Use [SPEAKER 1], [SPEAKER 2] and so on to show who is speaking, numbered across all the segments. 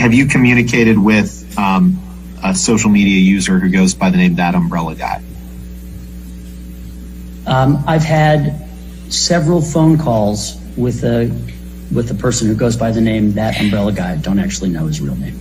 [SPEAKER 1] Have you communicated with a social media user who goes by the name ThATuMBRELLAgUY?
[SPEAKER 2] I've had several phone calls with the person who goes by the name ThATuMBRELLAgUY. I don't actually know his real name.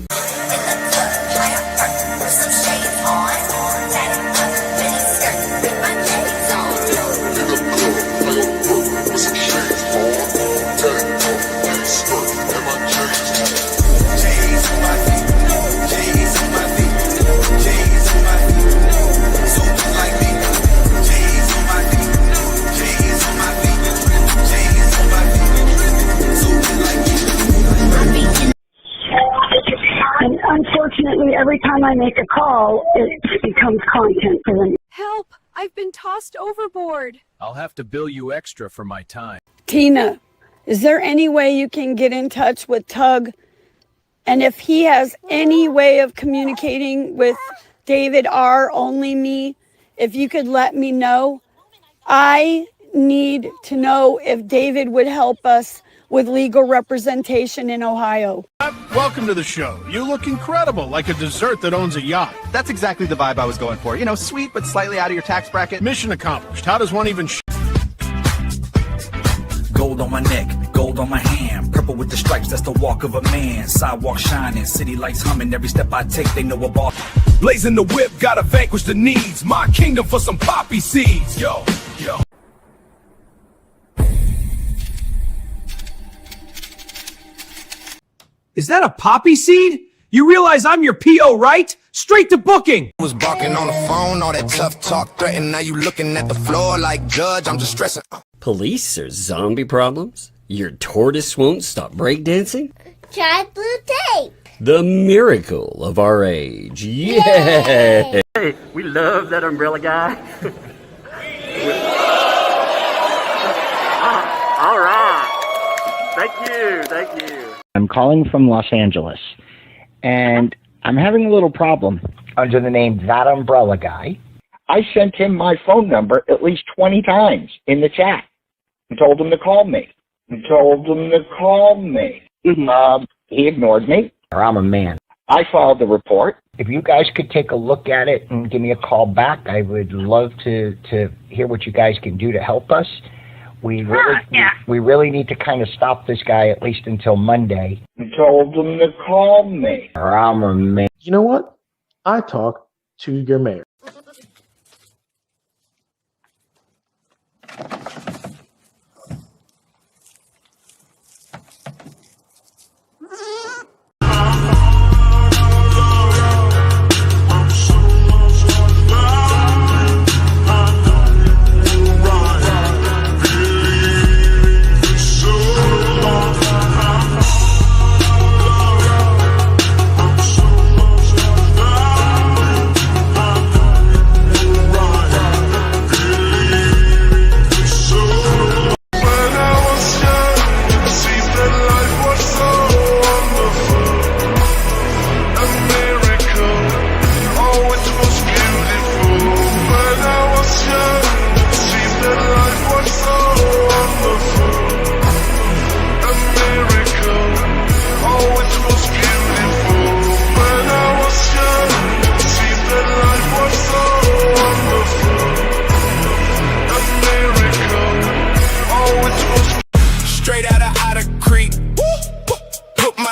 [SPEAKER 3] Unfortunately, every time I make a call, it becomes content for them.
[SPEAKER 4] Help! I've been tossed overboard.
[SPEAKER 5] I'll have to bill you extra for my time.
[SPEAKER 6] Tina, is there any way you can get in touch with Tug? And if he has any way of communicating with David R., only me, if you could let me know. I need to know if David would help us with legal representation in Ohio.
[SPEAKER 7] Welcome to the show. You look incredible, like a dessert that owns a yacht.
[SPEAKER 8] That's exactly the vibe I was going for. You know, sweet but slightly out of your tax bracket.
[SPEAKER 7] Mission accomplished. How does one even
[SPEAKER 9] Gold on my neck, gold on my hand, purple with the stripes, that's the walk of a man. Sidewalk shining, city lights humming, every step I take they know about.
[SPEAKER 10] Blazing the whip, gotta vanquish the needs. My kingdom for some poppy seeds. Yo, yo.
[SPEAKER 11] Is that a poppy seed? You realize I'm your PO, right? Straight to booking.
[SPEAKER 12] Was barking on the phone, all that tough talk threatened. Now you looking at the floor like judge, I'm just stressing.
[SPEAKER 13] Police or zombie problems? Your tortoise won't stop breakdancing?
[SPEAKER 14] Try blue tape.
[SPEAKER 13] The miracle of our age. Yeah!
[SPEAKER 15] Hey, we love that umbrella guy. All right. Thank you.
[SPEAKER 16] I'm calling from Los Angeles, and I'm having a little problem under the name ThATuMBRELLAgUy. I sent him my phone number at least 20 times in the chat and told him to call me. He ignored me. I'm a man. I filed the report. If you guys could take a look at it and give me a call back, I would love to hear what you guys can do to help us. We really need to kind of stop this guy at least until Monday. I told him to call me. I'm a man.
[SPEAKER 17] You know what? I talk to your mayor.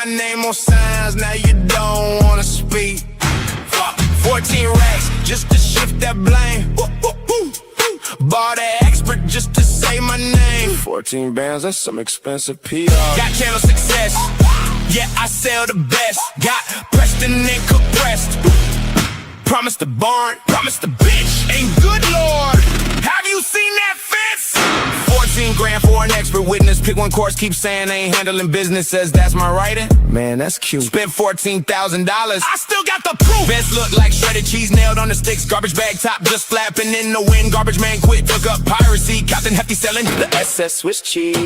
[SPEAKER 12] Name on signs, now you don't wanna speak. 14 racks just to shift that blame. Bought an expert just to say my name. 14 bands, that's some expensive PR. Got channel success, yeah, I sell the best. Got Preston and compressed. Promise the barn, promise the bitch. And good lord, have you seen that fence? 14 grand for an expert witness. Pick one course, keep saying I ain't handling business. Says that's my writing. Man, that's cute. Spent $14,000. I still got the proof. Best look like shredded cheese nailed on the sticks. Garbage bag top just flapping in the wind. Garbage man quit, took up piracy. Captain Hefty selling the SS Swiss cheese.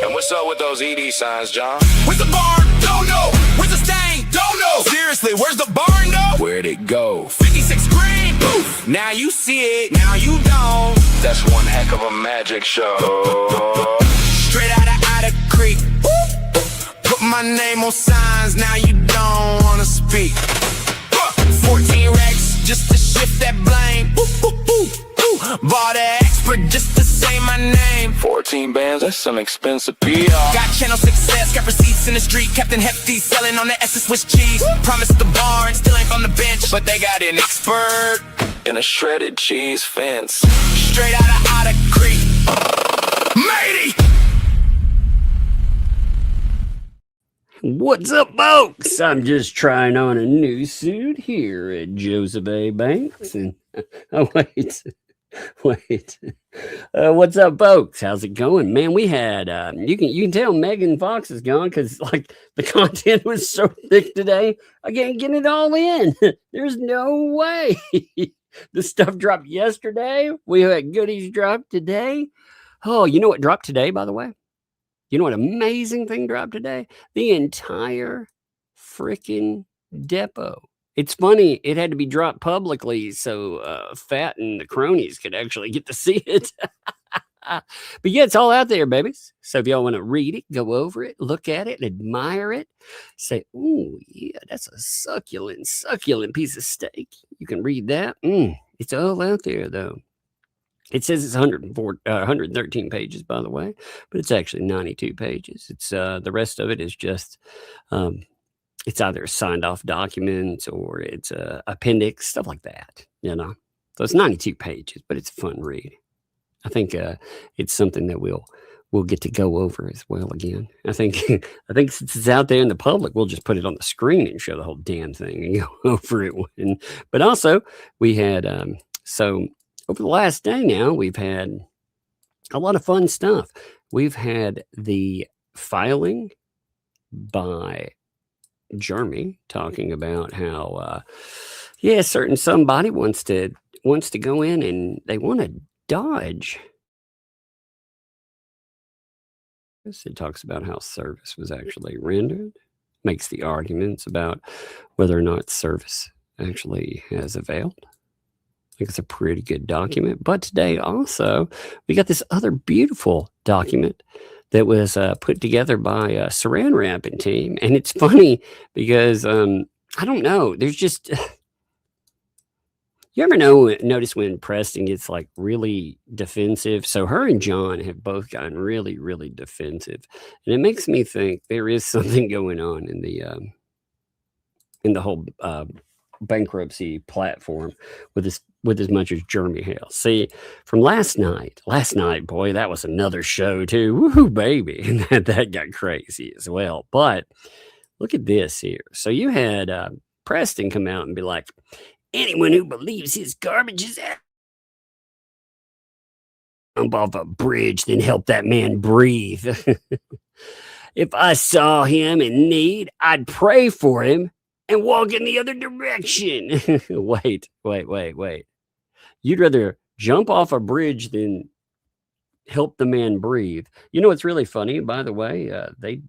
[SPEAKER 12] And what's up with those ED signs, John? Where's the barn? Don't know. Where's the stain? Don't know. Seriously, where's the barn though? Where'd it go? 56 grand. Poof. Now you see it, now you don't. That's one heck of a magic show. Straight out of Creek. Put my name on signs, now you don't wanna speak. 14 racks just to shift that blame. Bought an expert just to say my name. 14 bands, that's some expensive PR. Got channel success, got receipts in the street. Captain Hefty selling on the Essex Swiss cheese. Promised the bar and still ain't on the bench, but they got an expert in a shredded cheese fence. Straight out of Otter Creek. Matey!
[SPEAKER 13] What's up, folks? I'm just trying on a new suit here at Joseph A. Banks. And oh, wait. What's up, folks? How's it going, man? We had you can tell Megan Fox is gone because like the content was so thick today. I can't get it all in. There's no way. The stuff dropped yesterday. We had goodies drop today. Oh, you know what dropped today, by the way? You know what amazing thing dropped today? The entire freaking depot. It's funny, it had to be dropped publicly so Fat and the cronies could actually get to see it. But yeah, it's all out there, babies. So if y'all want to read it, go over it, look at it, admire it, say, "Ooh, yeah, that's a succulent piece of steak." You can read that. It's all out there, though. It says it's 113 pages, by the way, but it's actually 92 pages. It's the rest of it is just it's either signed off documents or it's a appendix, stuff like that, you know. So it's 92 pages, but it's a fun read. I think it's something that we'll get to go over as well again. I think since it's out there in the public, we'll just put it on the screen and show the whole damn thing and go over it. But also we had so over the last day now, we've had a lot of fun stuff. We've had the filing by Jeremy talking about how, certain somebody wants to go in and they want to dodge. It talks about how service was actually rendered, makes the arguments about whether or not service actually has availed. I think it's a pretty good document. But today also, we got this other beautiful document that was put together by a Saran Wrapping team. And it's funny because, I don't know, there's just, you ever notice when Preston gets like really defensive? So her and John have both gotten really, really defensive. And it makes me think there is something going on in the whole bankruptcy platform with as much as Jeremy Hale. See, from last night, boy, that was another show too. Woohoo, baby. And that got crazy as well. But look at this here. So you had Preston come out and be like, anyone who believes his garbage is out, jump off a bridge, then help that man breathe. If I saw him in need, I'd pray for him and walk in the other direction. Wait. You'd rather jump off a bridge than help the man breathe. You know what's really funny, by the way? They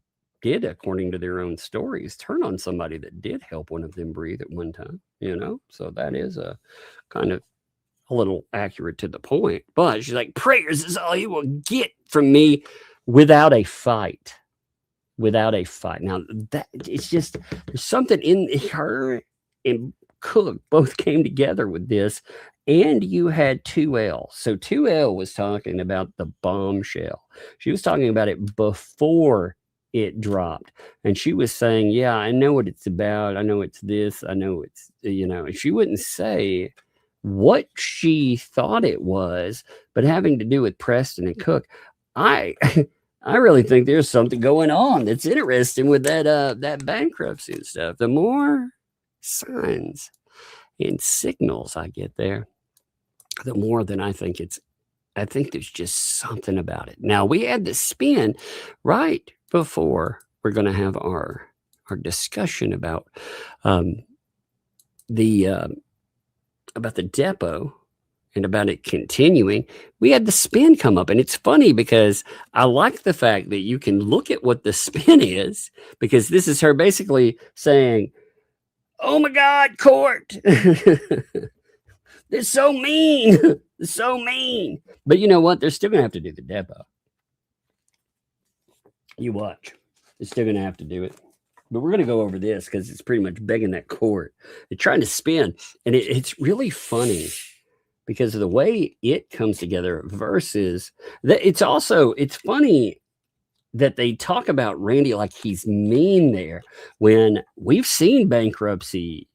[SPEAKER 13] did, according to their own stories, turn on somebody that did help one of them breathe at one time, you know? So that is a kind of a little accurate to the point. But she's like, prayers is all you will get from me without a fight. Now that it's just, there's something in her and Cook both came together with this. And you had 2L. So 2L was talking about the bombshell. She was talking about it before it dropped. And she was saying, yeah, I know what it's about. I know it's this. I know it's, you know, and she wouldn't say what she thought it was, but having to do with Preston and Cook. I really think there's something going on that's interesting with that bankruptcy and stuff. The more signs and signals I get there, the more than I think there's just something about it. Now, we had the spin right before we're going to have our discussion about the depot and about it continuing. We had the spin come up, and it's funny because I like the fact that you can look at what the spin is, because this is her basically saying, oh my God, court. They're so mean. They're so mean. But you know what? They're still going to have to do the depot. You watch. It's still going to have to do it. But we're going to go over this because it's pretty much begging that court. They're trying to spin. And it's really funny because of the way it comes together versus that. It's funny that they talk about Randy like he's mean there when we've seen bankruptcy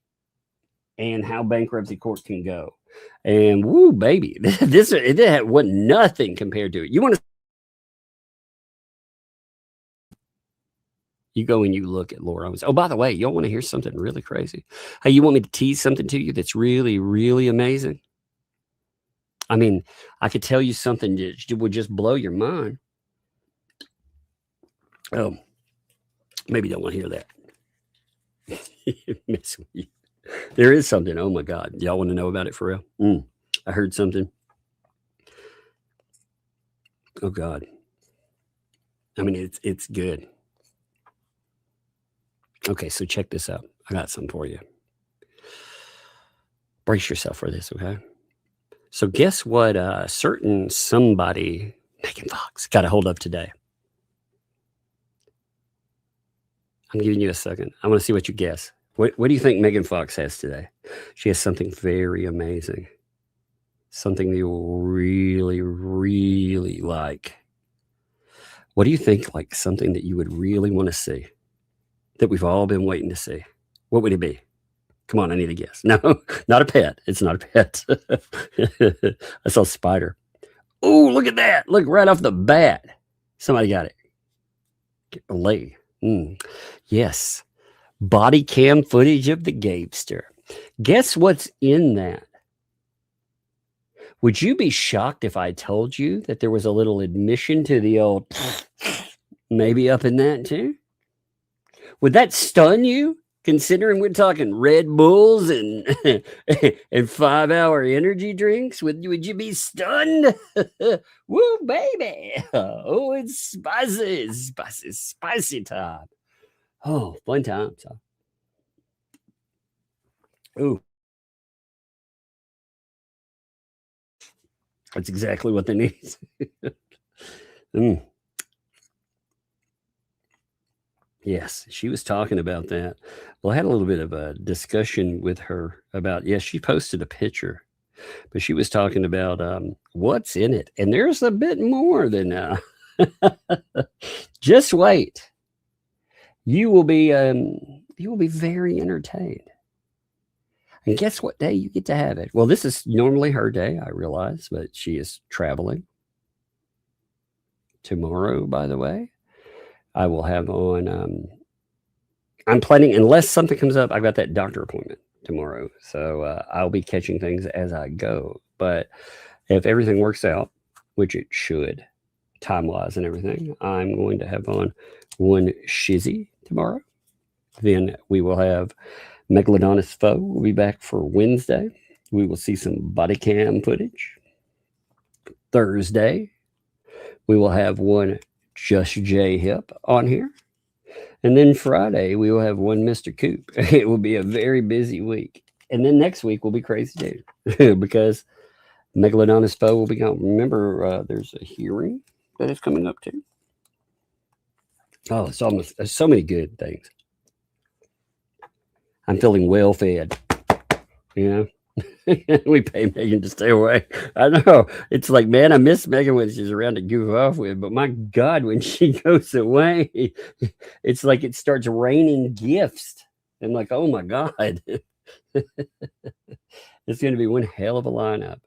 [SPEAKER 13] and how bankruptcy court can go. And woo, baby, it wasn't nothing compared to it. You go and you look at Laura Owens. Oh, by the way, y'all want to hear something really crazy? Hey, you want me to tease something to you that's really, really amazing? I mean, I could tell you something that would just blow your mind. Oh, maybe you don't want to hear that. Mess with you. There is something. Oh my God. Y'all want to know about it for real? I heard something. Oh God. I mean, it's good. Okay, so check this out. I got something for you. Brace yourself for this, okay? So guess what certain somebody, Megan Fox, got a hold of today? I'm giving you a second. I want to see what you guess. What do you think Megan Fox has today? She has something very amazing. Something that you'll really, really like. What do you think, like something that you would really want to see? That we've all been waiting to see? What would it be? Come on, I need a guess. No, not a pet. It's not a pet. I saw a spider. Oh, look at that. Look right off the bat. Somebody got it. A leg. Yes. Body cam footage of the Gapester. Guess what's in that? Would you be shocked if I told you that there was a little admission to the old maybe up in that too? Would that stun you, considering we're talking Red Bulls and 5-hour energy drinks? Would you be stunned? Woo, baby. Oh, it's spicy time. Oh, fun times. Ooh. That's exactly what they need. Yes, she was talking about that. Well, I had a little bit of a discussion with her about, she posted a picture, but she was talking about what's in it. And there's a bit more than just wait. You will be very entertained. And guess what day you get to have it? Well, this is normally her day, I realize, but she is traveling tomorrow, by the way. I will have on, I'm planning, unless something comes up, I've got that doctor appointment tomorrow. So I'll be catching things as I go. But if everything works out, which it should, time-wise and everything, I'm going to have on one shizzy tomorrow. Then we will have Megalodonus Foe will be back for Wednesday. We will see some body cam footage. Thursday, we will have one Just J Hip on here. And then Friday, we will have one Mr. Coop. It will be a very busy week. And then next week will be crazy too, because Megalodonus Foe will be gone. Remember, there's a hearing that is coming up too. Oh, it's almost so many good things. I'm feeling well fed, you know. We pay Megan to stay away. I know. It's like, man, I miss Megan when she's around to goof off with, but my God, when she goes away, it's like it starts raining gifts. I'm like, oh my God. It's going to be one hell of a lineup.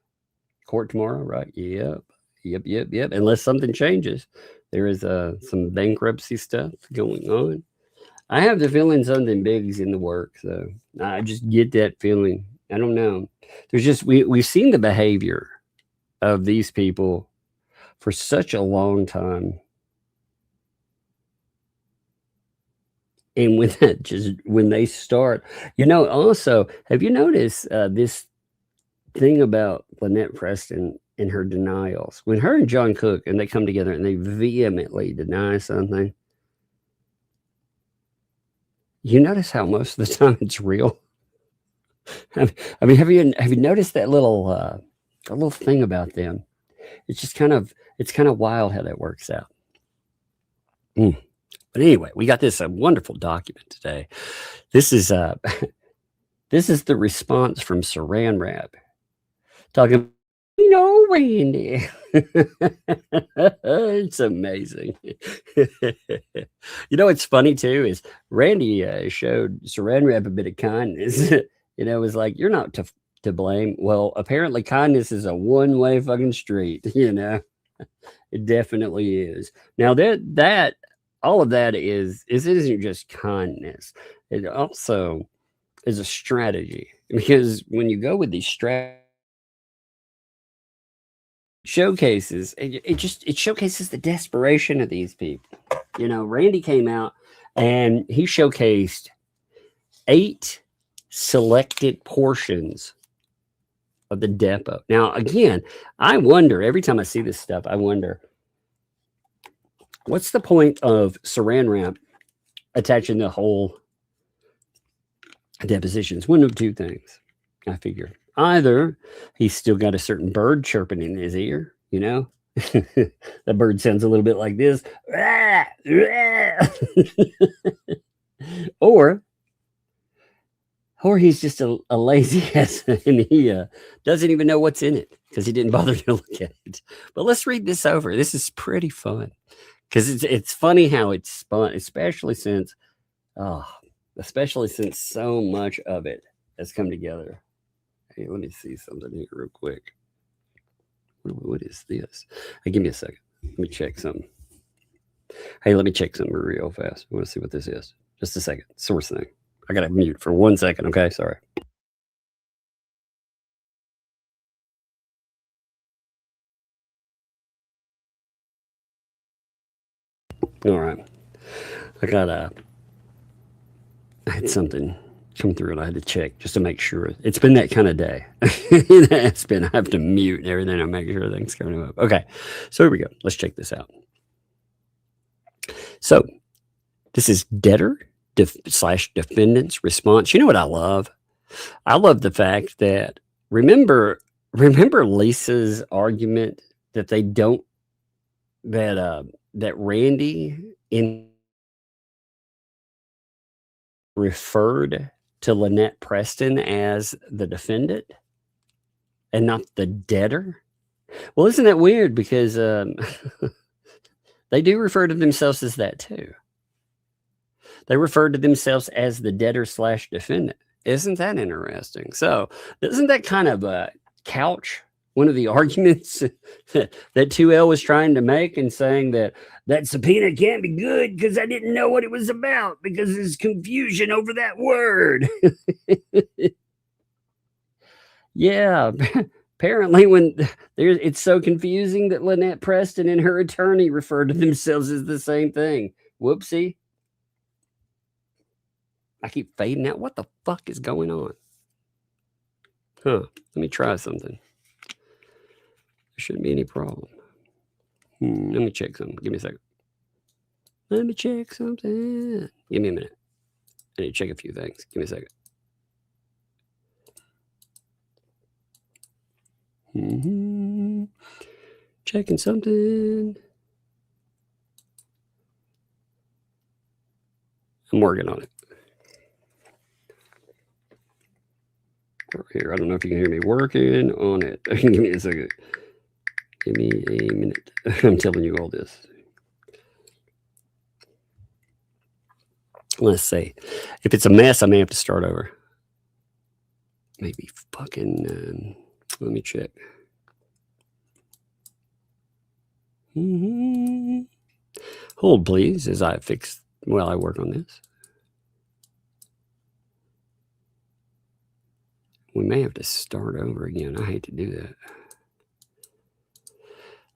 [SPEAKER 13] Court tomorrow, right? Yep. Unless something changes. There is some bankruptcy stuff going on. I have the feeling something big's in the works, so I just get that feeling. I don't know. There's just we've seen the behavior of these people for such a long time, and when they start, you know. Also, have you noticed this thing about Lynette Preston and her denials? When her and John Cook and they come together and they vehemently deny something, you notice how most of the time it's real. I mean, have you noticed that little thing about them? It's just kind of wild how that works out. But anyway, we got this wonderful document today. This is this is the response from Saran Wrap talking. No, Randy. It's amazing. You know what's funny too is Randy showed Saran Wrap a bit of kindness. You know, it was like, you're not to blame. Well, apparently kindness is a one-way fucking street. You know, it definitely is. Now that all of that is it isn't just kindness. It also is a strategy, because when you go with these showcases, it showcases the desperation of these people. You know, Randy came out and he showcased 8 selected portions of the depot. Now, again, I wonder, every time I see this stuff, I wonder, what's the point of Saran Wrap attaching the whole depositions? One of two things, I figure. Either he's still got a certain bird chirping in his ear, you know? The bird sounds a little bit like this. Or he's just a lazy ass and he doesn't even know what's in it because he didn't bother to look at it. But let's read this over. This is pretty fun because it's funny how it's spun, especially since so much of it has come together. Hey, let me see something here real quick. What is this? Hey, give me a second. Let me check something. Hey, let me check something real fast. I want to see what this is. Just a second. Source thing. I got to mute for 1 second. Okay. Sorry. All right. I had something come through and I had to check just to make sure. It's been that kind of day. I have to mute and everything. I make sure everything's coming up. Okay. So here we go. Let's check this out. So this is debtor / defendant's response. You know what I love? I love the fact that remember Lisa's argument that they don't that Randy referred to Lynette Preston as the defendant and not the debtor. Well, isn't that weird? Because they do refer to themselves as that too. They refer to themselves as the debtor / defendant. Isn't that interesting? So doesn't that kind of couch one of the arguments that 2L was trying to make and saying that subpoena can't be good because I didn't know what it was about because there's confusion over that word. Yeah, apparently when it's so confusing that Lynette Preston and her attorney refer to themselves as the same thing. Whoopsie. I keep fading out. What the fuck is going on? Huh. Let me try something. There shouldn't be any problem. Let me check something. Give me a second. Let me check something. Give me a minute. I need to check a few things. Give me a second. Checking something. I'm working on it. Here, I don't know if you can hear me working on it. Give me a second. Give me a minute. I'm telling you all this. Let's see. If it's a mess, I may have to start over. Maybe fucking. Let me check. Hold, please, as I fix. Well, I work on this. We may have to start over again. I hate to do that.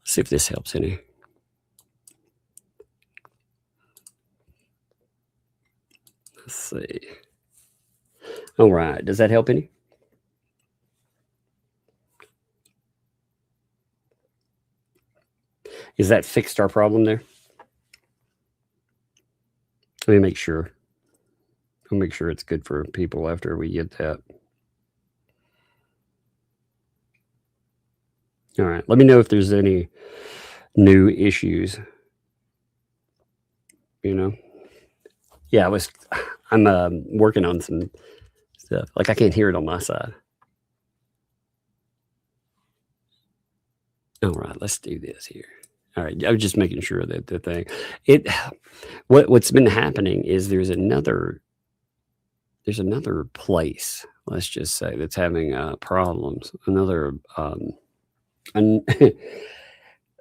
[SPEAKER 13] Let's see if this helps any. Let's see. All right. Does that help any? Is that fixed our problem there? Let me make sure. I'll make sure it's good for people after we get that. All right. Let me know if there's any new issues. you know? Yeah, I'm working on some stuff. Like I can't hear it on my side. All right, let's do this here. All right, I was just making sure that the thing, what's been happening is there's another place, let's just say, that's having problems.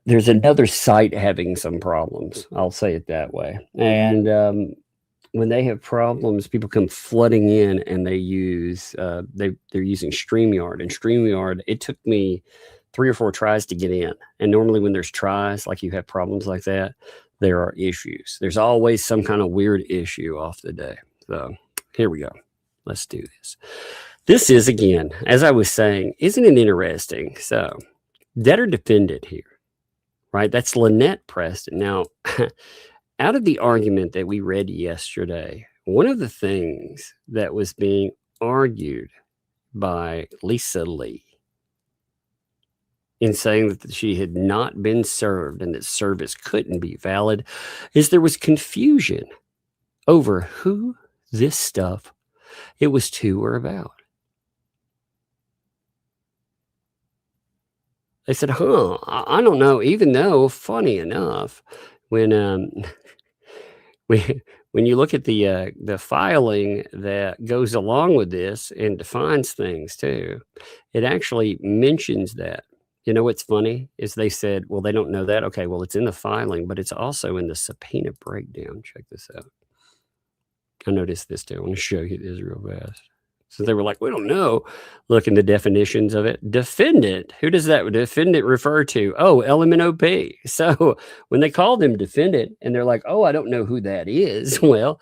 [SPEAKER 13] There's another site having some problems. I'll say it that way. And when they have problems, people come flooding in, and they use they're using StreamYard. And StreamYard, it took me 3 or 4 tries to get in. And normally when there's tries, like you have problems like that, there are issues. There's always some kind of weird issue off the day. So here we go. Let's do this. This is, again, as I was saying, isn't it interesting? So debtor defended here, right? That's Lynette Preston. Now, out of the argument that we read yesterday, one of the things that was being argued by Lisa Lee in saying that she had not been served and that service couldn't be valid is there was confusion over who this stuff it was to or about. They said, I don't know, even though, funny enough, when you look at the filing that goes along with this and defines things too, it actually mentions that. You know what's funny is they said, well, they don't know that. Okay, well, it's in the filing, but it's also in the subpoena breakdown. Check this out. I noticed this too. I want to show you this real fast. So they were like, we don't know. Look in the definitions of it. Defendant. Who does that defendant refer to? Oh, LMNOP. So when they call them defendant and they're like, oh, I don't know who that is. Well,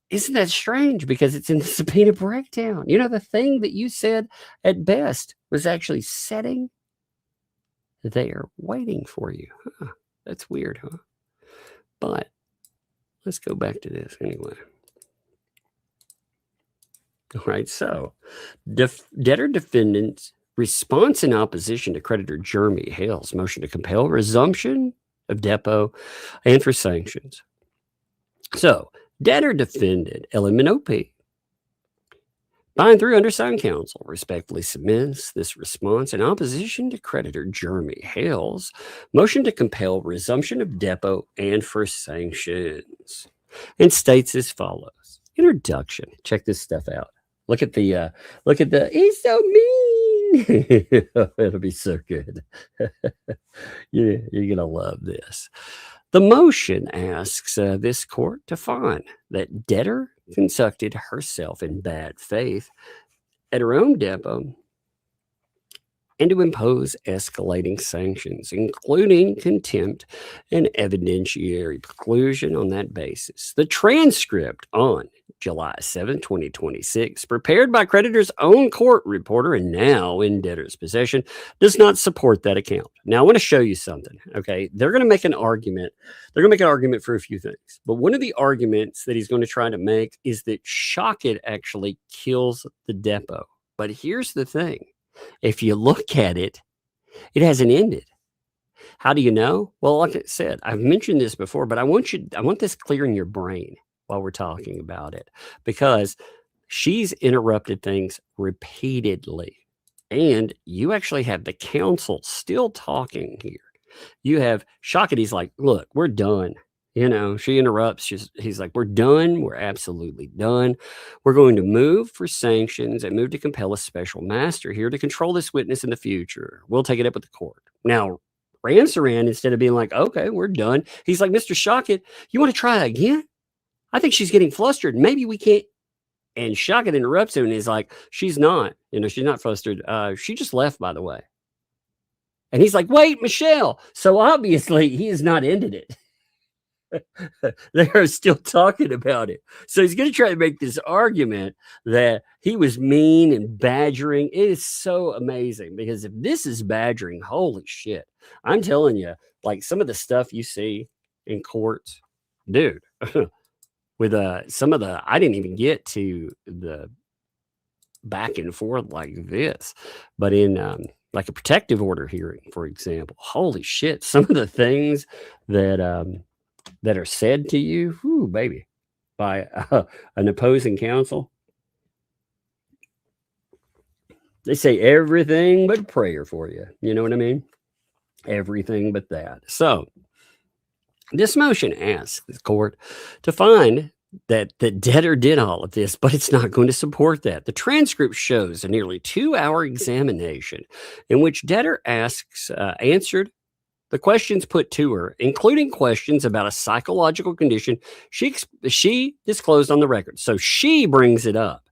[SPEAKER 13] isn't that strange? Because it's in the subpoena breakdown. You know, the thing that you said at best was actually setting there waiting for you. Huh. That's weird, huh? But let's go back to this anyway. All right, so debtor defendant's response in opposition to creditor Jeremy Hale's motion to compel resumption of depot and for sanctions. So debtor defendant LMNOP, by and through undersigned counsel, respectfully submits this response in opposition to creditor Jeremy Hale's motion to compel resumption of depot and for sanctions, and states as follows. Introduction. Check this stuff out. Look at the he's so mean. It'll be so good. Yeah, you're gonna love this. The motion asks this court to find that debtor conducted herself in bad faith at her own depot and to impose escalating sanctions, including contempt and evidentiary preclusion on that basis. The transcript on July 7, 2026, prepared by creditor's own court reporter and now in debtor's possession, does not support that account. Now, I want to show you something, okay? They're going to make an argument. They're going to make an argument for a few things. But one of the arguments that he's going to try to make is that Shockett actually kills the depot. But here's the thing. If you look at it, it hasn't ended. How do you know? Well, like I said, I've mentioned this before, but I want this clear in your brain while we're talking about it, because she's interrupted things repeatedly. And you actually have the counsel still talking here. You have Shockett. He's like, look, we're done. You know, she interrupts. He's like, we're done. We're absolutely done. We're going to move for sanctions and move to compel a special master here to control this witness in the future. We'll take it up with the court. Now, Ransaran, instead of being like, okay, we're done, he's like, Mr. Shockett, you want to try again? I think she's getting flustered. Maybe we can't. And Shockett interrupts him and he's like, she's not. You know, she's not flustered. She just left, by the way. And he's like, wait, Michelle. So obviously he has not ended it. They are still talking about it. So he's going to try to make this argument that he was mean and badgering. It is so amazing, because if this is badgering, holy shit. I'm telling you, like some of the stuff you see in courts, dude, with some of the, I didn't even get to the back and forth like this, but in like a protective order hearing, for example, holy shit, some of the things that that are said to you, whoo, baby, by an opposing counsel. They say everything but prayer for you. You know what I mean? Everything but that. So this motion asks the court to find that the debtor did all of this, but it's not going to support that. The transcript shows a nearly 2-hour examination in which debtor answered the questions put to her, including questions about a psychological condition she disclosed on the record. So she brings it up.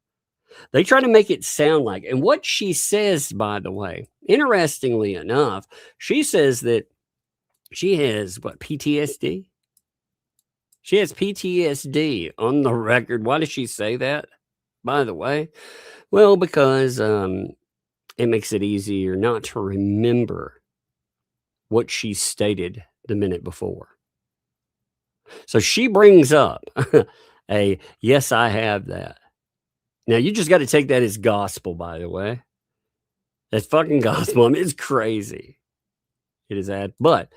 [SPEAKER 13] They try to make it sound like, and what she says, by the way, interestingly enough, she says that she has PTSD? She has PTSD on the record. Why does she say that, by the way? Well, because it makes it easier not to remember what she stated the minute before. So she brings up yes, I have that. Now, you just got to take that as gospel, by the way. That's fucking gospel. I mean, it's crazy. It is that. But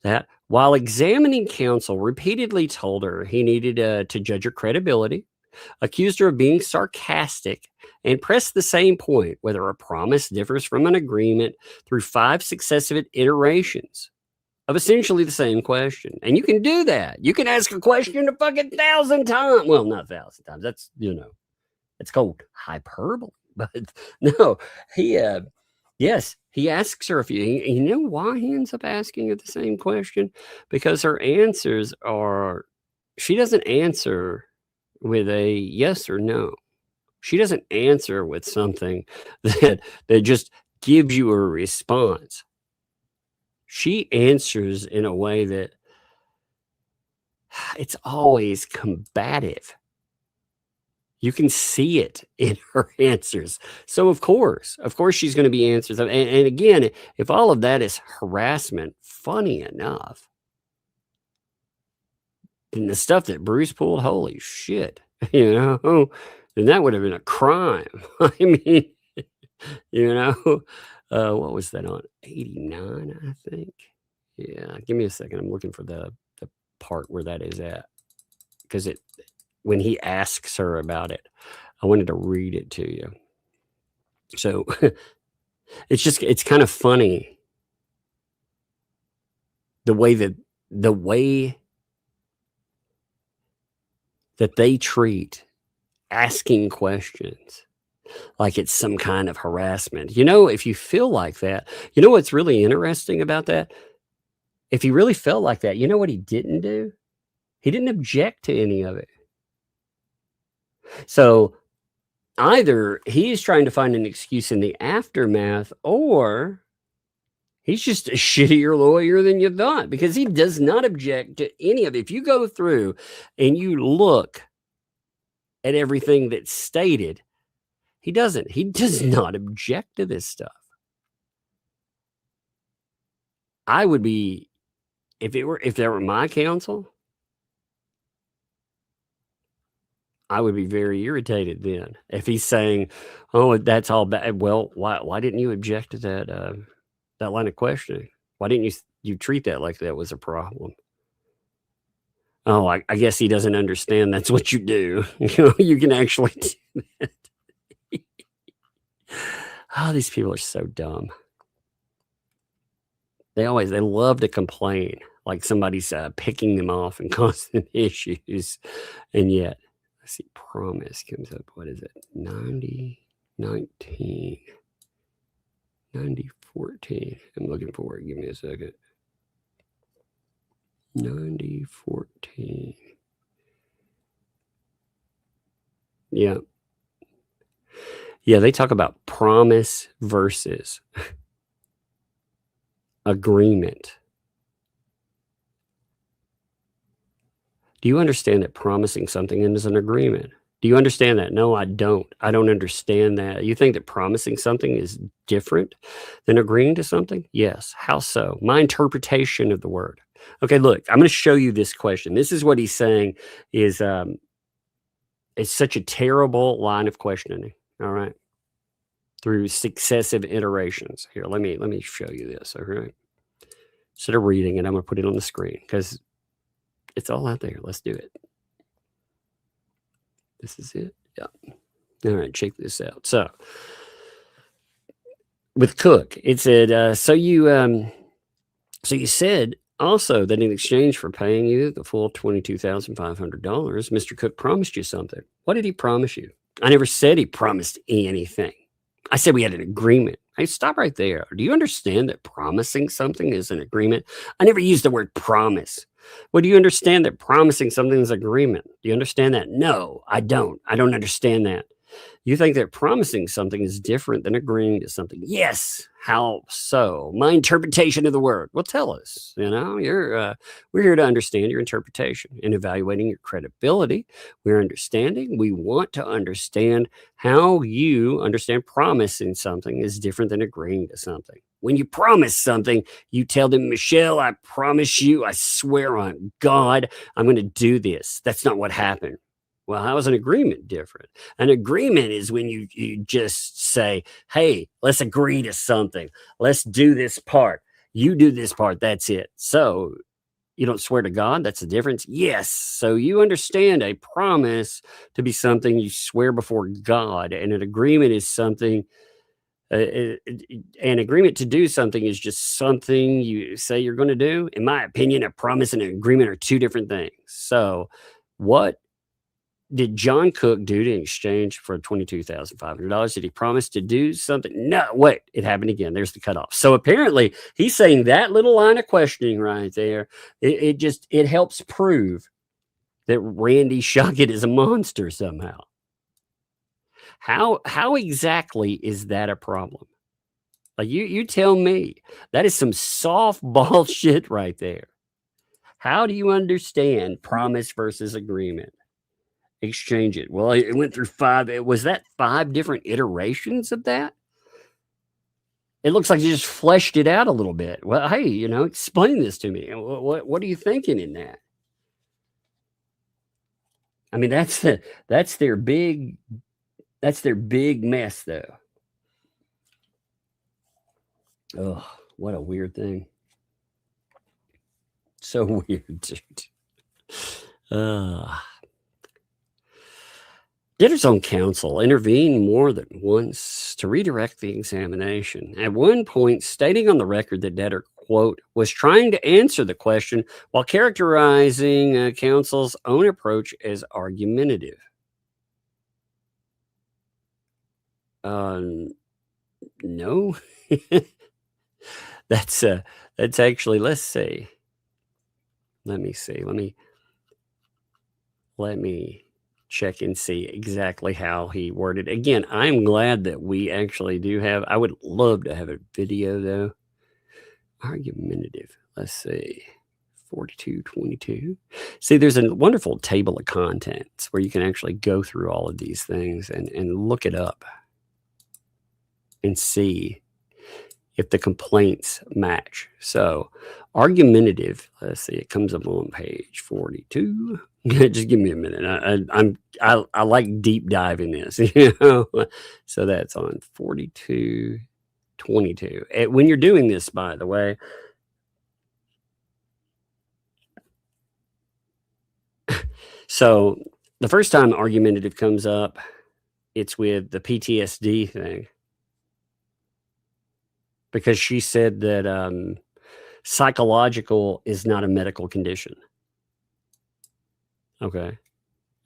[SPEAKER 13] that while examining counsel repeatedly told her he needed to judge her credibility, accused her of being sarcastic, and pressed the same point, whether a promise differs from an agreement, through 5 successive iterations of essentially the same question. And you can do that. You can ask a question a fucking 1,000 times. Well, not 1,000 times. That's, it's called hyperbole. But no, he asks her you know why he ends up asking her the same question? Because her answers are, she doesn't answer with a yes or no. She doesn't answer with something that just gives you a response. She answers in a way that it's always combative. You can see it in her answers. So of course she's going to be answers. And again, if all of that is harassment, funny enough, then the stuff that Bruce pulled, holy shit, then that would have been a crime. I mean, what was that on? 89, I think. Yeah, give me a second. I'm looking for the part where that is at. Because when he asks her about it, I wanted to read it to you. So it's kind of funny the way that they treat asking questions like it's some kind of harassment. If you feel like that, what's really interesting about that? If he really felt like that, you know what he didn't do? He didn't object to any of it. So either he's trying to find an excuse in the aftermath, or he's just a shittier lawyer than you thought, because he does not object to any of it. If you go through and you look at everything that's stated, he does not object to this stuff. I would be, if there were my counsel, I would be very irritated then. If he's saying, "Oh, that's all bad," well, why didn't you object to that line of questioning? Why didn't you treat that like that was a problem? Oh, I guess he doesn't understand that's what you do. You can actually do that. Oh, these people are so dumb. They love to complain like somebody's picking them off and causing issues, and yet. Let's see, promise comes up. What is it? 90, 19, 90, 14. I'm looking for it. Give me a second. 90, 14. Yeah. Yeah, they talk about promise versus agreement. Do you understand that promising something is an agreement? Do you understand that? No, I don't. I don't understand that. You think that promising something is different than agreeing to something? Yes. How so? My interpretation of the word. Okay, look, I'm going to show you this question. This is what he's saying is it's such a terrible line of questioning. All right. Through successive iterations. Here, let me show you this. All right. Instead of reading it, I'm going to put it on the screen because It's all out there. Let's do it. This is it. Yeah. All right, check this out. So with Cook, it said, so you said also that in exchange for paying you the full $22,500, Mr. Cook promised you something. What did he promise you? I never said he promised anything. I said we had an agreement. Hey, stop right there. Do you understand that promising something is an agreement? I never used the word promise. Well, do you understand that promising something is an agreement? Do you understand that? No, I don't. I don't understand that. You think that promising something is different than agreeing to something? Yes. How so? My interpretation of the word. Well, tell us. You know, we're here to understand your interpretation and evaluating your credibility. We're understanding. We want to understand how you understand promising something is different than agreeing to something. When you promise something, you tell them, Michelle, I promise you, I swear on God, I'm going to do this. That's not what happened. Well, how is an agreement different? An agreement is when you just say, hey, let's agree to something. Let's do this part. You do this part. That's it. So you don't swear to God. That's the difference. Yes. So you understand a promise to be something you swear before God, and an agreement is something. An agreement to do something is just something you say you're going to do. In my opinion, a promise and an agreement are two different things. So what did John Cook do in exchange for $22,500? Did he promise to do something? No, wait, it happened again. There's the cutoff. So apparently he's saying that little line of questioning right there, it helps prove that Randy Shuckett is a monster somehow. How exactly is that a problem? Like you tell me. That is some softball shit right there. How do you understand promise versus agreement? Exchange it. Well, it went through was that 5 different iterations of that? It looks like you just fleshed it out a little bit. Well, hey, explain this to me. What are you thinking in that? I mean, that's their big mess, though. Oh, what a weird thing. So weird, dude. Debtor's own counsel intervened more than once to redirect the examination, at one point stating on the record that debtor, quote, was trying to answer the question while characterizing counsel's own approach as argumentative. No. That's actually, let's see. Let me see. Let me check and see exactly how he worded. Again, I'm glad that we actually do have, I would love to have a video though. Argumentative. Let's see. 4222. See, there's a wonderful table of contents where you can actually go through all of these things and look it up and see if the complaints match. So argumentative, let's see, it comes up on page 42. Just give me a minute. I like deep diving this, So that's on 4222. When you're doing this, by the way, so the first time argumentative comes up, it's with the PTSD thing. Because she said that psychological is not a medical condition. Okay.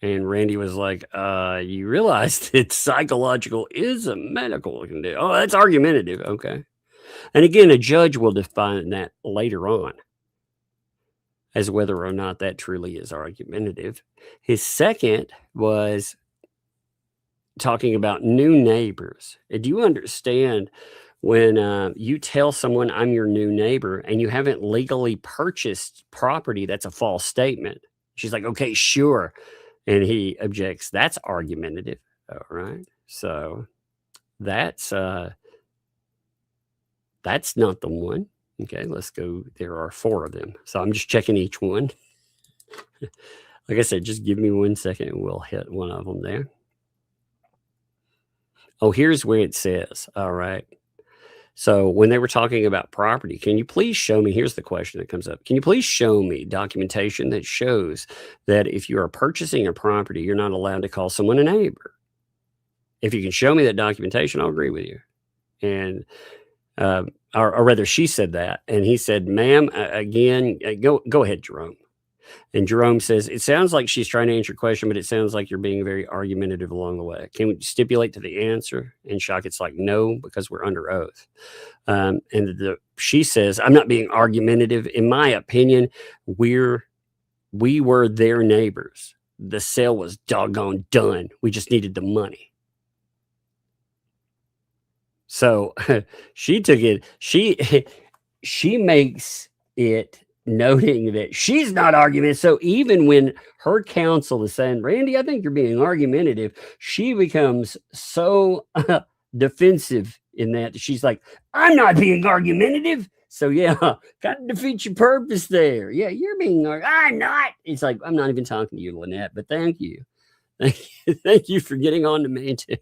[SPEAKER 13] And Randy was like, you realize that psychological is a medical condition. Oh, that's argumentative. Okay. And again, a judge will define that later on as whether or not that truly is argumentative. His second was talking about new neighbors. Do you understand when you tell someone I'm your new neighbor and you haven't legally purchased property, that's a false statement? She's like, okay, sure. And he objects. That's argumentative. All right. So that's not the one. Okay, let's go. There are 4 of them. So I'm just checking each one. Like I said, just give me 1 second and we'll hit one of them there. Oh, here's where it says, all right. So when they were talking about property, can you please show me, here's the question that comes up. Can you please show me documentation that shows that if you are purchasing a property, you're not allowed to call someone a neighbor? If you can show me that documentation, I'll agree with you. And, or rather she said that, and he said, ma'am, again, go ahead, Jerome. And Jerome says, it sounds like she's trying to answer your question, but it sounds like you're being very argumentative along the way. Can we stipulate to the answer? And Shockett's like, no, because we're under oath. And she says, I'm not being argumentative. In my opinion, we were their neighbors. The sale was doggone done. We just needed the money. So she took it. She makes it noting that she's not arguing. So even when her counsel is saying, Randy, I think you're being argumentative, she becomes so defensive in that she's like, I'm not being argumentative. So yeah, kind of defeats your purpose there. Yeah, you're being I'm not. It's like, I'm not even talking to you, Lynette, but thank you. Thank you for getting on to me too.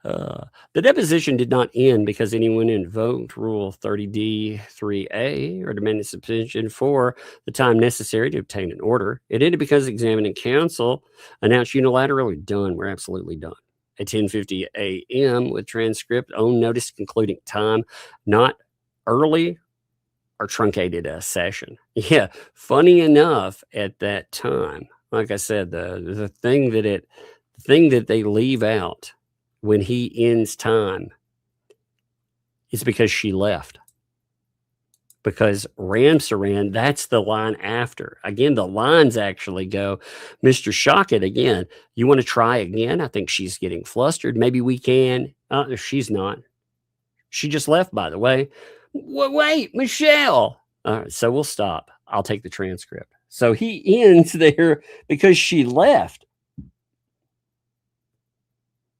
[SPEAKER 13] The deposition did not end because anyone invoked Rule 30D3A or demanded suspension for the time necessary to obtain an order. It ended because examining counsel announced unilaterally, done. We're absolutely done. At 10:50 a.m. with transcript on notice concluding time, not early or truncated a session. Yeah, funny enough, at that time, like I said, the thing that they leave out when he ends time is because she left. Because Ramsaran, that's the line after. Again, the lines actually go, Mr. Shockett, again, you want to try again? I think she's getting flustered. Maybe we can. She's not. She just left, by the way. Wait, Michelle. All right, so we'll stop. I'll take the transcript. So he ends there because she left.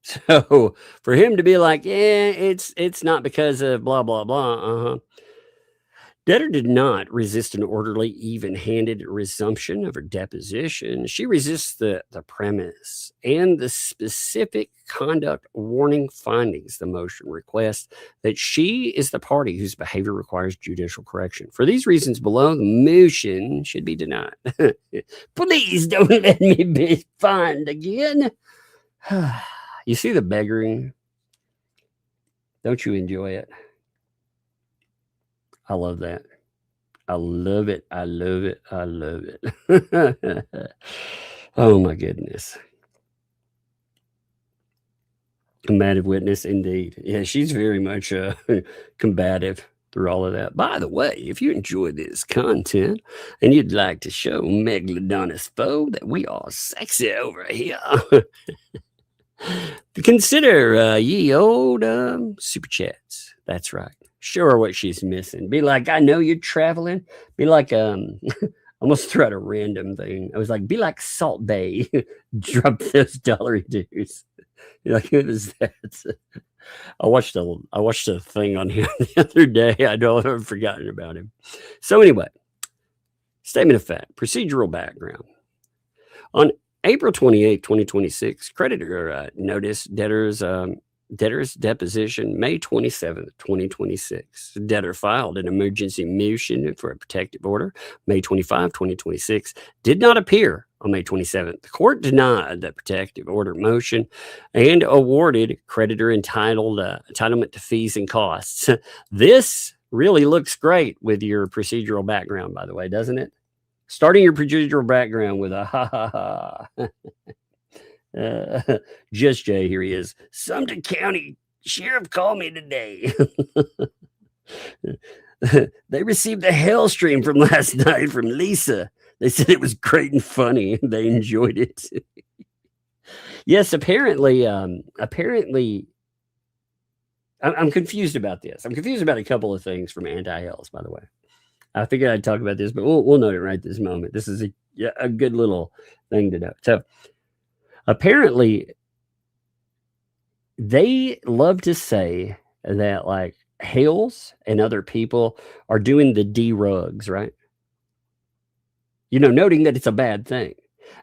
[SPEAKER 13] So for him to be like, yeah, it's not because of blah, blah, blah. Debtor did not resist an orderly, even-handed resumption of her deposition. She resists the premise and the specific conduct warning findings. The motion requests that she is the party whose behavior requires judicial correction. For these reasons below, the motion should be denied. Please don't let me be fined again. You see the begging? Don't you enjoy it? I love that. I love it. I love it. I love it. Oh my goodness. Combative witness indeed. Yeah, she's very much combative through all of that. By the way, if you enjoy this content and you'd like to show Megalodonus foe that we are sexy over here, consider ye old super chats. That's right. Show her what she's missing. Be like, I know you're traveling. Be like, almost threw out a random thing. I was like, be like Salt Bay. Drop those dollar dues. You're like, who is that? I watched a thing on him the other day. I've forgotten about him. So anyway, statement of fact, procedural background. On April 28, 2026, creditor noticed debtor's deposition May 27, 2026. Debtor filed an emergency motion for a protective order May 25, 2026. Did not appear on May 27th. The court denied the protective order motion and awarded creditor entitlement to fees and costs. This really looks great with your procedural background, by the way, doesn't it? Starting your procedural background with a ha ha ha. Just Jay, here he is. Sumter County Sheriff called me today. They received a Hale stream from last night from Lisa. They said it was great and funny. They enjoyed it. Yes, apparently, I'm confused about this. I'm confused about a couple of things from anti-Hales, by the way. I figured I'd talk about this, but we'll note it right this moment. This is a good little thing to know. So apparently, they love to say that like Hales and other people are doing the D-rugs, right? You know, noting that it's a bad thing.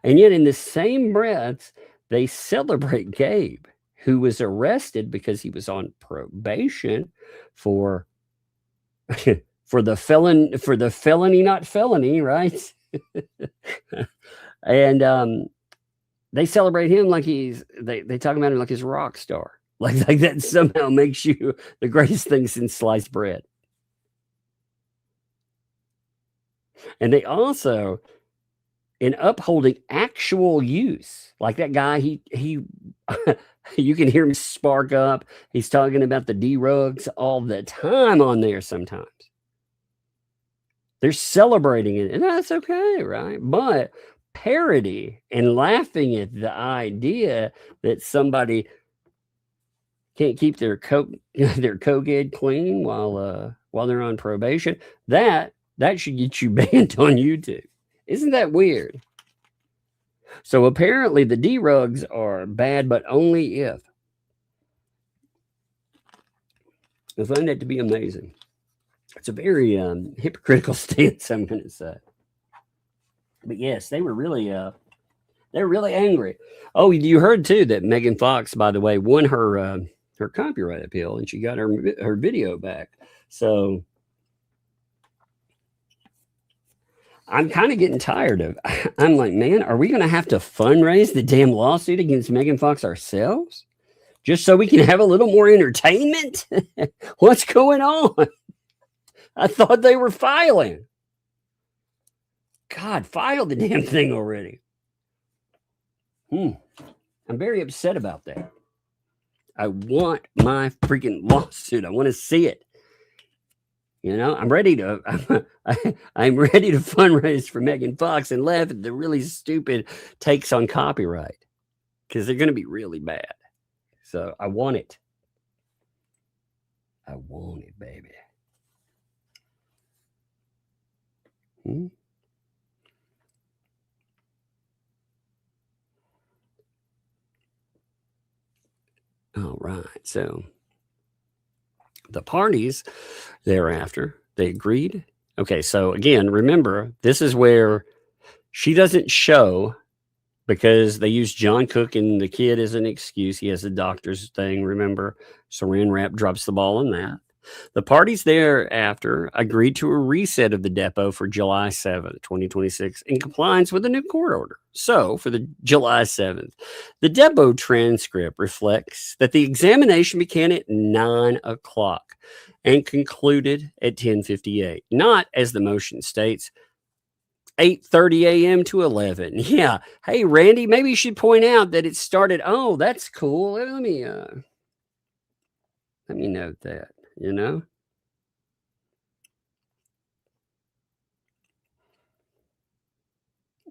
[SPEAKER 13] And yet in the same breath, they celebrate Gabe, who was arrested because he was on probation for for the felony not felony, right? And they celebrate him like they talk about him like he's a rock star. Like that somehow makes you the greatest thing since sliced bread. And they also, in upholding actual use, like that guy, he you can hear him spark up. He's talking about the D-Rugs all the time on there sometimes. They're celebrating it, and that's okay, right? But parody and laughing at the idea that somebody can't keep their cokehead clean while they're on probation, that should get you banned on YouTube. Isn't that weird? So apparently the D-Rugs are bad, but only if. I find that to be amazing. It's a very hypocritical stance, I'm going to say. But yes, they were really angry. Oh, you heard too that Megan Fox, by the way, won her copyright appeal, and she got her video back. So I'm kind of getting tired of. I'm like, man, are we going to have to fundraise the damn lawsuit against Megan Fox ourselves, just so we can have a little more entertainment? What's going on? I thought they were filing. God, file the damn thing already. I'm very upset about that. I want my freaking lawsuit. I want to see it. You know, I'm ready to fundraise for Megan Fox and laugh at the really stupid takes on copyright, because they're going to be really bad. So I want it. I want it, baby. All right. So the parties thereafter, they agreed. Okay. So again, remember, this is where she doesn't show because they use John Cook and the kid as an excuse. He has a doctor's thing. Remember, Saran Wrap drops the ball on that. The parties thereafter agreed to a reset of the depot for July 7th, 2026, in compliance with a new court order. So, for the July 7th, the depot transcript reflects that the examination began at 9 o'clock and concluded at 10:58. Not, as the motion states, 8:30 a.m. to 11. Yeah. Hey, Randy, maybe you should point out that it started. Oh, that's cool. Let me note that. You know,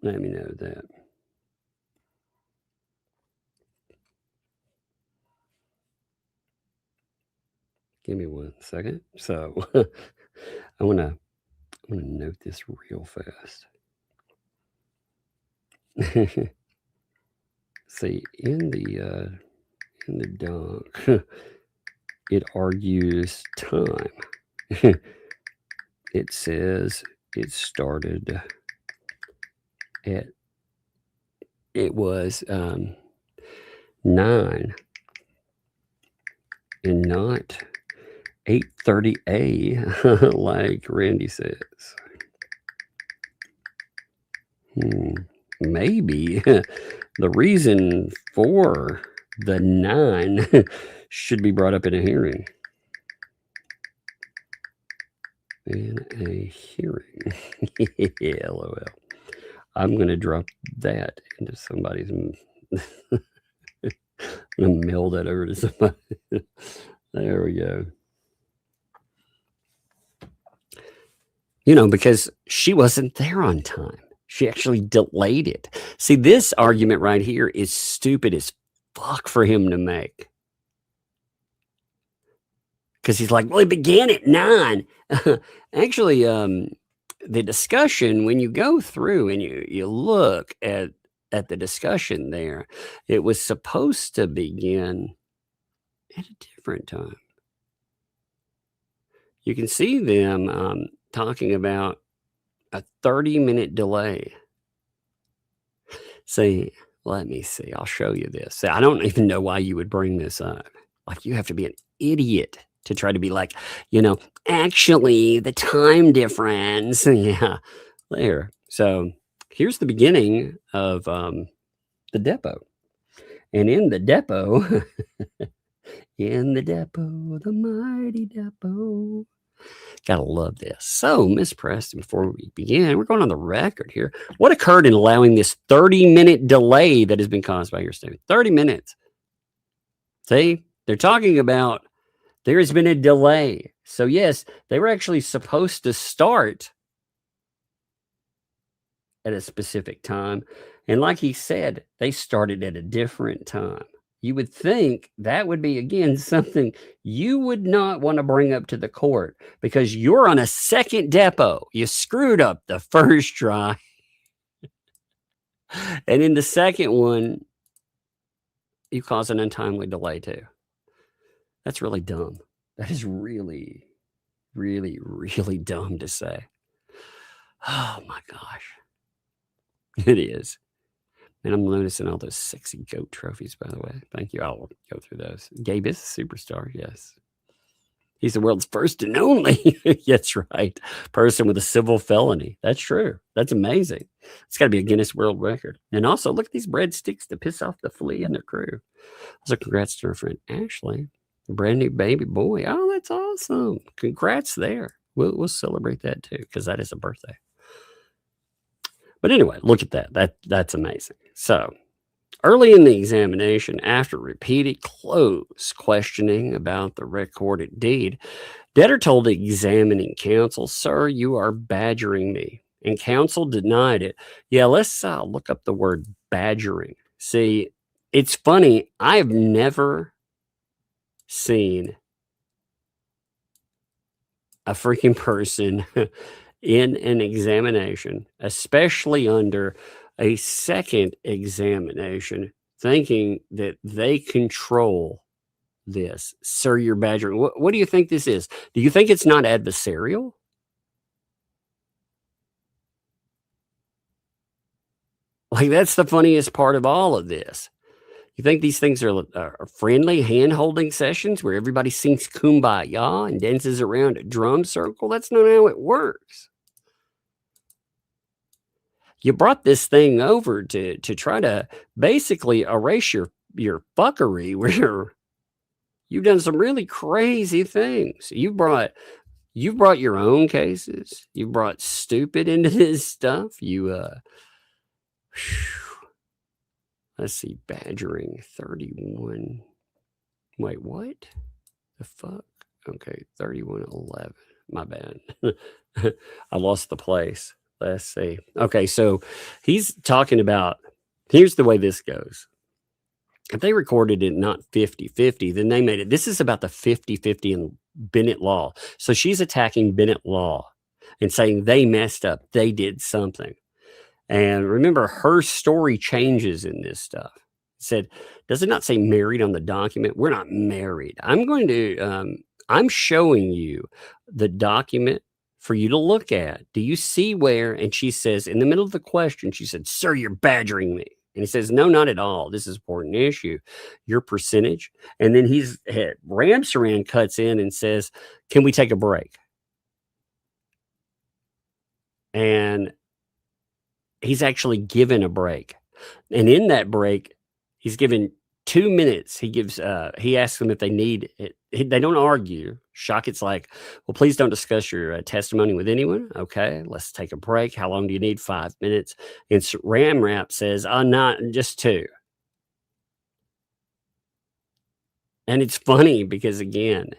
[SPEAKER 13] let me know that. Give me 1 second. So I want to note this real fast. See, in the doc, it argues time. It says it started at, it was 9 and not 8:30 a like Randy says. Maybe the reason for the 9 should be brought up in a hearing. In a hearing. LOL. I'm going to drop that into somebody's. I'm going to mail that over to somebody. There we go. You know, because she wasn't there on time. She actually delayed it. See, this argument right here is stupid as fuck for him to make. Because he's like, well, it began at 9. Actually, the discussion, when you go through and you look at the discussion there, it was supposed to begin at a different time. You can see them talking about a 30-minute delay. See, Let me see. I'll show you this. I don't even know why you would bring this up. Like, you have to be an idiot to try to be like, actually, the time difference. Yeah, there. So here's the beginning of the depot. And in the depot, the mighty depot. Gotta love this. So, Miss Preston, before we begin, we're going on the record here. What occurred in allowing this 30-minute delay that has been caused by your statement? 30 minutes. See, they're talking about there has been a delay. So, yes, they were actually supposed to start at a specific time. And like he said, they started at a different time. You would think that would be, again, something you would not want to bring up to the court because you're on a second depot. You screwed up the first try. And in the second one, you cause an untimely delay too. That's really dumb. That is really, really, really dumb to say. Oh my gosh. It is. And I'm noticing all those sexy goat trophies, by the way. Thank you. I'll go through those. Gabe is a superstar, yes. He's the world's first and only, that's right, person with a civil felony. That's true. That's amazing. It's got to be a Guinness World Record. And also, look at these breadsticks to piss off the flea and their crew. Also, congrats to our friend Ashley, a brand new baby boy. Oh, that's awesome. Congrats there. We'll celebrate that too, because that is a birthday. But anyway, look at that. That's amazing. So early in the examination, after repeated close questioning about the recorded deed, debtor told the examining counsel, "Sir, you are badgering me." And counsel denied it. Yeah, let's look up the word badgering. See, it's funny. I've never seen a freaking person in an examination, especially under a second examination, thinking that they control this. Sir, you're badgering. What do you think this is? Do you think it's not adversarial? Like, that's the funniest part of all of this. You think these things are friendly hand-holding sessions where everybody sings Kumbaya and dances around a drum circle? That's not how it works. You brought this thing over to try to basically erase your fuckery where you've done some really crazy things. You've brought your own cases. You brought stupid into this stuff. Let's see, badgering 31. Wait, what? The fuck? Okay, 3111. My bad. I lost the place. Let's see. Okay, so he's talking about, here's the way this goes. If they recorded it not 50-50, then they made it. This is about the 50-50 in Bennett law. So she's attacking Bennett law and saying they messed up. They did something. And remember, her story changes in this stuff. It said, does it not say married on the document? We're not married. I'm showing you the document for you to look at. Do you see where? And she says, in the middle of the question, she said, "Sir, you're badgering me." And he says, "No, not at all. This is an important issue. Your percentage." And then Ramsaran cuts in and says, "Can we take a break?" And he's actually given a break. And in that break, he's given 2 minutes. He asks them if they need it. They don't argue. Shockett's like, "Well, please don't discuss your testimony with anyone." Okay, let's take a break. How long do you need? 5 minutes. And Ramrap says, not just 2. And it's funny because, again,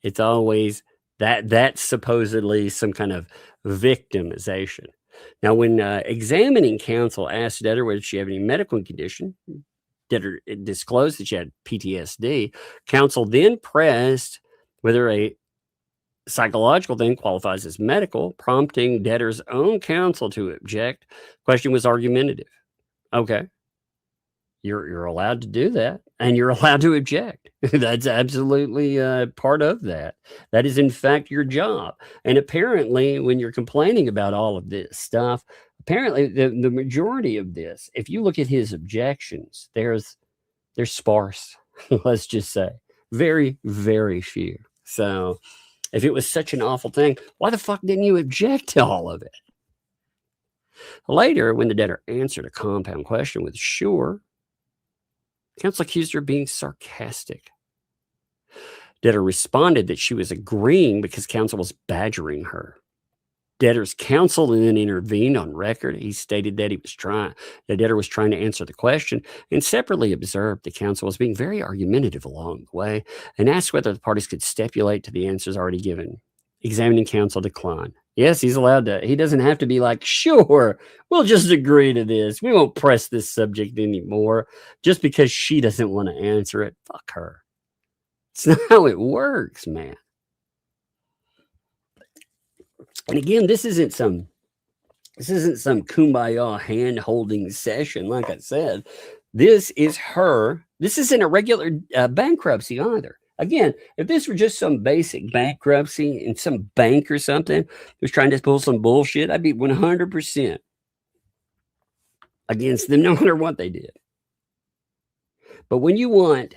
[SPEAKER 13] it's always that's supposedly some kind of victimization. Now, when examining counsel asked debtor whether she had any medical condition, debtor disclosed that she had PTSD. Counsel then pressed whether a psychological thing qualifies as medical, prompting debtor's own counsel to object. Question was argumentative. Okay. You're allowed to do that, and you're allowed to object. That's absolutely part of that. That is, in fact, your job. And apparently, when you're complaining about all of this stuff, apparently the majority of this, if you look at his objections, they're sparse. Let's just say very, very few. So if it was such an awful thing, why the fuck didn't you object to all of it? Later, when the debtor answered a compound question with sure, counsel accused her of being sarcastic. Debtor responded that she was agreeing because counsel was badgering her. Debtor's counsel then intervened on record. He stated that the debtor was trying to answer the question, and separately observed the counsel was being very argumentative along the way and asked whether the parties could stipulate to the answers already given. Examining counsel declined. Yes, he's allowed to. He doesn't have to be like, sure, we'll just agree to this. We won't press this subject anymore just because she doesn't want to answer it. Fuck her. It's not how it works, man. And again, this isn't some kumbaya hand-holding session. Like I said, this isn't a regular bankruptcy either. Again, if this were just some basic bankruptcy and some bank or something was trying to pull some bullshit, I'd be 100% against them no matter what they did. But when you want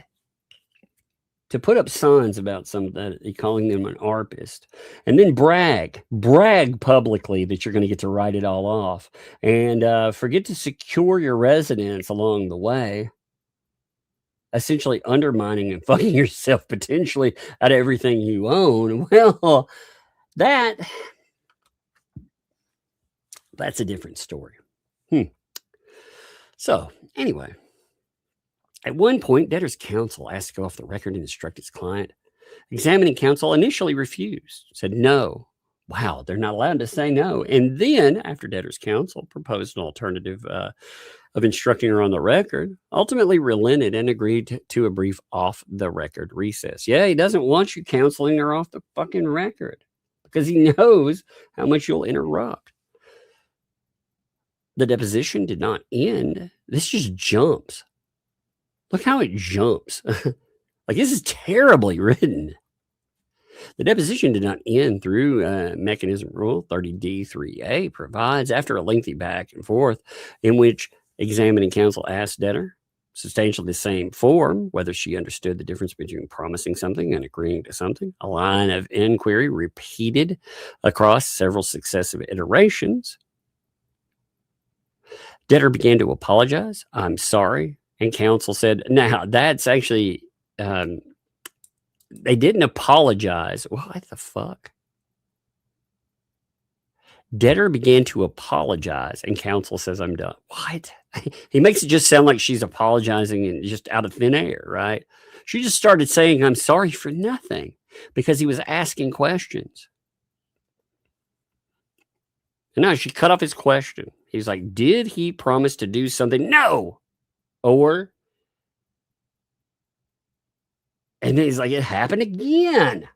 [SPEAKER 13] to put up signs about somebody, calling them an ARPist, and then brag publicly that you're going to get to write it all off, and forget to secure your residence along the way, essentially undermining and fucking yourself potentially out of everything you own, well, that's a different story. So, anyway. At one point, debtor's counsel asked to go off the record and instruct his client. Examining counsel initially refused, said no. Wow, they're not allowed to say no. And then, after debtor's counsel proposed an alternative of instructing her on the record, ultimately relented and agreed to a brief off-the-record recess. Yeah, he doesn't want you counseling her off the fucking record because he knows how much you'll interrupt. The deposition did not end. This just jumps. Look how it jumps. Like, this is terribly written. The deposition did not end through mechanism rule 30D3A provides, after a lengthy back and forth in which examining counsel asked debtor, substantially the same form, whether she understood the difference between promising something and agreeing to something. A line of inquiry repeated across several successive iterations. Debtor began to apologize. I'm sorry. And counsel said, now that's actually, they didn't apologize. What the fuck? Debtor began to apologize and counsel says, I'm done. What? He makes it just sound like she's apologizing and just out of thin air, right? She just started saying, I'm sorry for nothing because he was asking questions. And now she cut off his question. He's like, did he promise to do something? No. Or, and then he's like, it happened again.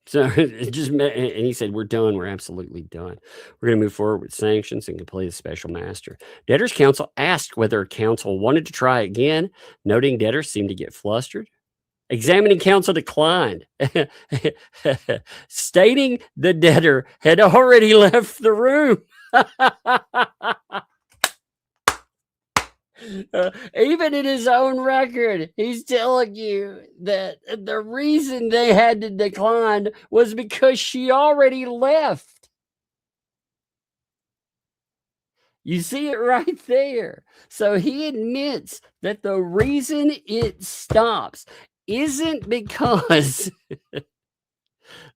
[SPEAKER 13] So it just, and he said, we're done. We're absolutely done. We're going to move forward with sanctions and complete a special master. Debtor's counsel asked whether counsel wanted to try again, noting debtor seemed to get flustered. Examining counsel declined, stating the debtor had already left the room. Even in his own record, he's telling you that the reason they had to decline was because she already left. You see it right there. So he admits that the reason it stops isn't because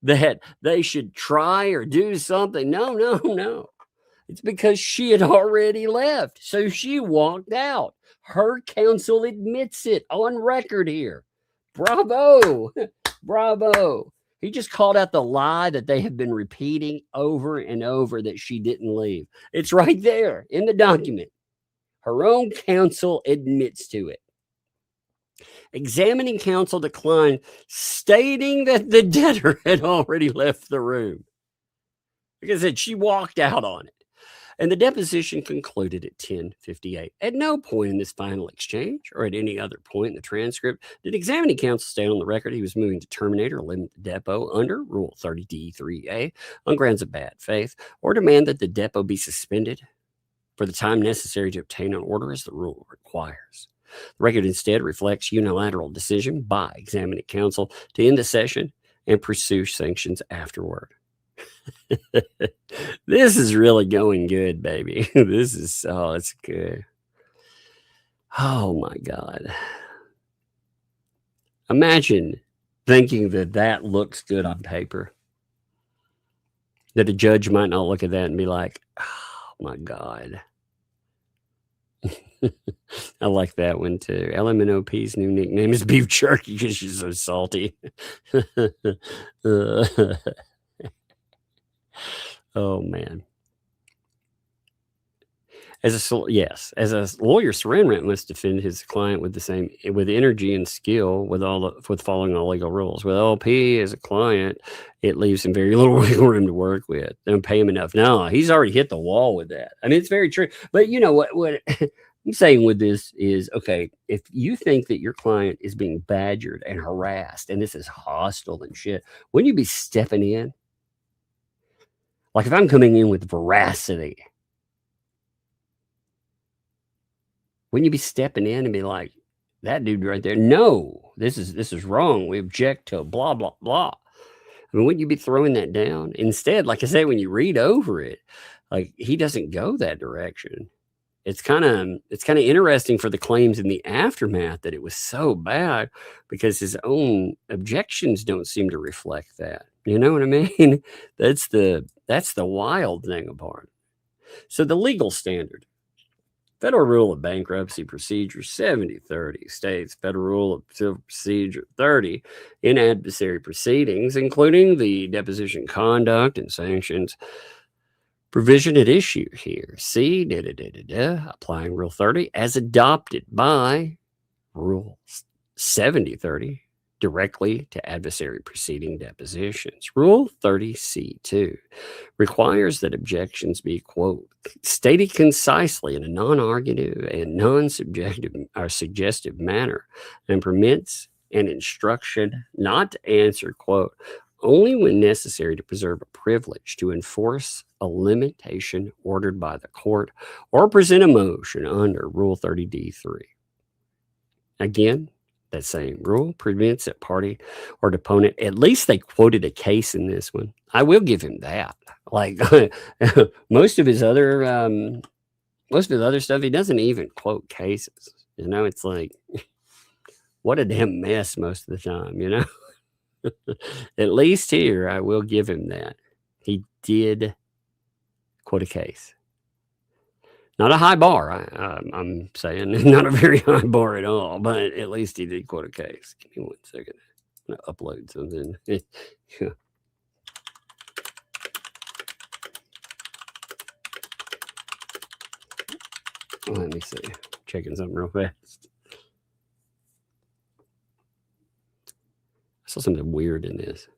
[SPEAKER 13] that they should try or do something. No. It's because she had already left. So she walked out. Her counsel admits it on record here. Bravo. Bravo. He just called out the lie that they have been repeating over and over that she didn't leave. It's right there in the document. Her own counsel admits to it. Examining counsel declined, stating that the debtor had already left the room. Like I said, she walked out on it. And the deposition concluded at 10:58. At no point in this final exchange or at any other point in the transcript did examining counsel state on the record he was moving to terminate or limit the depot under Rule 30D3A on grounds of bad faith, or demand that the depot be suspended for the time necessary to obtain an order as the rule requires. The record instead reflects unilateral decision by examining counsel to end the session and pursue sanctions afterward. This is really going good, baby. This is, oh, it's good. Oh my God. Imagine thinking that that looks good on paper. That a judge might not look at that and be like, oh my God. I like that one too. LMNOP's new nickname is Beef Jerky because she's so salty. Oh man. As a lawyer, Saran must defend his client with energy and skill, with following all legal rules. With LP as a client, it leaves him very little wiggle room to work with. Don't pay him enough. No, he's already hit the wall with that. I mean, it's very true. But you know what I'm saying with this is, okay, if you think that your client is being badgered and harassed and this is hostile and shit, wouldn't you be stepping in? Like if I'm coming in with veracity, wouldn't you be stepping in and be like, that dude right there? No, this is wrong. We object to blah, blah, blah. I mean, wouldn't you be throwing that down? Instead, like I said, when you read over it, like he doesn't go that direction. It's kind of interesting for the claims in the aftermath that it was so bad because his own objections don't seem to reflect that. You know what I mean? That's the wild thing about it. So the legal standard, Federal Rule of Bankruptcy Procedure 7030 states Federal Rule of Civil Procedure 30 in adversary proceedings, including the deposition conduct and sanctions provision at issue here. See, applying Rule 30 as adopted by Rule 7030 directly to adversary proceeding depositions. Rule 30C2 requires that objections be, quote, stated concisely in a non-argumentative and non-subjective or suggestive manner and permits an instruction not to answer, quote, only when necessary to preserve a privilege to enforce a limitation ordered by the court or present a motion under Rule 30D3. Again, that same rule prevents a party or deponent. At least they quoted a case in this one. I will give him that. Like most of his other stuff, he doesn't even quote cases. You know, it's like, what a damn mess most of the time, you know? At least here, I will give him that. He did quote a case. Not a high bar, I'm saying. Not a very high bar at all, but at least he did quote a case. Give me 1 second. I'm going to upload something. Yeah. Let me see. Checking something real fast. I saw something weird in this.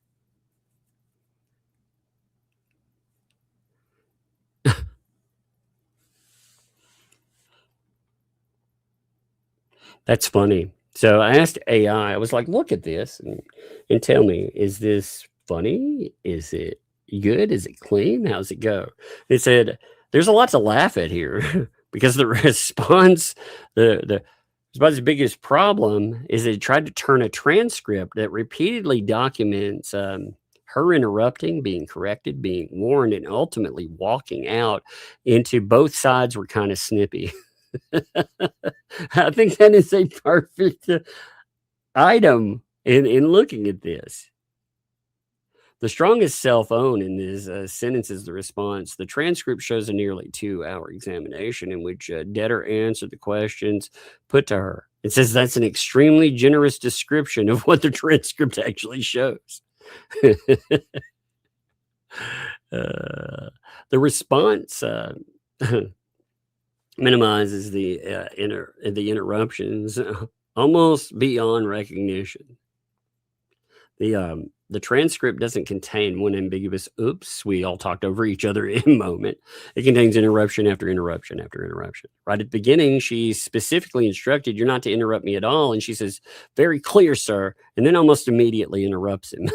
[SPEAKER 13] That's funny. So I asked AI, I was like, look at this and tell me, is this funny? Is it good? Is it clean? How's it go? It said, there's a lot to laugh at here because the response, the response's biggest problem is it tried to turn a transcript that repeatedly documents her interrupting, being corrected, being warned, and ultimately walking out into both sides were kind of snippy. I think that is a perfect item in looking at this. The strongest self-own in this sentence is the response. The transcript shows a nearly 2-hour examination in which debtor answered the questions put to her. It says that's an extremely generous description of what the transcript actually shows. The response minimizes the interruptions almost beyond recognition. The transcript doesn't contain one ambiguous oops, we all talked over each other in moment. It contains interruption after interruption after interruption. Right at the beginning, she specifically instructed you're not to interrupt me at all. And she says, very clear, sir. And then almost immediately interrupts him.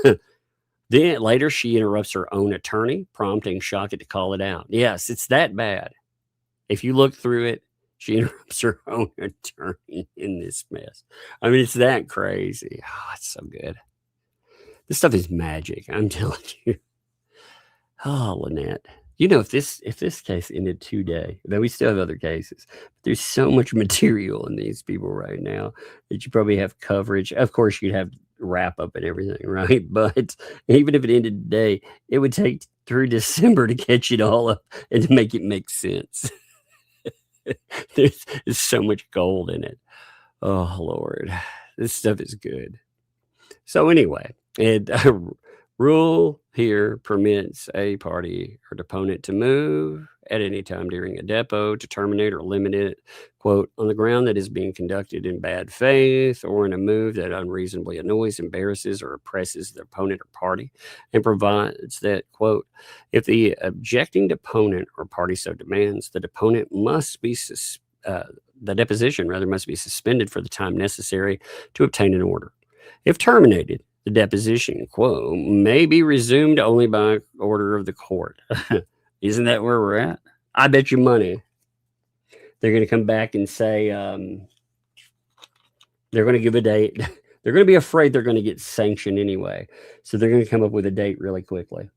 [SPEAKER 13] Then later, she interrupts her own attorney, prompting Shockett to call it out. Yes, it's that bad. If you look through it, she interrupts her own attorney in this mess. I mean, it's that crazy. Oh, it's so good. This stuff is magic. I'm telling you. Oh, Lynette. You know, if this case ended today, though we still have other cases, but there's so much material in these people right now that you probably have coverage. Of course, you'd have wrap up and everything, right? But even if it ended today, it would take through December to catch it all up and to make it make sense. There's so much gold in it. Oh, Lord. This stuff is good. So anyway, rule here permits a party or deponent to move at any time during a depot to terminate or limit it, quote, on the ground that is being conducted in bad faith or in a move that unreasonably annoys, embarrasses, or oppresses the opponent or party, and provides that, quote, if the objecting deponent or party so demands, the deponent must be the deposition rather must be suspended for the time necessary to obtain an order. If terminated, the deposition, quote, may be resumed only by order of the court. Isn't that where we're at? I bet you money they're going to come back and say they're going to give a date. They're going to be afraid they're going to get sanctioned anyway. So they're going to come up with a date really quickly.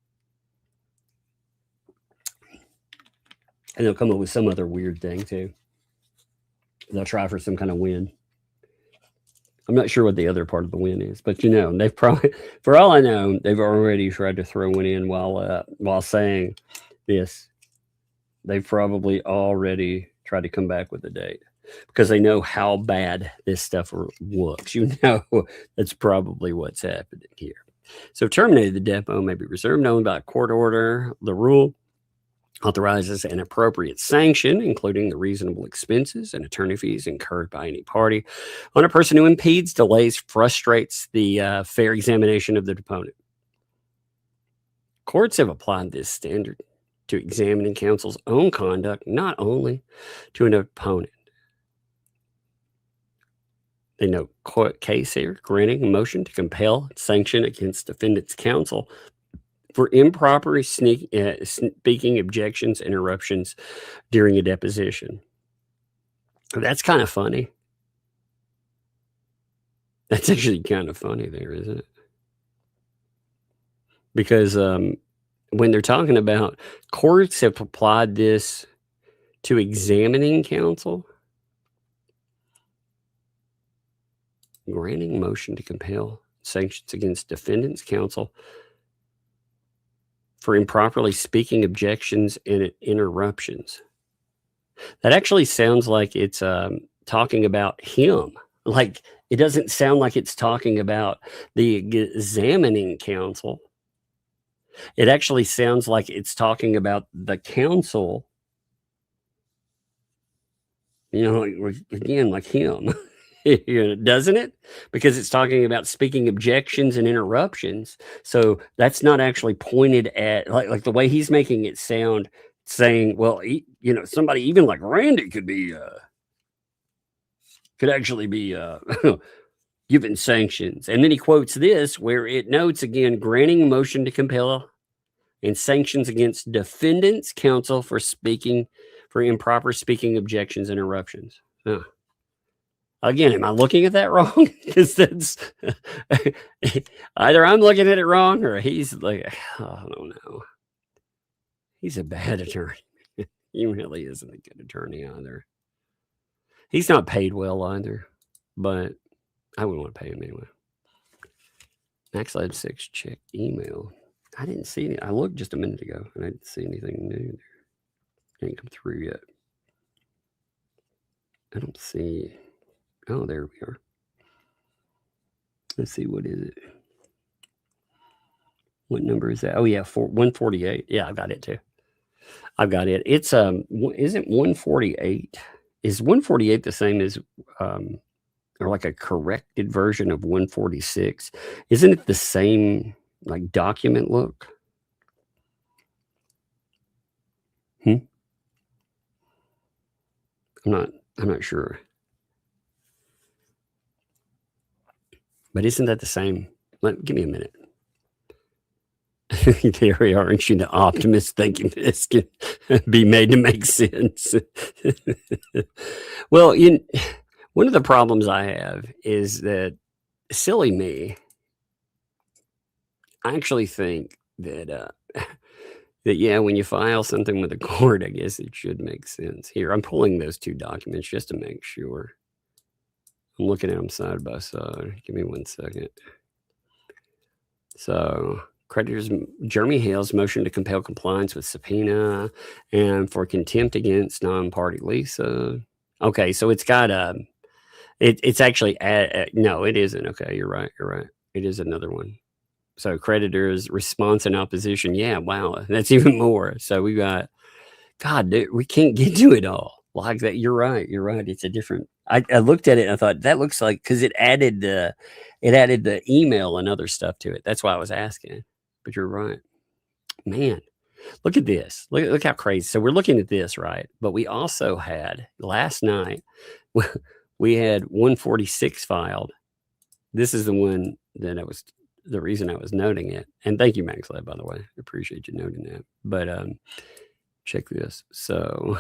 [SPEAKER 13] And they'll come up with some other weird thing too. They'll try for some kind of win. I'm not sure what the other part of the win is, but you know, they've probably, for all I know, they've already tried to throw one in while saying this. They've probably already tried to come back with a date because they know how bad this stuff looks. You know, that's probably what's happening here. So terminated, the depot may be reserved only by a court order. The rule authorizes an appropriate sanction, including the reasonable expenses and attorney fees incurred by any party on a person who impedes, delays, frustrates the fair examination of the deponent. Courts have applied this standard to examining counsel's own conduct, not only to an opponent. They note court case here, granting a motion to compel sanction against defendant's counsel for improper speaking, objections, interruptions during a deposition. That's kind of funny. That's actually kind of funny there, isn't it? Because when they're talking about courts have applied this to examining counsel, granting motion to compel sanctions against defendant's counsel for improperly speaking, objections, and interruptions. That actually sounds like it's talking about him. Like, it doesn't sound like it's talking about the examining counsel. It actually sounds like it's talking about the counsel, you know, again, like him. Doesn't it? Because it's talking about speaking objections and interruptions. So that's not actually pointed at like the way he's making it sound, saying, well, you know, somebody even like Randy could actually be given sanctions. And then he quotes this where it notes again, granting motion to compel and sanctions against defendant's counsel for improper speaking, objections, and interruptions. Again, am I looking at that wrong? Because that's either I'm looking at it wrong or he's like, I don't know. He's a bad attorney. He really isn't a good attorney either. He's not paid well either, but I wouldn't want to pay him anyway. Max Lab 6, check email. I didn't see any. I looked just a minute ago and I didn't see anything new there. Ain't come through yet. I don't see. Oh, there we are. Let's see, what is it? What number is that? Oh yeah, 148. Yeah, I got it too. I've got it. It's isn't 148? Is 148 the same as or like a corrected version of 146. Isn't it the same like document look? I'm not sure. But isn't that the same? Give me a minute. There we are. Aren't you the optimist thinking this can be made to make sense? Well, one of the problems I have is that silly me, I actually think that yeah, when you file something with a court, I guess it should make sense. Here, I'm pulling those two documents just to make sure. I'm looking at them side by side. Give me 1 second. So, creditors Jeremy Hale's motion to compel compliance with subpoena and for contempt against non-party Lisa. Okay, so it's got it's actually no, it isn't. Okay, you're right. It is another one. So creditors response and opposition. Yeah, wow, that's even more. So we got, God, dude, we can't get to it all like that. You're right. It's a different. I looked at it and I thought that looks like, because it added the email and other stuff to it. That's why I was asking. But you're right, man. Look at this. Look how crazy. So we're looking at this, right? But we also had last night. We had 146 filed. This is the one that the reason I was noting it. And thank you, MaxLab, by the way. I appreciate you noting that. But check this. So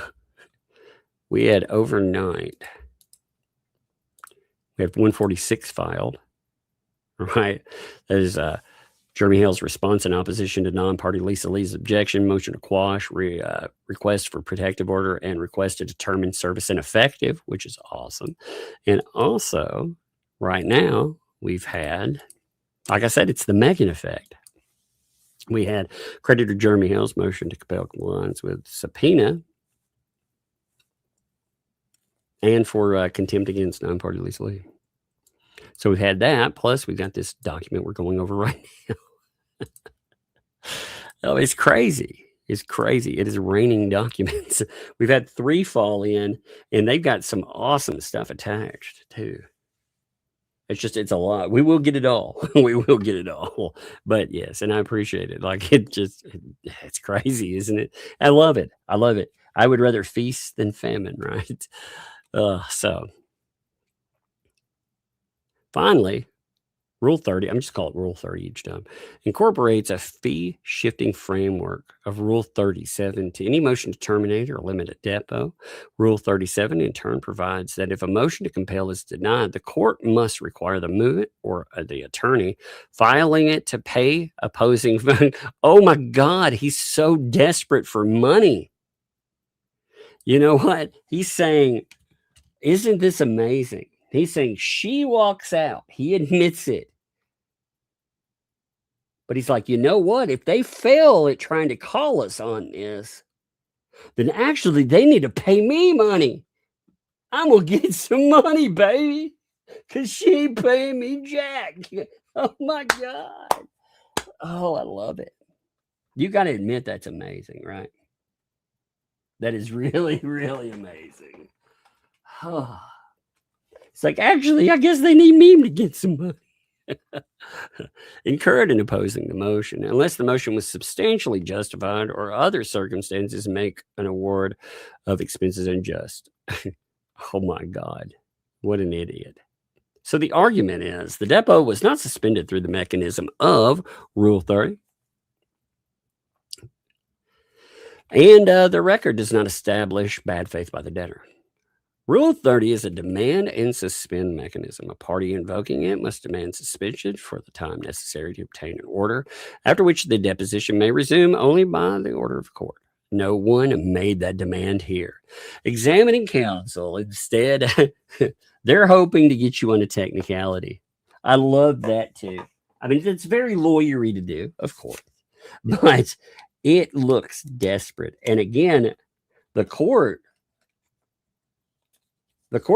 [SPEAKER 13] we had overnight, we have 146 filed, right? That is Jeremy Hale's response in opposition to non-party Lisa Lee's objection, motion to quash, request for protective order, and request to determine service ineffective, which is awesome. And also, right now, we've had, like I said, it's the Megan effect. We had creditor Jeremy Hale's motion to compel compliance with subpoena and for contempt against non-party Lisa Lee. So we've had that, plus we got this document we're going over right now. Oh, it's crazy. It's crazy. It is raining documents. We've had 3 fall in, and they've got some awesome stuff attached too. It's a lot. We will get it all. We will get it all. But yes, and I appreciate it. Like it's crazy, isn't it? I love it. I would rather feast than famine, right? So finally, Rule 30, I'm just calling it Rule 30 each time, incorporates a fee shifting framework of Rule 37 to any motion to terminate or limit a depot. Rule 37 in turn provides that if a motion to compel is denied, the court must require the movement or the attorney filing it to pay opposing. Oh my God, he's so desperate for money. You know what? He's saying, isn't this amazing? He's saying she walks out. He admits it. But he's like, you know what? If they fail at trying to call us on this, then actually they need to pay me money. I'm going to get some money, baby, because she ain't paying me jack. Oh, my God. Oh, I love it. You got to admit that's amazing, right? That is really, really amazing. Oh. It's like, actually, I guess they need me to get some money. Incurred in opposing the motion, unless the motion was substantially justified or other circumstances make an award of expenses unjust. Oh my God, what an idiot. So the argument is the depot was not suspended through the mechanism of Rule 30. And the record does not establish bad faith by the debtor. Rule 30 is a demand and suspend mechanism. A party invoking it must demand suspension for the time necessary to obtain an order, after which the deposition may resume only by the order of court. No one made that demand here. Examining counsel, instead, they're hoping to get you on a technicality. I love that too. I mean, it's very lawyery to do, of course, but it looks desperate. And again, the court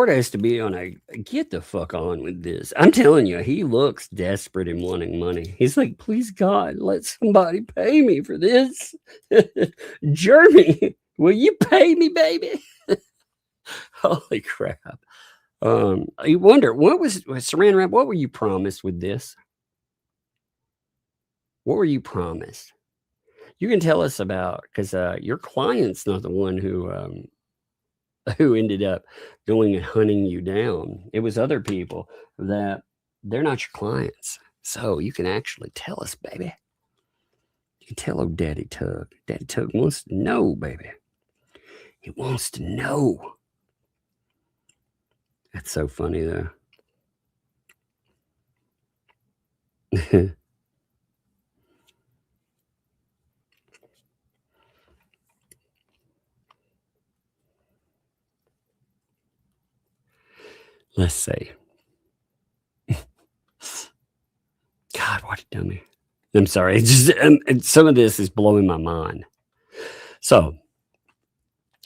[SPEAKER 13] has to be on a get the fuck on with this. I'm telling you, he looks desperate and wanting money. He's like, please God, let somebody pay me for this. Jeremy, will you pay me, baby? Holy crap. You wonder what was Saran Wrap, what were you promised with this? What were you promised? You can tell us about, because your client's not the one who ended up going and hunting you down. It was other people that they're not your clients. So you can actually tell us, baby. You can tell old Daddy Tug. Daddy Tug wants to know, baby. He wants to know. That's so funny, though. Let's see. God, what a dummy. I'm sorry. It's just, some of this is blowing my mind. So,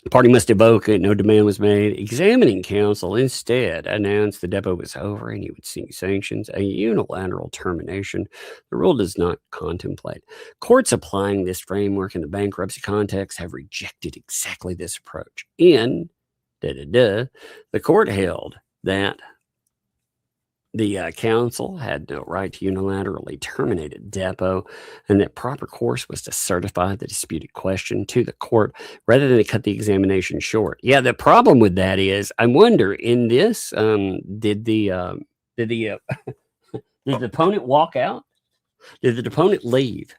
[SPEAKER 13] the party must evoke it. No demand was made. Examining counsel instead announced the depot was over and he would seek sanctions, a unilateral termination. The rule does not contemplate. Courts applying this framework in the bankruptcy context have rejected exactly this approach. In the court held that the council had no right to unilaterally terminate a depot, and that proper course was to certify the disputed question to the court rather than to cut the examination short. Yeah, the problem with that is, I wonder in this, did the opponent walk out? Did the opponent leave?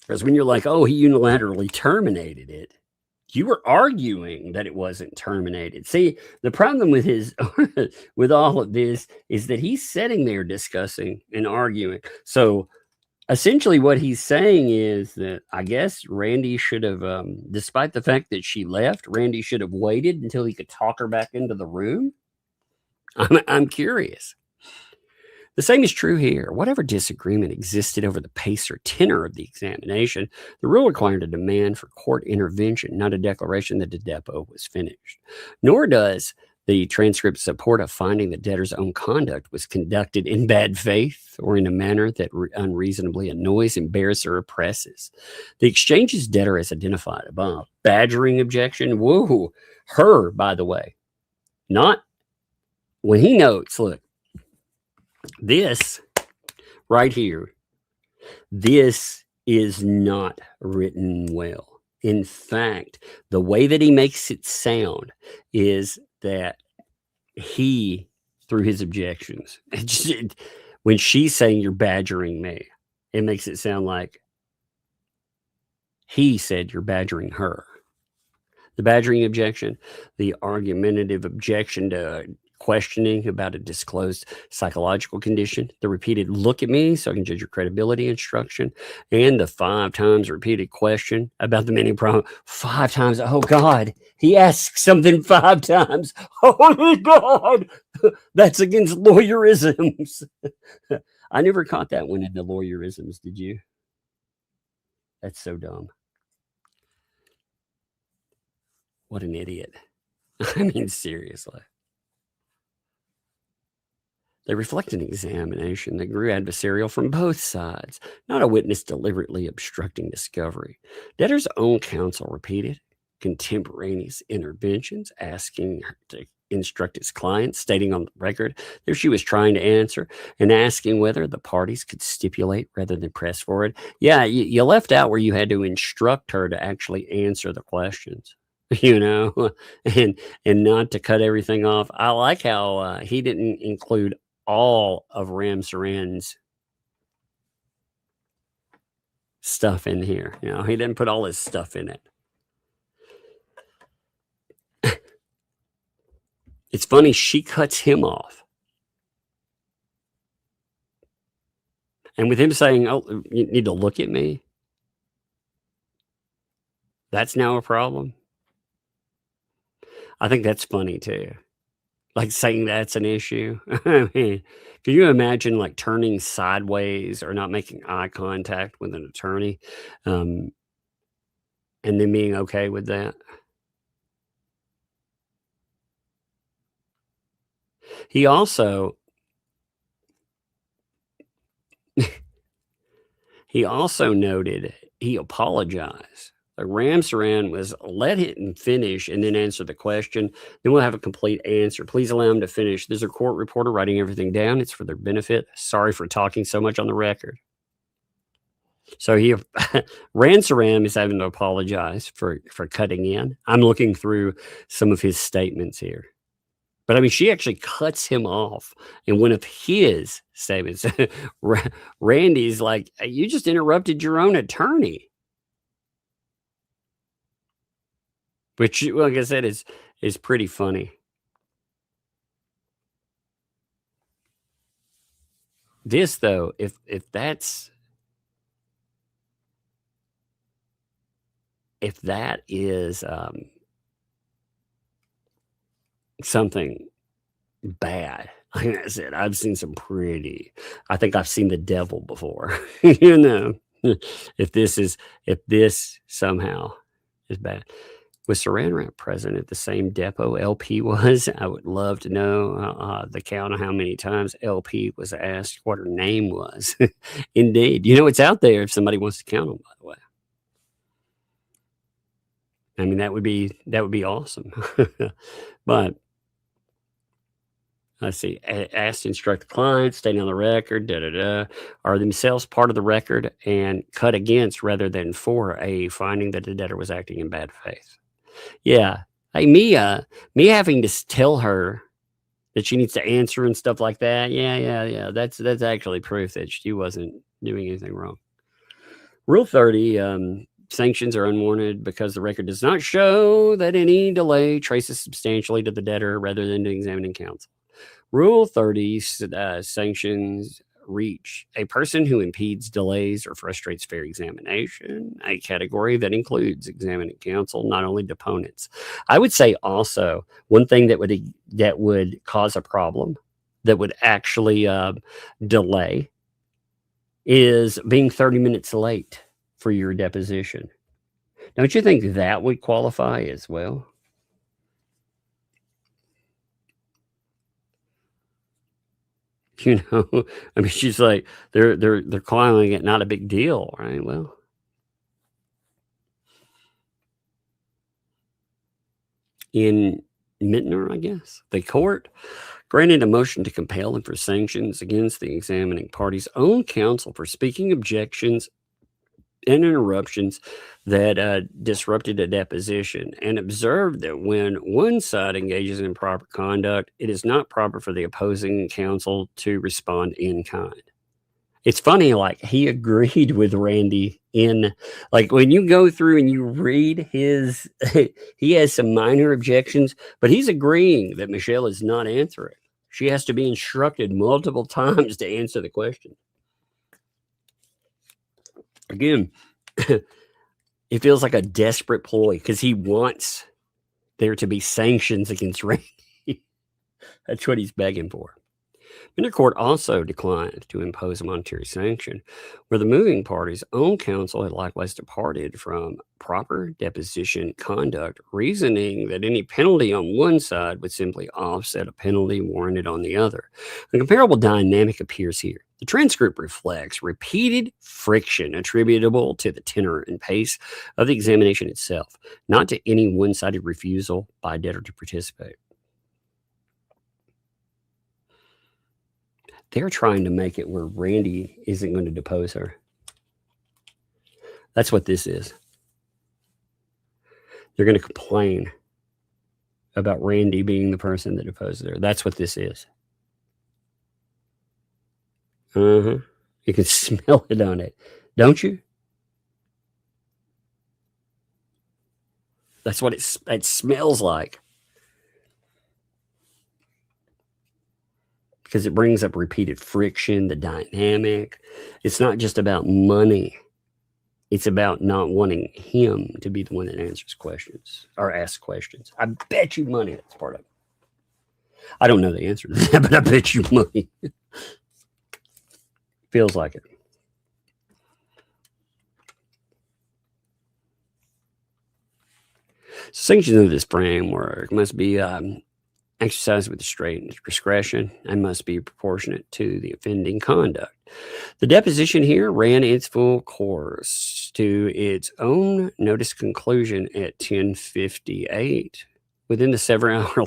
[SPEAKER 13] Because when you're like, oh, he unilaterally terminated it, you were arguing that it wasn't terminated. See, the problem with with all of this is that he's sitting there discussing and arguing. So essentially what he's saying is that I guess Randy should have, despite the fact that she left, Randy should have waited until he could talk her back into the room. I'm curious. The same is true here. Whatever disagreement existed over the pace or tenor of the examination, the rule required a demand for court intervention, not a declaration that the depot was finished. Nor does the transcript support a finding that debtor's own conduct was conducted in bad faith or in a manner that unreasonably annoys, embarrasses, or oppresses. The exchanges debtor has identified above. Badgering objection, woo, her, by the way. Not when he notes, look, this right here, this is not written well. In fact, the way that he makes it sound is that he, through his objections, when she's saying you're badgering me, it makes it sound like he said you're badgering her. The badgering objection, the argumentative objection to questioning about a disclosed psychological condition, the repeated look at me so I can judge your credibility instruction, and the 5 times repeated question about the many problems. 5 times. Oh God, he asked something 5 times. Oh God, that's against lawyerisms. I never caught that one in the lawyerisms. Did you? That's so dumb. What an idiot. I mean, seriously. They reflect an examination that grew adversarial from both sides, not a witness deliberately obstructing discovery. Debtor's own counsel repeated contemporaneous interventions, asking her to instruct his client, stating on the record that she was trying to answer, and asking whether the parties could stipulate rather than press forward. Yeah, you left out where you had to instruct her to actually answer the questions. You know, and not to cut everything off. I like how he didn't include all of Ram Saran's stuff in here. You know, he didn't put all his stuff in it. It's funny, she cuts him off. And with him saying, oh, you need to look at me, that's now a problem. I think that's funny too. Like saying that's an issue. I mean, can you imagine like turning sideways or not making eye contact with an attorney and then being okay with that? He also noted he apologized Ramsaran was let him finish and then answer the question. Then we'll have a complete answer. Please allow him to finish. There's a court reporter writing everything down. It's for their benefit. Sorry for talking so much on the record. So Ramsaran is having to apologize for cutting in. I'm looking through some of his statements here. But I mean, she actually cuts him off in one of his statements. Randy's like, you just interrupted your own attorney. Which, like I said, is pretty funny. This, though, if that is something bad, like I said, I've seen some pretty. I think I've seen the devil before. You know, if this somehow is bad. Was Saran Wrap present at the same depot LP was? I would love to know the count of how many times LP was asked what her name was. Indeed. You know, it's out there if somebody wants to count them, by the way. I mean, that would be awesome. But let's see. Asked to instruct the client, stating on the record, are themselves part of the record and cut against rather than for a finding that the debtor was acting in bad faith. Yeah. Hey, me having to tell her that she needs to answer and stuff like that. Yeah. That's actually proof that she wasn't doing anything wrong. Rule 30, sanctions are unwarranted because the record does not show that any delay traces substantially to the debtor rather than to examining counsel. Rule 30, sanctions reach a person who impedes, delays, or frustrates fair examination, a category that includes examining counsel, not only deponents. I would say also one thing that would cause a problem, that would actually delay, is being 30 minutes late for your deposition. Don't you think that would qualify as well? You know, I mean, she's like, they're calling it not a big deal, right? Well, in Mittner, I guess, the court granted a motion to compel him for sanctions against the examining party's own counsel for speaking objections and interruptions that disrupted a deposition, and observed that when one side engages in improper conduct, it is not proper for the opposing counsel to respond in kind. It's funny, like he agreed with Randy in, like when you go through and you read his, he has some minor objections, but he's agreeing that Michelle is not answering. She has to be instructed multiple times to answer the question. Again, it feels like a desperate ploy because he wants there to be sanctions against Randy. That's what he's begging for. The court also declined to impose a monetary sanction where the moving party's own counsel had likewise departed from proper deposition conduct, reasoning that any penalty on one side would simply offset a penalty warranted on the other. A comparable dynamic appears here. The transcript reflects repeated friction attributable to the tenor and pace of the examination itself, not to any one-sided refusal by debtor to participate. They're trying to make it where Randy isn't going to depose her. That's what this is. They're going to complain about Randy being the person that deposes her. That's what this is. You can smell it on it, don't you? That's what it smells like. Because it brings up repeated friction, the dynamic. It's not just about money. It's about not wanting him to be the one that answers questions or asks questions. I bet you money that's part of it. I don't know the answer to that, but I bet you money. Feels like it. Sanctions of this framework must be exercised with restraint and discretion and must be proportionate to the offending conduct. The deposition here ran its full course to its own notice conclusion at 10:58 within the 7-hour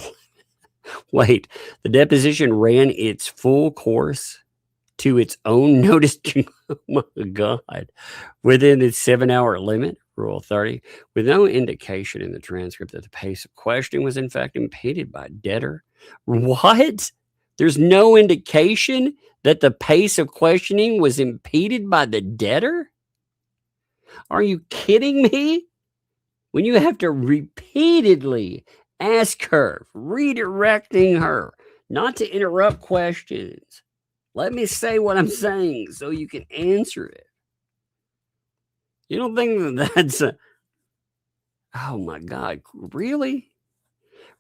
[SPEAKER 13] wait. The deposition ran its full course to its own notice. Oh my God. Within its 7-hour limit, Rule 30, with no indication in the transcript that the pace of questioning was in fact impeded by debtor. What? There's no indication that the pace of questioning was impeded by the debtor? Are you kidding me? When you have to repeatedly ask her, redirecting her, not to interrupt questions. Let me say what I'm saying so you can answer it. You don't think that that's oh my God, really?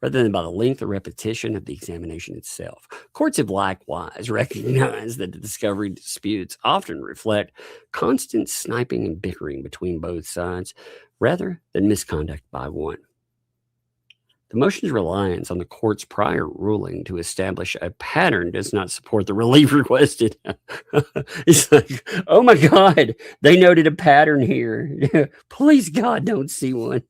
[SPEAKER 13] Rather than by the length or repetition of the examination itself. Courts have likewise recognized that the discovery disputes often reflect constant sniping and bickering between both sides rather than misconduct by one. The motion's reliance on the court's prior ruling to establish a pattern does not support the relief requested. It's like, oh my God, they noted a pattern here. Please, God, don't see one.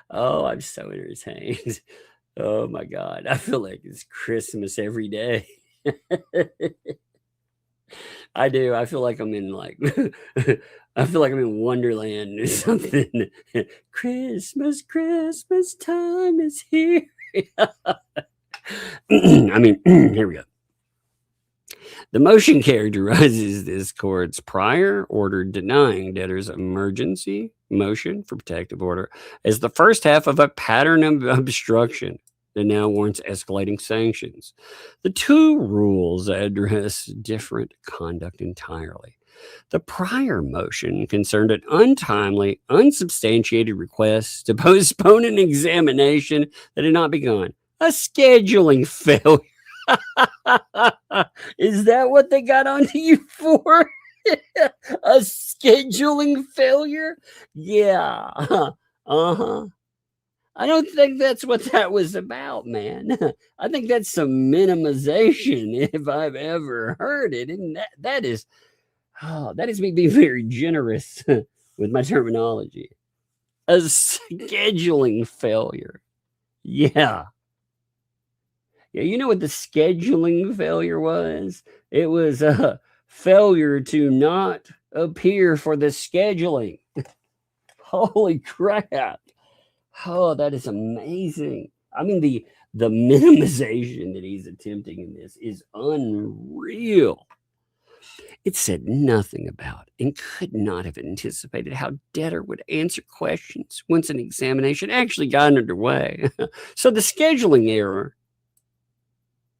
[SPEAKER 13] Oh, I'm so entertained. Oh my God, I feel like it's Christmas every day. I do. I feel like I'm in I feel like I'm in Wonderland or something. Christmas, Christmas time is here. I mean, here we go. The motion characterizes this court's prior order denying debtor's emergency motion for protective order as the first half of a pattern of obstruction that now warrants escalating sanctions. The two rules address different conduct entirely. The prior motion concerned an untimely, unsubstantiated request to postpone an examination that had not begun. A scheduling failure. Is that what they got onto you for? A scheduling failure? Yeah. Uh-huh. I don't think that's what that was about, man. I think that's some minimization if I've ever heard it. And that is me being very generous with my terminology. A scheduling failure. Yeah. Yeah, you know what the scheduling failure was? It was a failure to not appear for the scheduling. Holy crap. Oh, that is amazing. I mean, the minimization that he's attempting in this is unreal. It said nothing about and could not have anticipated how debtor would answer questions once an examination actually got underway. So the scheduling error,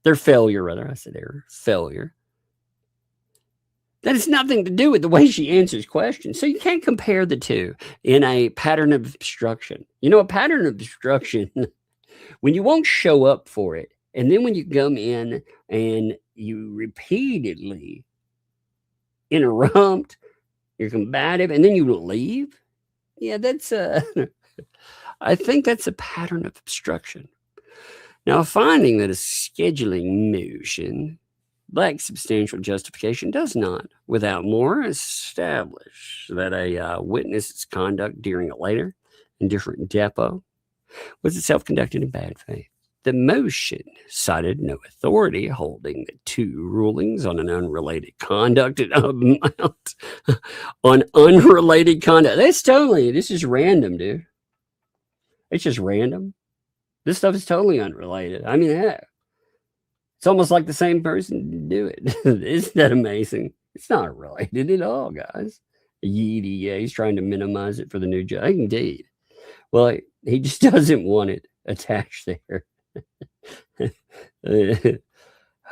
[SPEAKER 13] their failure, rather, I said error, failure. That has nothing to do with the way she answers questions. So you can't compare the two in a pattern of obstruction. You know, a pattern of obstruction, when you won't show up for it, and then when you come in and you repeatedly interrupt, you're combative, and then you leave. Yeah, that's I think that's a pattern of obstruction. Now, finding that a scheduling motion lacks substantial justification does not, without more, establish that a witness's conduct during a later and different depot was itself conducted in bad faith. The motion cited no authority holding the two rulings on an unrelated conduct amount on unrelated conduct. This is random, dude. It's just random. This stuff is totally unrelated. I mean, yeah. It's almost like the same person do it. Isn't that amazing? It's not related at all, guys. Yeah, he's trying to minimize it for the new judge. Indeed. Well, he just doesn't want it attached there.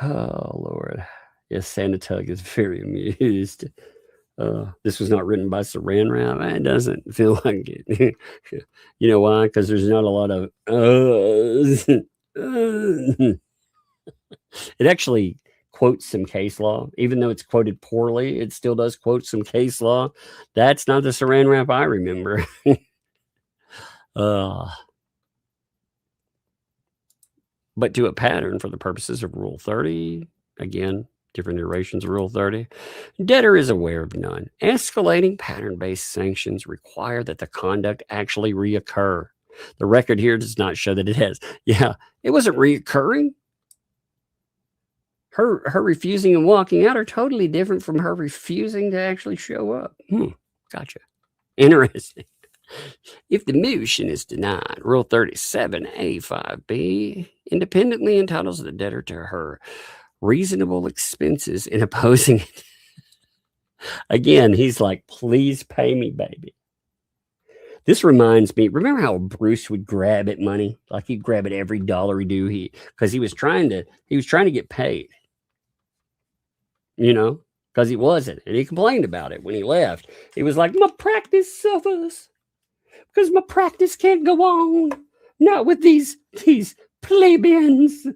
[SPEAKER 13] Oh, Lord. Yes, Santa Tug is very amused. This was not written by Saran Wrap. It doesn't feel like it. You know why? Because there's not a lot of It actually quotes some case law. Even though it's quoted poorly, it still does quote some case law. That's not the Saran Wrap I remember. But to a pattern for the purposes of Rule 30, again, different iterations of Rule 30, debtor is aware of none. Escalating pattern-based sanctions require that the conduct actually reoccur. The record here does not show that it has. Yeah, it wasn't reoccurring. Her refusing and walking out are totally different from her refusing to actually show up. Gotcha. Interesting. If the motion is denied, Rule 37A5B independently entitles the debtor to her reasonable expenses in opposing it. Again, he's like, please pay me, baby. This reminds me, remember how Bruce would grab at money? Like he'd grab at every dollar he do, because he was trying to get paid. You know, because he wasn't. And he complained about it when he left. He was like, my practice suffers because my practice can't go on. Not with these plebeians.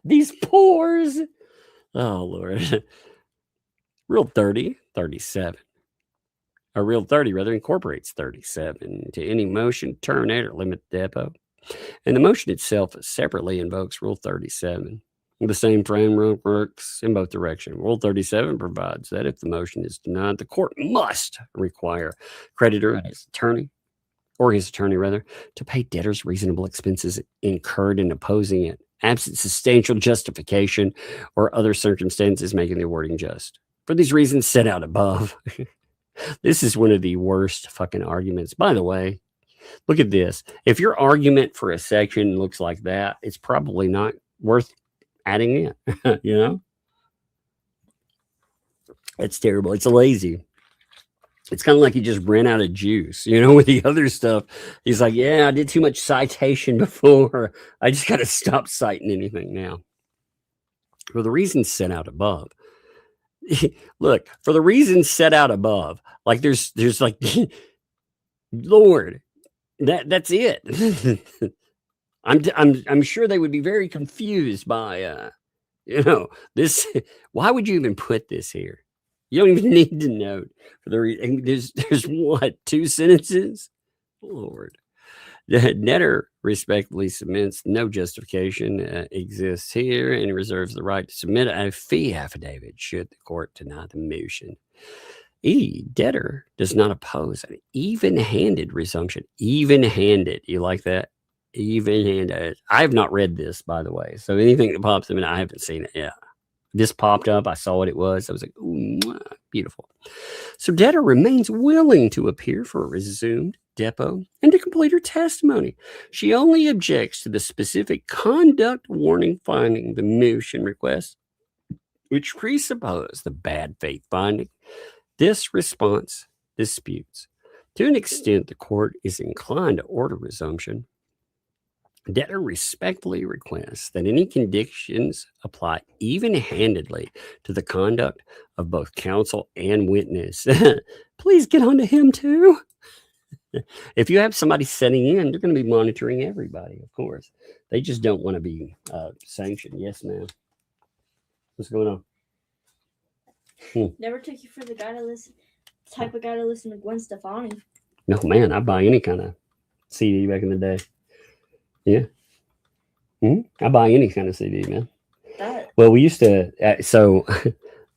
[SPEAKER 13] These pores. Oh, Lord. Rule 37. Or Rule 30, rather, incorporates 37 to any motion, terminate, or limit the depot. And the motion itself separately invokes Rule 37. The same framework works in both directions. Rule 37 provides that if the motion is denied, the court must require creditor and his attorney, to pay debtor's reasonable expenses incurred in opposing it, absent substantial justification or other circumstances making the awarding just. For these reasons set out above. This is one of the worst fucking arguments. By the way, look at this. If your argument for a section looks like that, it's probably not worth adding in, you know? It's terrible. It's lazy. It's kind of like he just ran out of juice, you know, with the other stuff. He's like, yeah, I did too much citation before. I just got to stop citing anything now. For the reasons set out above. Look, for the reasons set out above, like there's like, Lord, that's it. I'm sure they would be very confused by, this. Why would you even put this here? You don't even need to note for the there's what, 2 sentences? Lord. The debtor respectfully submits no justification exists here and reserves the right to submit a fee affidavit should the court deny the motion. Debtor does not oppose an even-handed resumption. Even-handed. You like that? Even-handed. I have not read this, by the way. So anything that pops in, I haven't seen it yet. This popped up. I saw what it was. I was like, ooh, beautiful. So debtor remains willing to appear for a resumed depot and to complete her testimony. She only objects to the specific conduct warning finding the motion request, which presuppose the bad faith finding. This response disputes. To an extent, the court is inclined to order resumption. Debtor respectfully requests that any conditions apply even-handedly to the conduct of both counsel and witness. Please get onto him too. If you have somebody sitting in, they're going to be monitoring everybody, of course. They just don't want to be sanctioned. Yes, ma'am. What's going on?
[SPEAKER 18] Never took you for the guy to listen, type of guy to listen to Gwen Stefani.
[SPEAKER 13] No, man, I buy any kind of CD back in the day. Yeah. I buy any kind of CD, man. Well, we used to, so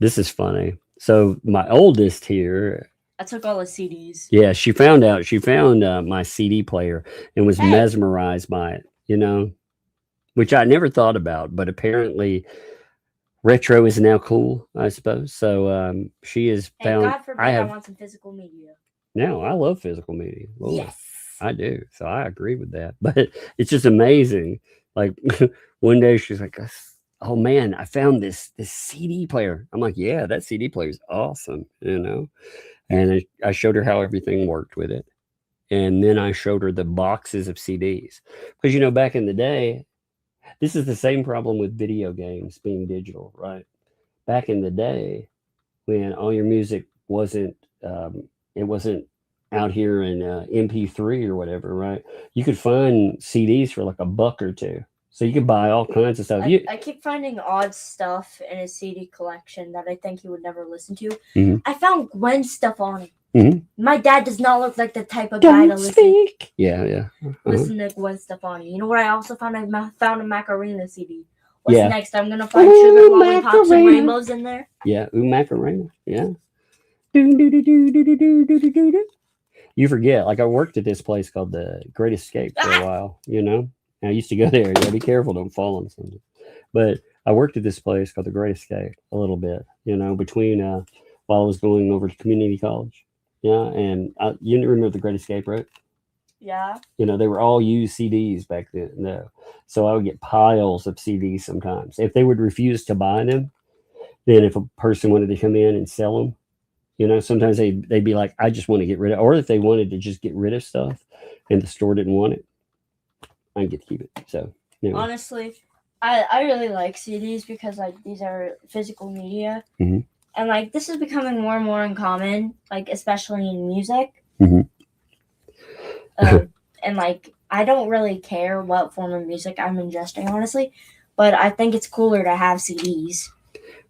[SPEAKER 13] this is funny. So my oldest here.
[SPEAKER 18] I took all the CDs.
[SPEAKER 13] Yeah, she found my CD player and was mesmerized by it, you know, which I never thought about, but apparently retro is now cool, I suppose. So she has found.
[SPEAKER 18] God forbid I want some physical media.
[SPEAKER 13] No, I love physical media. Lord,
[SPEAKER 18] yes.
[SPEAKER 13] I do. So I agree with that. But it's just amazing. Like one day she's like, oh man, I found this CD player. I'm like, yeah, that CD player is awesome, you know? And I showed her how everything worked with it. And then I showed her the boxes of CDs. Because, you know, back in the day, this is the same problem with video games being digital, right? Back in the day, when all your music wasn't, it wasn't out here in MP3 or whatever, right? You could find CDs for like $1 or $2. So you could buy all kinds of stuff.
[SPEAKER 18] I keep finding odd stuff in a CD collection that I think you would never listen to. I found Gwen Stefani. My dad does not look like the type of guy to listen.
[SPEAKER 13] Yeah.
[SPEAKER 18] Listen to Gwen Stefani. You know what I also found? I found a Macarena CD. What's
[SPEAKER 13] Yeah.
[SPEAKER 18] next? I'm gonna find Sugar Lollipops and Rainbows in there.
[SPEAKER 13] Yeah, Macarena. Yeah. You forget, like I worked at this place called the Great Escape for a while, you know? And I used to go there. Yeah, be careful, don't fall on something. But I worked at this place called the Great Escape a little bit, you know, between while I was going over to community college. Yeah, and you remember the Great Escape, right?
[SPEAKER 18] Yeah.
[SPEAKER 13] You know, they were all used CDs back then. No. So I would get piles of CDs sometimes. If they would refuse to buy them, then if a person wanted to come in and sell them, you know, sometimes they'd be like, I just want to get rid of, or if they wanted to just get rid of stuff and the store didn't want it, I get to keep it. So, you know.
[SPEAKER 18] Honestly, I really like CDs because like these are physical media. And like this is becoming more and more uncommon, like especially in music. And like I don't really care what form of music I'm ingesting, honestly, but I think it's cooler to have CDs.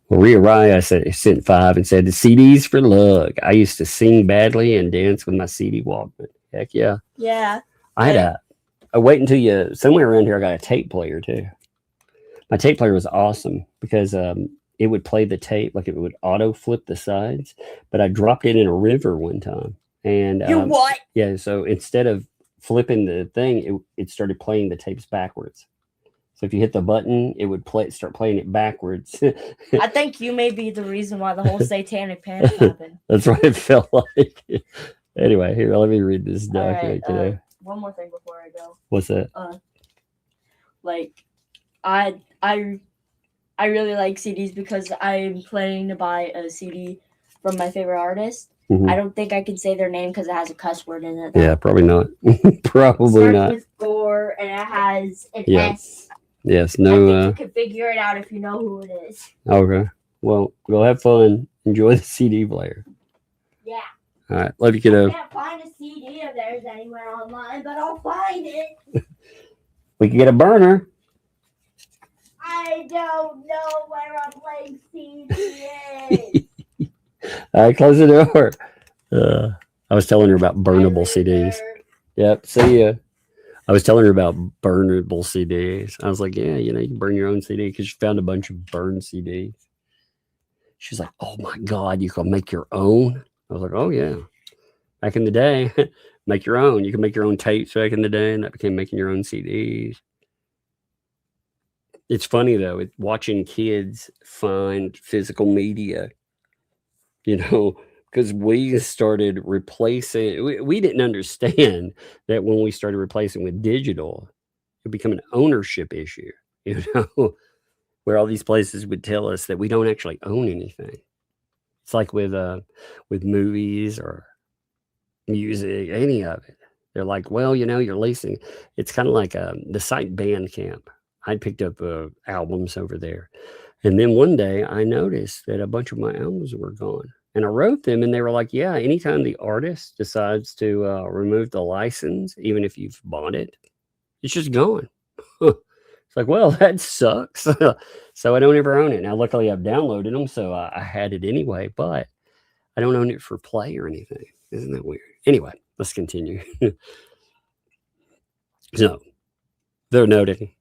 [SPEAKER 13] Well, Rhea Rye, I sent 5 and said the CDs for luck. I used to sing badly and dance with my CD Walkman. Heck yeah.
[SPEAKER 18] Yeah.
[SPEAKER 13] I had wait until you somewhere around here. I got a tape player too. My tape player was awesome because it would play the tape, like it would auto flip the sides, but I dropped it in a river one time. And
[SPEAKER 18] you what?
[SPEAKER 13] Yeah, so instead of flipping the thing, it started playing the tapes backwards. So if you hit the button, it would start playing it backwards.
[SPEAKER 18] I think you may be the reason why the whole satanic panic happened.
[SPEAKER 13] That's what it felt like. Anyway, here, let me read this document today.
[SPEAKER 18] One more thing before I go.
[SPEAKER 13] What's that?
[SPEAKER 18] Like, I really like CDs because I'm planning to buy a CD from my favorite artist. I don't think I can say their name because it has a cuss word in it.
[SPEAKER 13] Yeah, probably not. Probably
[SPEAKER 18] it starts
[SPEAKER 13] not.
[SPEAKER 18] with Gore and it has an S.
[SPEAKER 13] Yes,
[SPEAKER 18] no. I think you can figure it out if you know who it is.
[SPEAKER 13] Okay. Well, go have fun. Enjoy the CD player.
[SPEAKER 18] Yeah.
[SPEAKER 13] All right. Love you, kiddo.
[SPEAKER 18] I can't find a CD of theirs anywhere online, but I'll find it.
[SPEAKER 13] We can get a burner.
[SPEAKER 18] I don't know where a blank CD is.
[SPEAKER 13] All right, close the door. I was telling her about burnable CDs. Yep. See ya. I was telling her about burnable CDs. I was like, yeah, you know, you can burn your own CD because she found a bunch of burned CDs. She's like, oh my God, you can make your own? I was like, oh yeah. Back in the day, make your own. You can make your own tapes back in the day, and that became making your own CDs. It's funny though, watching kids find physical media, you know, because we started replacing, we didn't understand that when we started replacing with digital, it became an ownership issue, you know, where all these places would tell us that we don't actually own anything. It's like with movies or music, any of it. They're like, well, you know, you're leasing. It's kind of like the site Bandcamp. I picked up albums over there. And then one day I noticed that a bunch of my albums were gone. And I wrote them and they were like, yeah, anytime the artist decides to remove the license, even if you've bought it, it's just gone. It's like, well, that sucks. So I don't ever own it. Now, luckily I've downloaded them, so I had it anyway, but I don't own it for play or anything. Isn't that weird? Anyway, let's continue. So, though noting,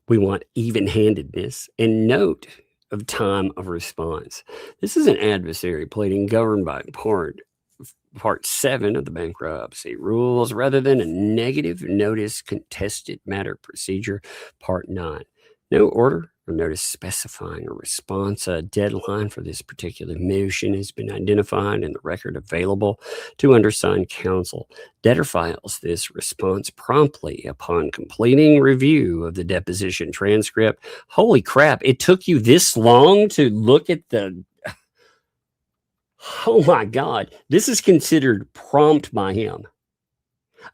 [SPEAKER 13] we want even-handedness and note of time of response. This is an adversary pleading governed by Part 7 of the bankruptcy rules rather than a negative notice contested matter procedure, Part 9. No order or notice specifying a response deadline for this particular motion has been identified in the record available to undersigned counsel. Debtor files this response promptly upon completing review of the deposition transcript. Holy crap, it took you this long to look at the... Oh my God, this is considered prompt by him.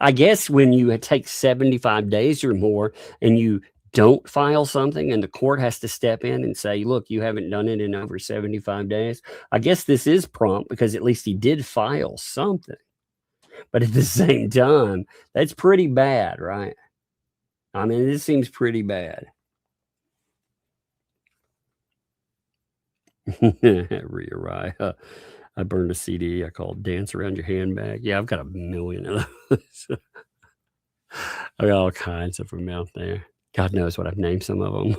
[SPEAKER 13] I guess when you take 75 days or more and you don't file something and the court has to step in and say, look, you haven't done it in over 75 days. I guess this is prompt because at least he did file something. But at the same time, that's pretty bad, right? I mean, this seems pretty bad. Rhea Rye. I burned a CD I called Dance Around Your Handbag. Yeah, I've got a million of those. I got all kinds of them out there. God knows what I've named some of them.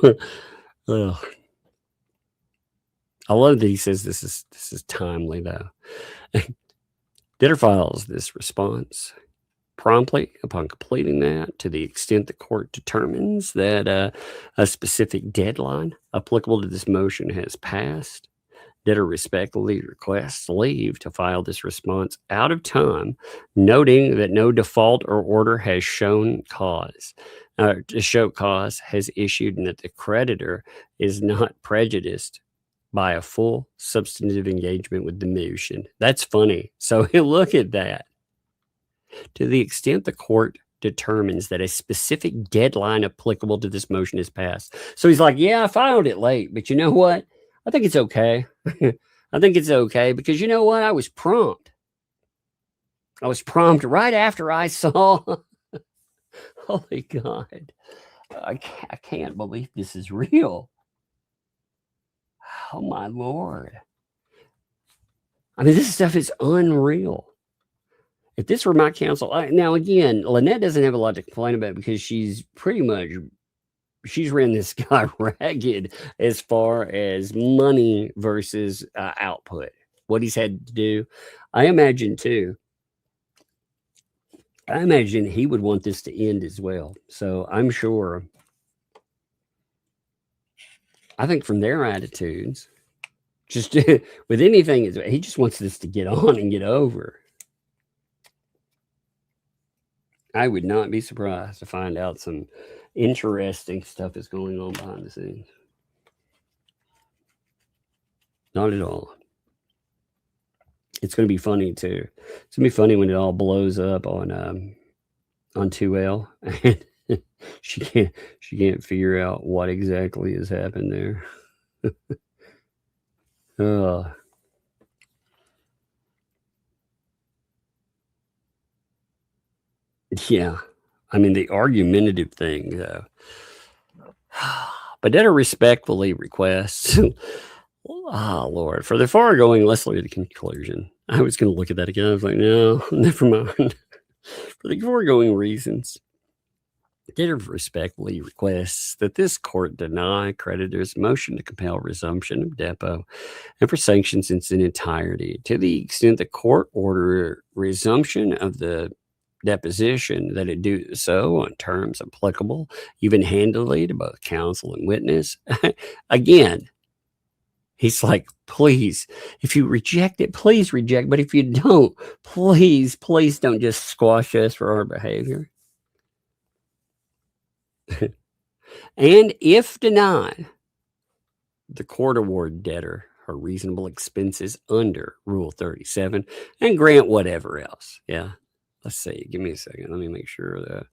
[SPEAKER 13] Ugh. I love that he says this is timely, though. Debtor files this response promptly upon completing that, to the extent the court determines that a specific deadline applicable to this motion has passed. Debtor respectfully requests leave to file this response out of time, noting that no default or order has shown cause. To show cause has issued, and that the creditor is not prejudiced by a full substantive engagement with the motion. That's funny. So look at that. To the extent the court determines that a specific deadline applicable to this motion is passed. So he's like, yeah, I filed it late, but you know what? I think it's okay. I think it's okay because you know what? I was prompt. I was prompt right after I saw. Holy God. I can't believe this is real. Oh, my Lord. I mean, this stuff is unreal. If this were my counsel, now again, Lynette doesn't have a lot to complain about because she's pretty much, she's ran this guy ragged as far as money versus output, what he's had to do. I imagine he would want this to end as well. So I'm sure, I think from their attitudes, just with anything, he just wants this to get on and get over. I would not be surprised to find out some interesting stuff is going on behind the scenes. Not at all. It's going to be funny too. It's going to be funny when it all blows up on 2L and she can't figure out what exactly has happened there. Yeah, I mean the argumentative thing though. But debtor respectfully requests, Lord, for the foregoing, let's look at the conclusion. I was going to look at that again. I was like, no, never mind. For the foregoing reasons, debtor respectfully requests that this court deny creditor's motion to compel resumption of depot and for sanctions in its entirety. To the extent the court order resumption of the deposition, that it do so on terms applicable even handedly to both counsel and witness. Again, he's like, please, if you reject it, please reject. But if you don't, please don't just squash us for our behavior. And if denied, the court award debtor her reasonable expenses under Rule 37 and grant whatever else. Yeah. Let's see. Give me a second. Let me make sure that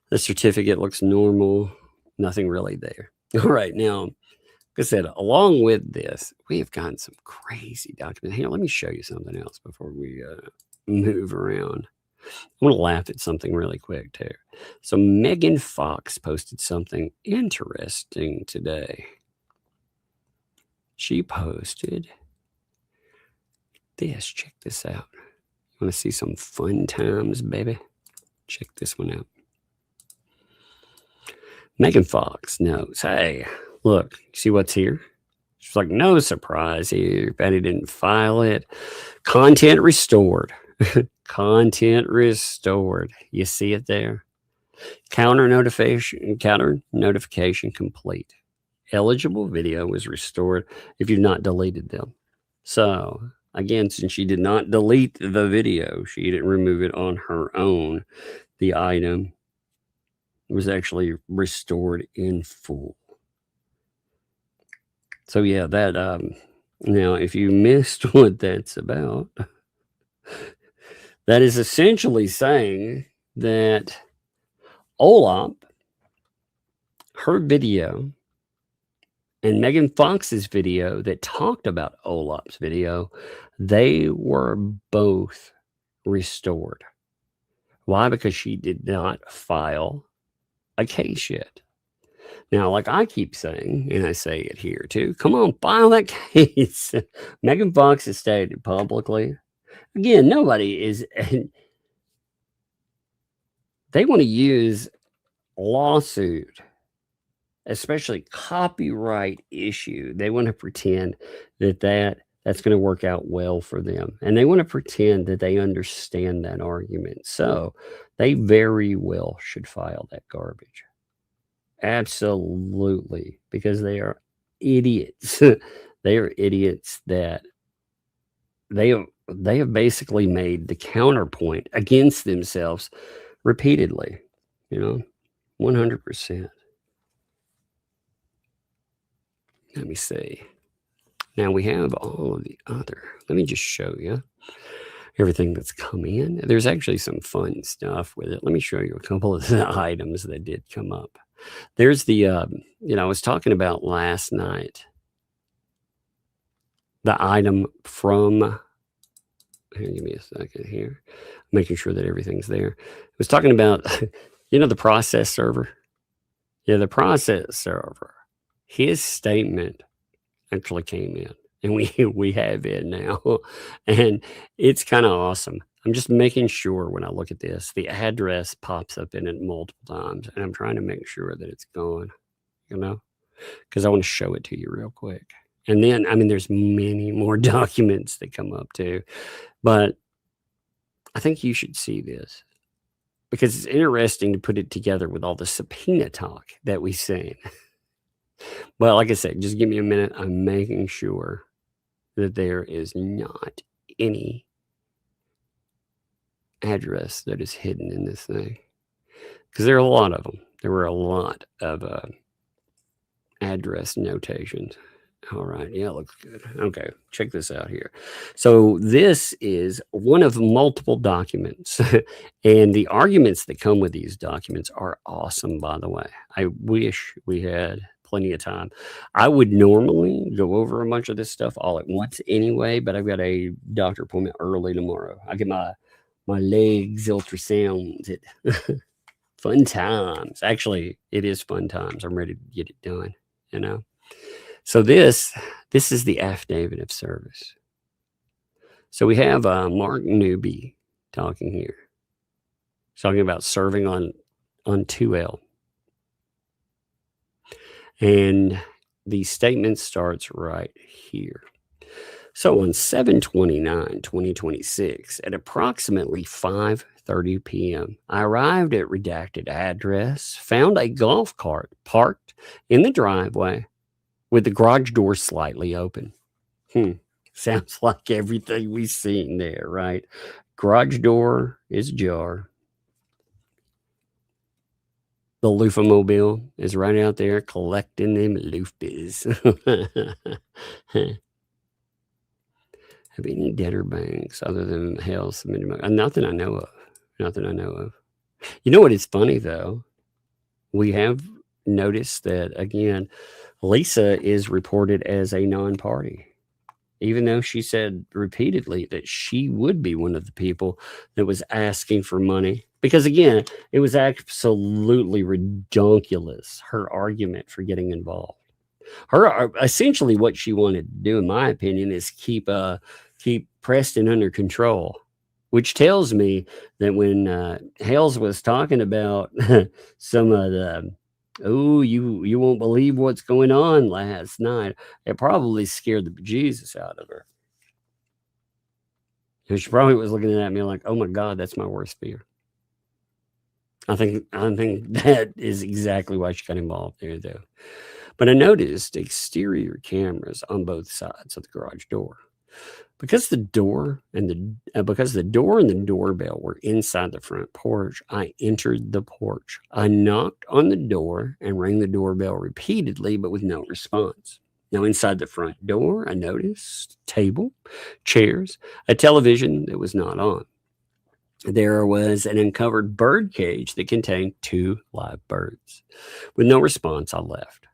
[SPEAKER 13] the certificate looks normal. Nothing really there. All right. Now, like I said, along with this, we have gotten some crazy documents. Here, let me show you something else before we move around. I want to laugh at something really quick, too. So Megan Fox posted something interesting today. She posted this. Check this out. Want to see some fun times, baby? Check this one out. Megan Fox knows, hey, look, see what's here? She's like, no surprise here. Betty didn't file it. Content restored. Content restored. You see it there? Counter notification complete. Eligible video was restored if you've not deleted them. So again, since she did not delete the video, she didn't remove it on her own, the item was actually restored in full. So yeah, that now if you missed what that's about, that is essentially saying that OLAP, her video, and Megan Fox's video that talked about OLAP's video, they were both restored. Why? Because she did not file a case yet. Now, like I keep saying, and I say it here too, come on, file that case. Megan Fox has stated publicly. Again, nobody is, they want to use lawsuit, especially copyright issue. They want to pretend that's going to work out well for them. And they want to pretend that they understand that argument. So they very well should file that garbage. Absolutely. Because they are idiots. They are idiots that they have basically made the counterpoint against themselves repeatedly, 100%. Let me see. Now we have all of the other. Let me just show you everything that's come in. There's actually some fun stuff with it. Let me show you a couple of the items that did come up. There's the, I was talking about last night, the item from, here, give me a second here, making sure that everything's there. I was talking about, the process server. Yeah, the process server. His statement actually came in, and we have it now, and it's kind of awesome. I'm just making sure when I look at this, the address pops up in it multiple times, and I'm trying to make sure that it's gone, because I want to show it to you real quick. And then, there's many more documents that come up too, but I think you should see this because it's interesting to put it together with all the subpoena talk that we've seen. Well, like I said, just give me a minute. I'm making sure that there is not any address that is hidden in this thing, because there are a lot of them. There were a lot of address notations. All right. Yeah, looks good. Okay. Check this out here. So this is one of multiple documents and the arguments that come with these documents are awesome, by the way. I wish we had plenty of time. I would normally go over a bunch of this stuff all at once anyway, but I've got a doctor appointment early tomorrow. I get my legs ultrasounds. Fun times. Actually, it is fun times. I'm ready to get it done, So this is the affidavit of service. So we have Mark Newby talking here. He's talking about serving on 2L. And the statement starts right here. So on 7/29/2026 at approximately 5:30 p.m., I arrived at redacted address, found a golf cart parked in the driveway with the garage door slightly open. Sounds like everything we've seen there, right? Garage door is ajar. The loofah-mobile is right out there collecting them loofahs. Have any debtor banks other than Hale submitted? Nothing I know of. Nothing I know of. You know what is funny, though? We have noticed that, again, Lisa is reported as a non-party, even though she said repeatedly that she would be one of the people that was asking for money. Because, again, it was absolutely redonkulous, her argument for getting involved. Essentially what she wanted to do, in my opinion, is keep Preston under control, which tells me that when Hales was talking about some of the, you won't believe what's going on last night, it probably scared the bejesus out of her. And she probably was looking at me like, oh my God, that's my worst fear. I think that is exactly why she got involved there, though. But I noticed exterior cameras on both sides of the garage door. Because the door and the doorbell were inside the front porch, I entered the porch. I knocked on the door and rang the doorbell repeatedly, but with no response. Now, inside the front door, I noticed a table, chairs, a television that was not on. There was an uncovered bird cage that contained 2 live birds. With no response, I left.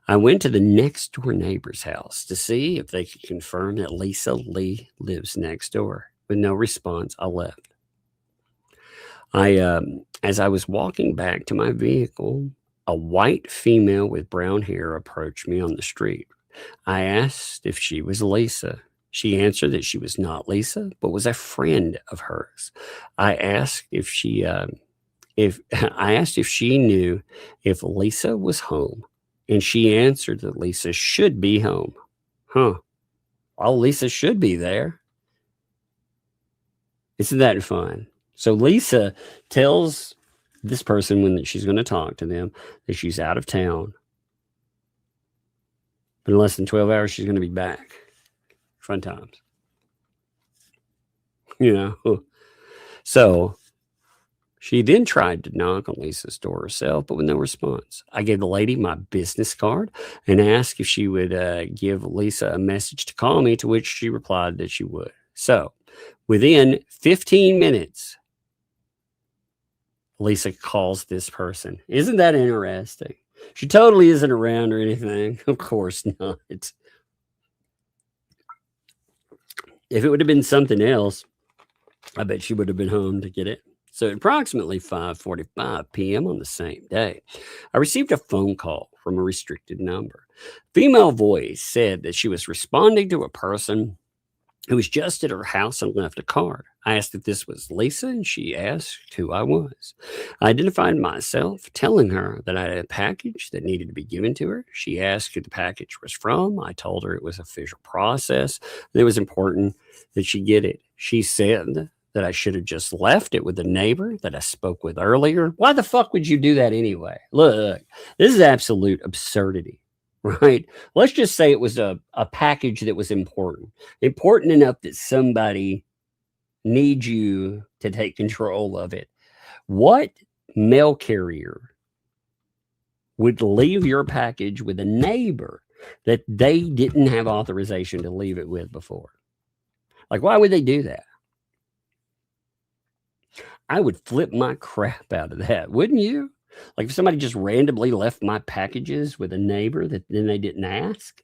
[SPEAKER 13] I went to the next door neighbor's house to see if they could confirm that Lisa Lee lives next door. With no response, I left. As I was walking back to my vehicle, A white female with brown hair approached me on the street. I asked if she was Lisa. She answered that she was not Lisa, but was a friend of hers. I asked if she knew if Lisa was home, and she answered that Lisa should be home. Well, Lisa should be there. Isn't that fun? So Lisa tells this person when she's going to talk to them that she's out of town. But in less than 12 hours, she's going to be back. Fun times. So she then tried to knock on Lisa's door herself, but with no response. I gave the lady my business card and asked if she would give Lisa a message to call me, to which she replied that she would. So within 15 minutes, Lisa calls this person. Isn't that interesting? She totally isn't around or anything. Of course not. If it would have been something else, I bet she would have been home to get it. So at approximately 5:45 p.m. on the same day, I received a phone call from a restricted number. Female voice said that she was responding to a person who was just at her house and left a card. I asked if this was Lisa, and she asked who I was. I identified myself, telling her that I had a package that needed to be given to her. She asked who the package was from. I told her it was official process, and it was important that she get it. She said that I should have just left it with the neighbor that I spoke with earlier. Why the fuck would you do that anyway? Look, this is absolute absurdity. Right? Let's just say it was a package that was important enough that somebody needs you to take control of it. What mail carrier would leave your package with a neighbor that they didn't have authorization to leave it with before? Like, why would they do that? I would flip my crap out of that, wouldn't you? Like if somebody just randomly left my packages with a neighbor that then they didn't ask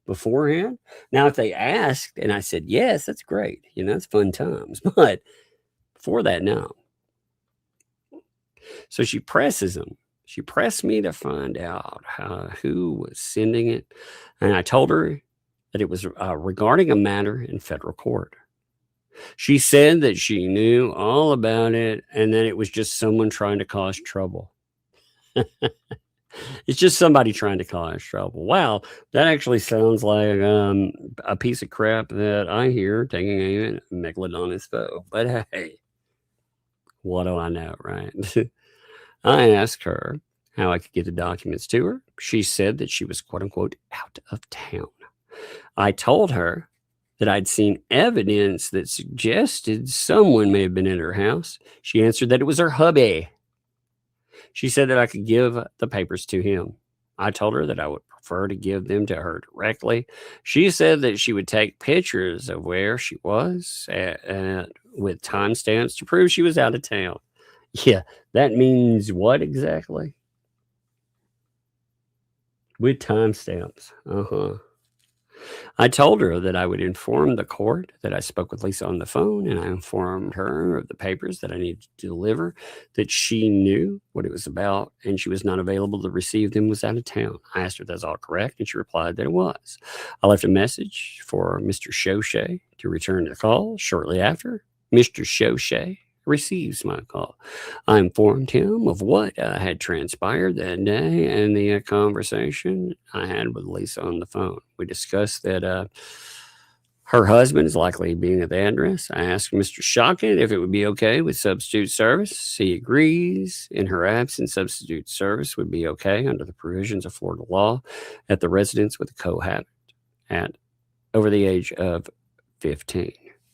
[SPEAKER 13] beforehand. Now, if they asked and I said, yes, that's great. It's fun times. But before that, no. So she presses them. She pressed me to find out who was sending it. And I told her that it was regarding a matter in federal court. She said that she knew all about it and that it was just someone trying to cause trouble. It's just somebody trying to cause trouble. Wow, that actually sounds like a piece of crap that I hear taking aim at Megalodon's foe. But hey, what do I know, right? I asked her how I could get the documents to her. She said that she was, quote unquote, out of town. I told her that I'd seen evidence that suggested someone may have been in her house. She answered that it was her hubby. She said that I could give the papers to him. I told her that I would prefer to give them to her directly. She said that she would take pictures of where she was with timestamps to prove she was out of town. Yeah, that means what exactly? With timestamps. I told her that I would inform the court that I spoke with Lisa on the phone, and I informed her of the papers that I needed to deliver, that she knew what it was about, and she was not available to receive them, was out of town. I asked her if that's all correct, and she replied that it was. I left a message for Mr. Shoshay to return the call. Shortly after, Mr. Shoshay receives my call. I informed him of what had transpired that day and the conversation I had with Lisa on the phone. We discussed that her husband is likely being at the address. I asked Mr. Shockett if it would be okay with substitute service. He agrees. In her absence, substitute service would be okay under the provisions of Florida law at the residence with a cohabit at over the age of 15.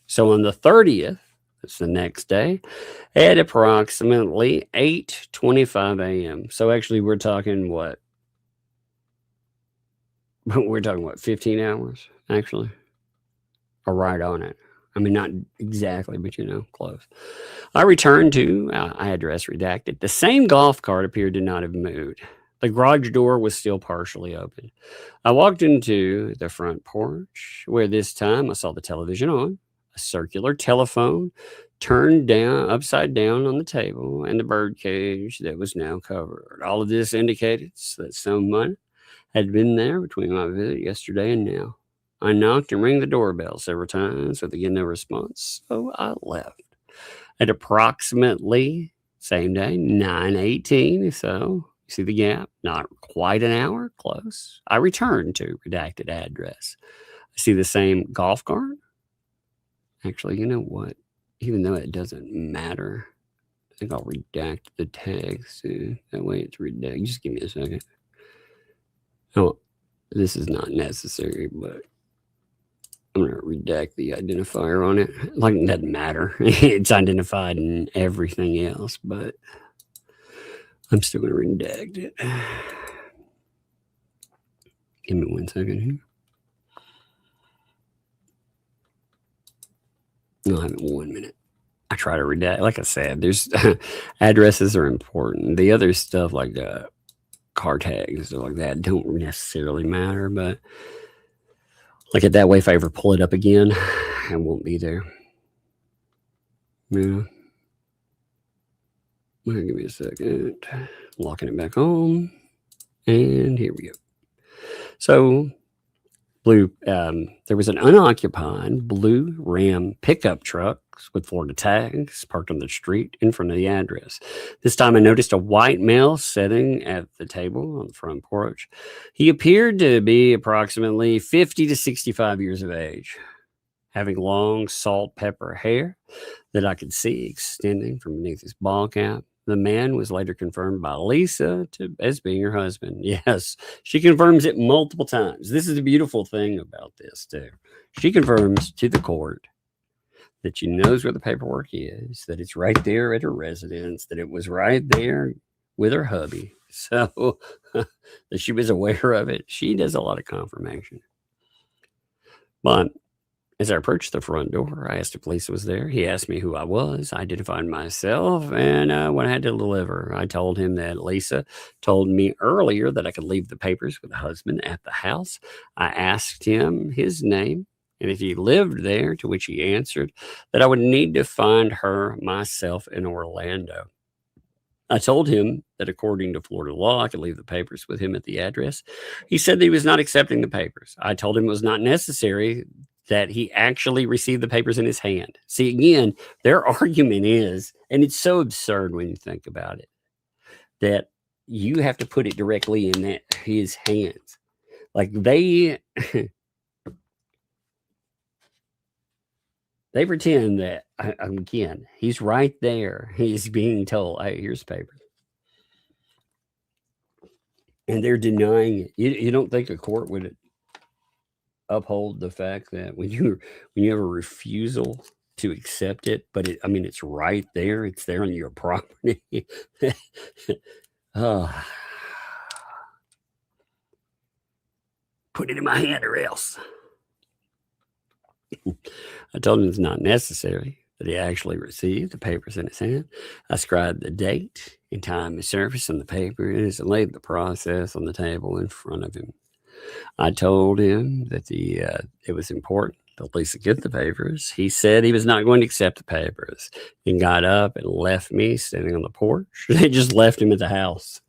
[SPEAKER 13] So on the 30th, it's the next day, at approximately 8:25 a.m. So actually, we're talking what? We're talking what? 15 hours, actually, or right on it. I mean, not exactly, but close. I returned to address redacted. The same golf cart appeared to not have moved. The garage door was still partially open. I walked into the front porch, where this time I saw the television on, a circular telephone, turned down, upside down on the table, and the bird cage that was now covered. All of this indicated that someone had been there between my visit yesterday and now. I knocked and rang the doorbell several times, but again, no response, so I left. At approximately, same day, 9:18, so you see the gap, not quite an hour, close. I returned to redacted address. I see the same golf cart. Actually, you know what? Even though it doesn't matter, I think I'll redact the tags too. That way it's redacted. Just give me a second. Oh, this is not necessary, but I'm going to redact the identifier on it. Like, it doesn't matter. It's identified in everything else, but I'm still going to redact it. Give me 1 second here. No, I have 1 minute. I try to redact. Like I said, there's addresses are important. The other stuff like car tags and stuff like that don't necessarily matter, but like it that way, if I ever pull it up again, it won't be there. Yeah. Well, give me a second. Locking it back on. And here we go. So there was an unoccupied blue Ram pickup truck with Florida tags parked on the street in front of the address. This time I noticed a white male sitting at the table on the front porch. He appeared to be approximately 50 to 65 years of age, having long salt pepper hair that I could see extending from beneath his ball cap. The man was later confirmed by Lisa as being her husband. Yes, she confirms it multiple times. This is the beautiful thing about this, too. She confirms to the court that she knows where the paperwork is, that it's right there at her residence, that it was right there with her hubby. So that she was aware of it. She does a lot of confirmation. But as I approached the front door, I asked if Lisa was there. He asked me who I was. I identified myself and what I had to deliver. I told him that Lisa told me earlier that I could leave the papers with the husband at the house. I asked him his name and if he lived there, to which he answered that I would need to find her myself in Orlando. I told him that according to Florida law, I could leave the papers with him at the address. He said that he was not accepting the papers. I told him it was not necessary, that he actually received the papers in his hand. See, again, their argument is, and it's so absurd when you think about it, that you have to put it directly in his hands. Like they pretend that, again, he's right there. He's being told, hey, here's the papers. And they're denying it. You don't think a court would uphold the fact that when you have a refusal to accept it, but it's right there. It's there on your property. Put it in my hand or else. I told him it's not necessary, that he actually received the papers in his hand. I scribed the date and time of service on the papers and laid the process on the table in front of him. I told him that it was important that Lisa get the papers. He said he was not going to accept the papers and got up and left me standing on the porch. They just left him at the house.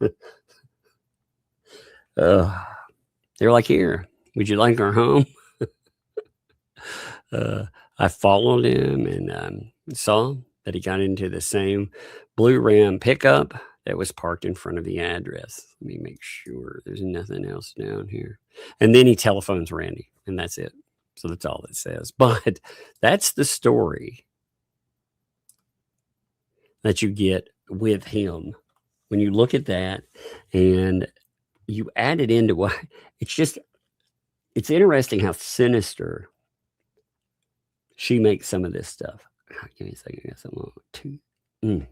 [SPEAKER 13] They're like, here, would you like our home? I followed him and saw that he got into the same blue Ram pickup that was parked in front of the address. Let me make sure there's nothing else down here. And then he telephones Randy, and that's it. So that's all it says. But that's the story that you get with him. When you look at that and you add it into what, it's interesting how sinister she makes some of this stuff. Give me a second. I got something.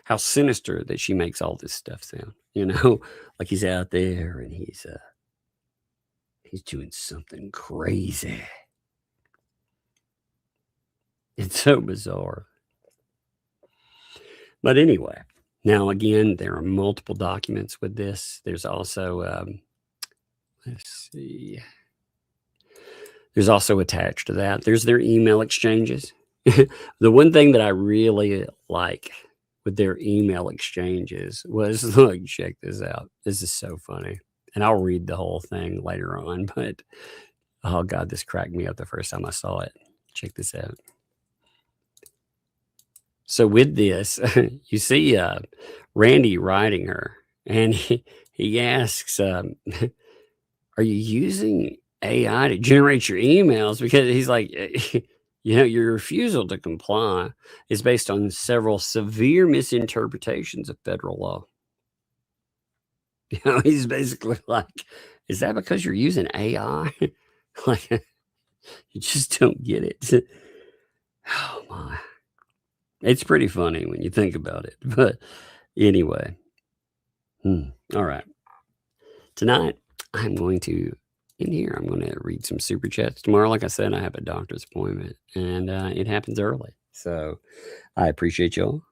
[SPEAKER 13] How sinister that she makes all this stuff sound. Like he's out there and he's doing something crazy. It's so bizarre. But anyway, now again, there are multiple documents with this. There's also, let's see. There's also attached to that, there's their email exchanges. The one thing that I really like with their email exchanges was, look, check this out. This is so funny. And I'll read the whole thing later on, but oh God, this cracked me up the first time I saw it. Check this out. So with this, you see Randy writing her, and he asks, are you using AI to generate your emails? Because he's like, your refusal to comply is based on several severe misinterpretations of federal law. He's basically like, is that because you're using AI? Like, you just don't get it. Oh my. It's pretty funny when you think about it. But anyway. All right. Tonight, I'm going to, in here, I'm going to read some super chats. Tomorrow, like I said, I have a doctor's appointment, and it happens early. So I appreciate y'all.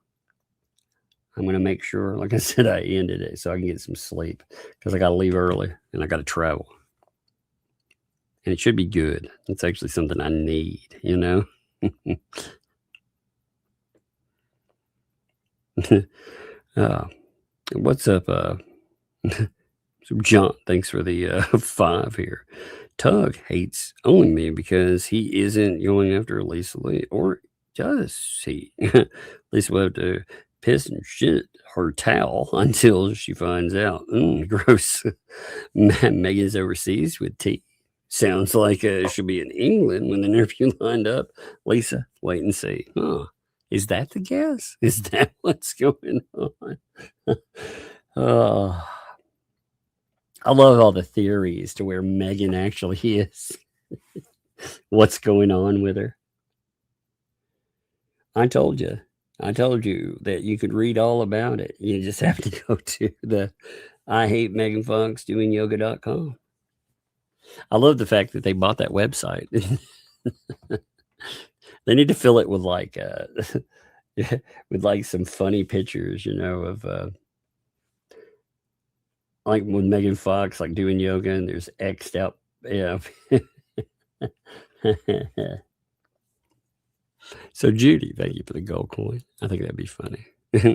[SPEAKER 13] I'm going to make sure, like I said, I ended it so I can get some sleep, because I got to leave early and I got to travel. And it should be good. It's actually something I need, What's up, John? Thanks for the 5 here. Tug hates only me because he isn't going after Lisa Lee, or does he? Lisa will have to piss and shit her towel until she finds out. Gross. Megan's overseas with T. Sounds like it should be in England when the interview lined up. Lisa, wait and see. Huh. Is that the guess? Is that what's going on? I love all the theories to where Megan actually is. What's going on with her? I told you that you could read all about it. You just have to go to the I Hate Megan Fox Doing Yoga.com. I love the fact that they bought that website. They need to fill it with like some funny pictures, of like with Megan Fox like doing yoga, and there's X'd out. Yeah. So Judy, thank you for the gold coin. I think that'd be funny.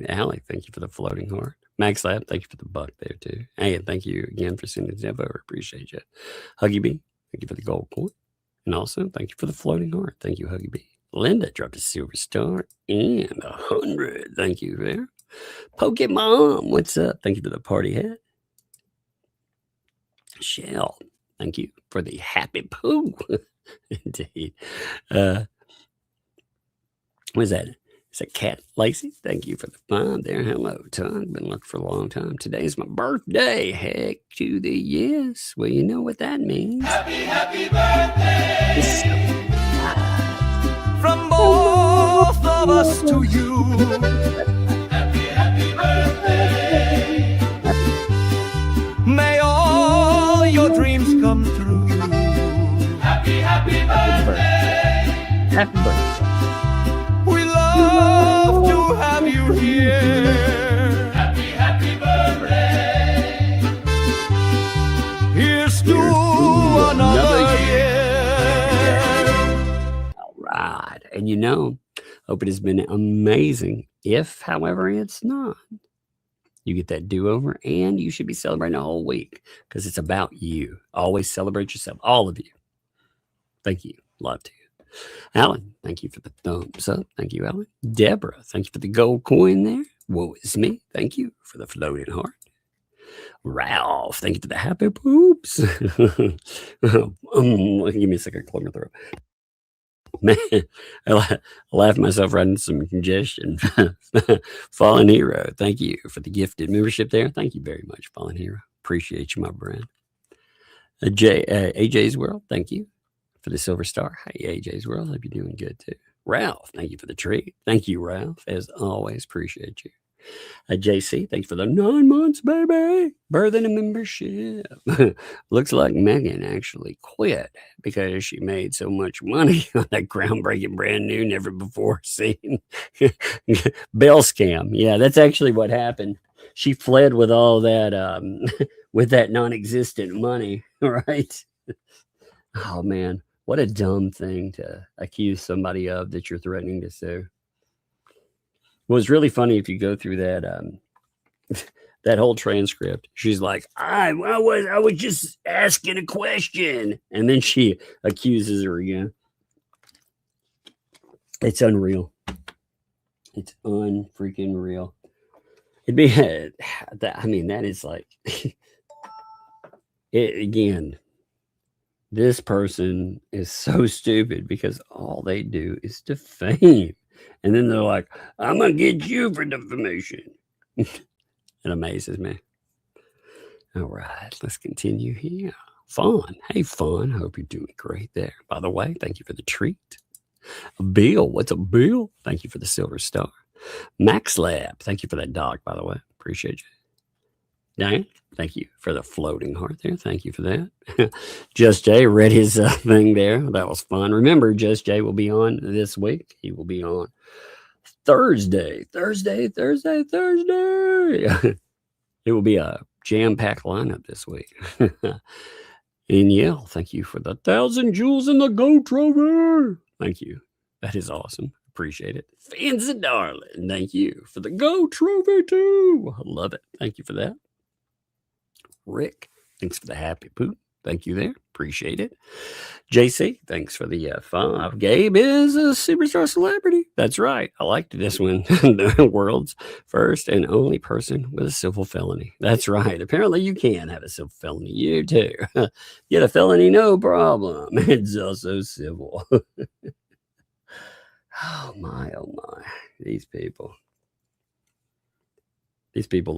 [SPEAKER 13] Allie, thank you for the floating heart. Max Lab, thank you for the buck there too. Hey, and thank you again for sending Zevo. I appreciate you. Huggy B, thank you for the gold coin. And also, thank you for the floating heart. Thank you, Huggy B. Linda dropped a silver star and 100. Thank you there. Pokemon, what's up? Thank you for the party hat. Shell, thank you for the happy poo. Indeed. What's that? It's a Cat Lacey. Thank you for the 5 there. Hello, Todd. Been looking for a long time. Today's my birthday. Heck to the yes. Well, you know what that means.
[SPEAKER 12] Happy birthday from both of us to you. Happy birthday. May all your dreams come true. Happy birthday.
[SPEAKER 13] Happy birthday.
[SPEAKER 12] We love to have you here. Happy birthday. Here's to another year.
[SPEAKER 13] All right. And hope it has been amazing. If, however, it's not, you get that do-over, and you should be celebrating a whole week because it's about you. Always celebrate yourself. All of you. Thank you. Love to you. Alan, thank you for the thumbs up. Thank you, Alan. Deborah, thank you for the gold coin there. Woe is me. Thank you for the floating heart. Ralph, thank you for the happy poops. Give me a second, clear my throat. Man, I laughed myself right into some congestion. Fallen Hero, thank you for the gifted membership there. Thank you very much, Fallen Hero. Appreciate you, my friend. AJ's World, thank you for the silver star. Hey, AJ's World, hope you're doing good too. Ralph, thank you for the treat. Thank you, Ralph. As always, appreciate you. JC, thanks for the 9 months, baby. Birthing a membership. Looks like Megan actually quit because she made so much money on that groundbreaking, brand new, never before seen Bell scam. Yeah, that's actually what happened. She fled with all that, with that non-existent money, right? Oh man, What a dumb thing to accuse somebody of that you're threatening to sue. Well, it's really funny if you go through that that whole transcript. She's like, I was just asking a question. And then she accuses her again. It's unreal. It's unfreaking real. It'd be, I mean, that is like, again, this person is so stupid because all they do is defame. And then they're like, I'm going to get you for defamation. It amazes me. All right, let's continue here. Fawn. Hey, Fawn. Hope you're doing great there. By the way, thank you for the treat. Bill. What's up, Bill? Thank you for the silver star. Max Lab. Thank you for that dog, by the way. Appreciate you. Diane, thank you for the floating heart there. Thank you for that. Just Jay read his thing there. That was fun. Remember, Just Jay will be on this week. He will be on Thursday. It will be a jam-packed lineup this week. And Yale, thank you for the 1,000 jewels in the gold trophy. Thank you. That is awesome. Appreciate it. Fans and darling, thank you for the gold trophy too. I love it. Thank you for that. Rick, thanks for the happy poop. Thank you there. Appreciate it. JC, thanks for the 5. Gabe is a superstar celebrity. That's right. I liked this one. The world's first and only person with a civil felony. That's right. Apparently you can have a civil felony. You too. Get a felony, no problem. It's also civil. Oh my. These people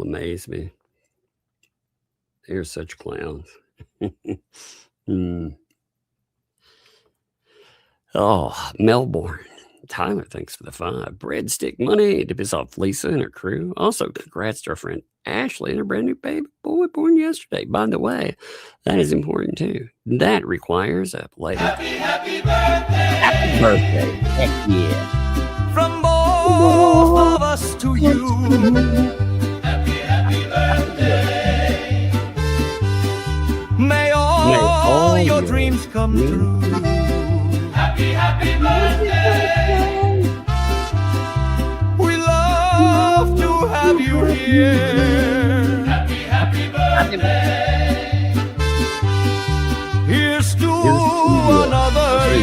[SPEAKER 13] amaze me. They're such clowns. Oh, Melbourne. Tyler, thanks for the 5. Breadstick money to piss off Lisa and her crew. Also, congrats to our friend Ashley and her brand new baby boy born yesterday. By the way, that is important too. That requires a later. Happy birthday! Happy birthday! Heck yeah!
[SPEAKER 12] From both of us to you. Happy birthday. May all your dreams come true. Happy birthday. We love to have you here. Happy birthday. Here's to another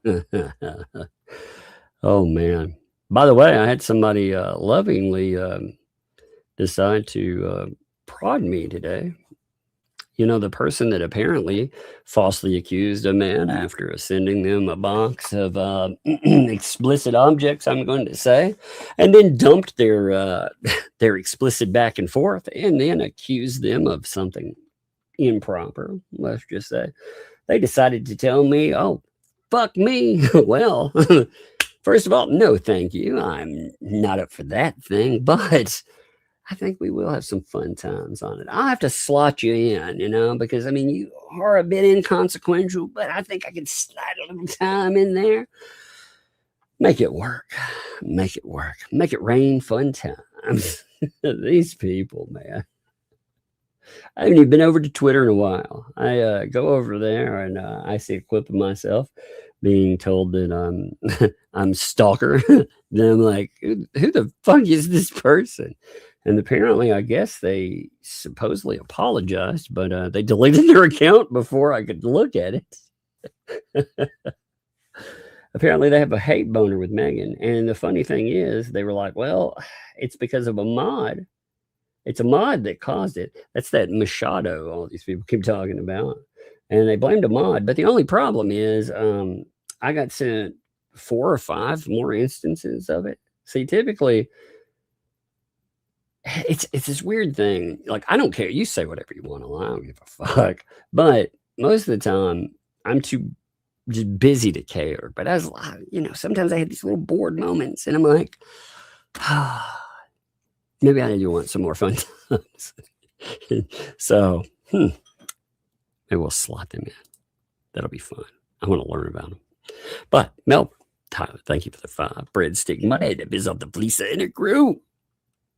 [SPEAKER 13] year. Oh man. By the way, I had somebody lovingly decide to prod me today. You know, the person that apparently falsely accused a man after sending them a box of explicit objects, I'm going to say, and then dumped their explicit back and forth, and then accused them of something improper, let's just say. They decided to tell me, oh, fuck me. Well, first of all, no, thank you. I'm not up for that thing, but I think we will have some fun times on it. I'll have to slot you in, you know, because, I mean, you are a bit inconsequential, but I think I could slide a little time in there. Make it work. Make it work. Make it rain fun times. These people, man. I haven't even been over to Twitter in a while. I go over there and I see a clip of myself being told that I'm stalker. Then I'm like, who the fuck is this person? And apparently, I guess they supposedly apologized, but they deleted their account before I could look at it. Apparently, they have a hate boner with Megan. And the funny thing is, they were like, well, it's because of a mod. It's a mod that caused it. That's that Machado all these people keep talking about. And they blamed a mod. But the only problem is I got sent 4 or 5 more instances of it. See, typically, it's this weird thing. Like, I don't care. You say whatever you want. I don't give a fuck. But most of the time, I'm too just busy to care. But as you know, sometimes I have these little bored moments, and I'm like, maybe I do want some more fun times. So, maybe we'll slot them in. That'll be fun. I want to learn about them. But Melbourne, Tyler, thank you for the 5. Breadstick money to biz up the police and it grew.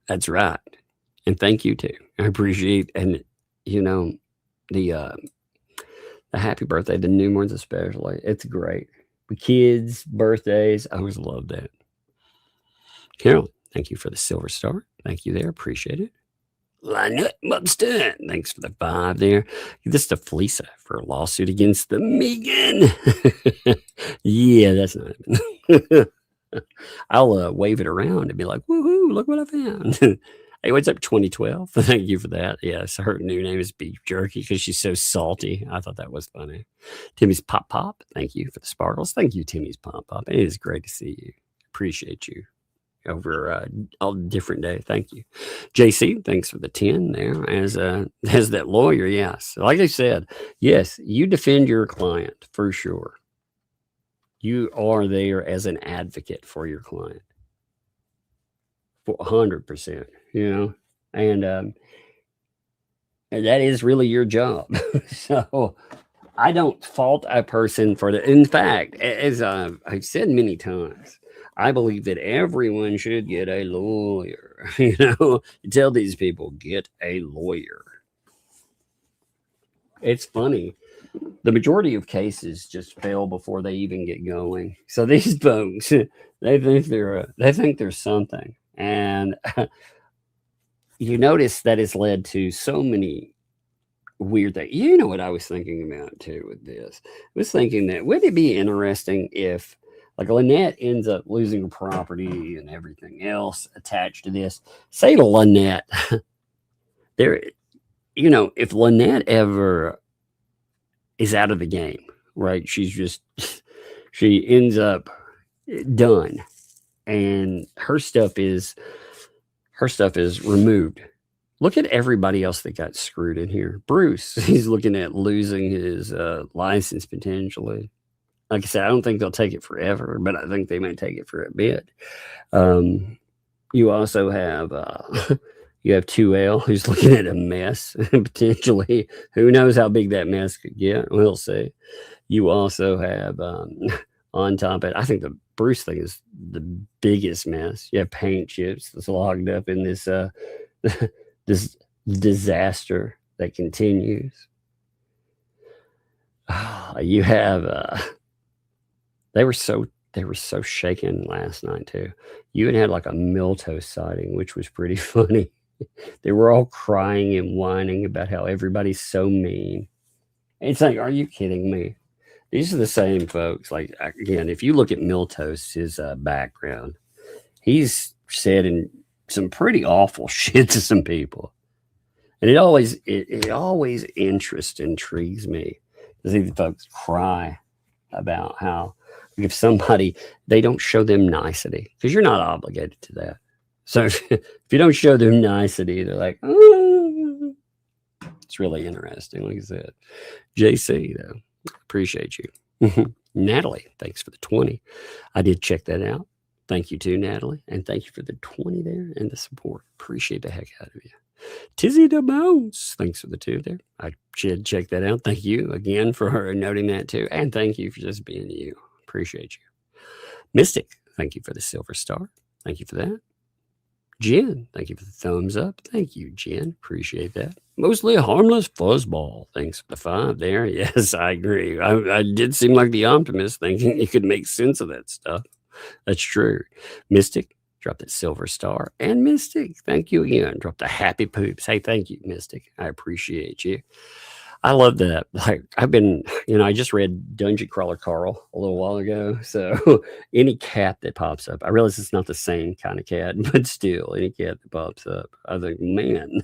[SPEAKER 13] That's right. And thank you too. I appreciate, and you know, the A happy birthday to newborns especially. It's great. The kids' birthdays, I always love that. Carol, thank you for the silver star. Thank you there. Appreciate it. Lynette Mubston, thanks for the 5 there. This to Felisa for a lawsuit against the Megan. Yeah, that's not happening. I'll wave it around and be like, woohoo, look what I found. Hey, what's up, 2012? Thank you for that. Yes, her new name is Beef Jerky because she's so salty. I thought that was funny. Timmy's Pop Pop, thank you for the sparkles. Thank you, Timmy's Pop Pop. It is great to see you. Appreciate you over all different day. Thank you. JC, thanks for the 10 there. As that lawyer, yes. Like I said, yes, you defend your client for sure. You are there as an advocate for your client. For 100%, and that is really your job. So I don't fault a person for that. In fact, as I've said many times, I believe that everyone should get a lawyer. You tell these people, get a lawyer. It's funny. The majority of cases just fail before they even get going. So these folks, they think they're something. And you notice that it's led to so many weird things. You know what I was thinking about too with this? I was thinking that wouldn't it be interesting if like Lynette ends up losing property and everything else attached to this? Say to Lynette, if Lynette ever is out of the game, right? She ends up done. And her stuff is removed. Look at everybody else that got screwed in here. Bruce, he's looking at losing his license potentially. Like I said, I don't think they'll take it forever, but I think they may take it for a bit. You also have you have 2L who's looking at a mess potentially. Who knows how big that mess could get? We'll see. You also have on top of it, I think the Bruce thing is the biggest mess. You have paint chips that's logged up in this this disaster that continues. You have they were so shaken last night too. You even had like a milquetoast sighting, which was pretty funny. They were all crying and whining about how everybody's so mean. It's like, are you kidding me? These are the same folks. Like, again, if you look at Miltoast, his background, he's said in some pretty awful shit to some people. And it always intrigues me to see the folks cry about how if somebody, they don't show them nicety, because you're not obligated to that. So if you don't show them nicety, they're like, oh. It's really interesting. Like I said, JC, though, appreciate you. Natalie, thanks for the 20. I did check that out. Thank you too, Natalie. And thank you for the 20 there and the support. Appreciate the heck out of you. Tizzy the Bones, thanks for the 2 there. I should check that out. Thank you again for noting that too. And thank you for just being you. Appreciate you. Mystic, thank you for the silver star. Thank you for that. Jen, thank you for the thumbs up. Thank you, Jen. Appreciate that. Mostly a harmless fuzzball. Thanks for the 5 there. Yes, I agree. I did seem like the optimist, thinking you could make sense of that stuff. That's true. Mystic, drop that silver star. And Mystic, thank you again. Drop the happy poops. Hey, thank you, Mystic. I appreciate you. I love that. Like, I've been, I just read Dungeon Crawler Carl a little while ago. So any cat that pops up, I realize it's not the same kind of cat, but still, any cat that pops up, I think, man,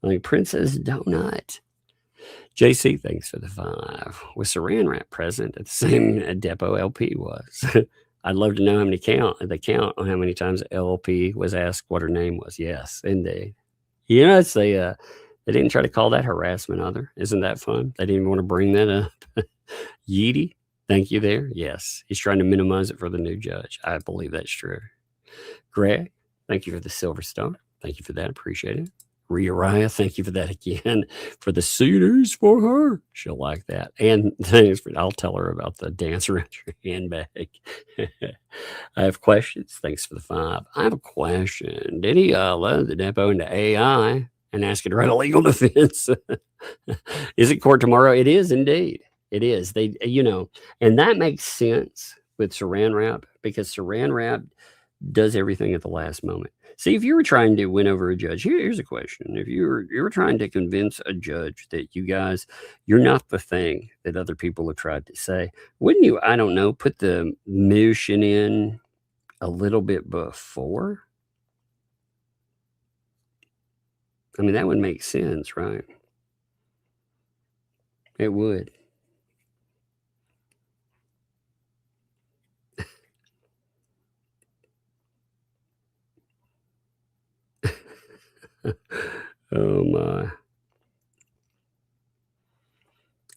[SPEAKER 13] like Princess Donut. JC, thanks for the 5. Was Saran Wrap present at the same depot LP was? I'd love to know how many count on how many times LP was asked what her name was. Yes, indeed. It's they didn't try to call that harassment either. Isn't that fun? They didn't even want to bring that up. Yeety, thank you there. Yes, he's trying to minimize it for the new judge. I believe that's true. Greg, thank you for the silver star. Thank you for that. Appreciate it. Uriah, thank you for that again. For the suitors for her. She'll like that. And thanks for, I'll tell her about the dance around your handbag. I have questions. Thanks for the 5. I have a question. Did he load the depot into AI and ask you to write a legal defense. Is it court tomorrow? It is indeed. It is. They, and that makes sense with Saran Wrap, because Saran Wrap does everything at the last moment. See, if you were trying to win over a judge, here's a question. If you were trying to convince a judge that you're not the thing that other people have tried to say, wouldn't you, I don't know, put the motion in a little bit before? I mean, that would make sense, right? It would. Oh my.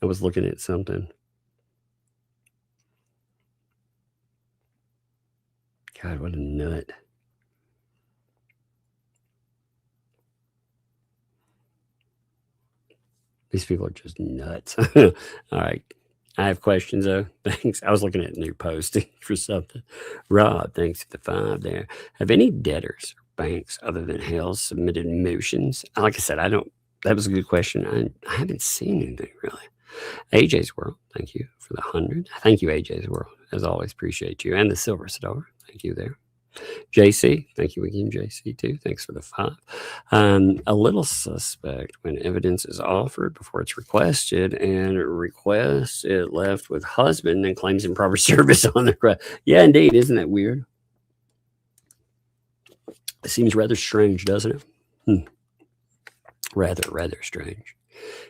[SPEAKER 13] I was looking at something. God, what a nut. These people are just nuts. All right. I have questions though. Thanks. I was looking at new posting for something. Rob, thanks for the 5 there. Have any debtors or banks other than Hale submitted motions? Like I said, that was a good question. I haven't seen anything really. AJ's World, thank you for the 100. Thank you, AJ's World. As always, appreciate you. And the Silver Star, thank you there. JC, thank you again, JC, too. Thanks for the 5. A little suspect when evidence is offered before it's requested, and requests it left with husband and claims improper service on the request. Yeah, indeed. Isn't that weird? It seems rather strange, doesn't it? Rather strange.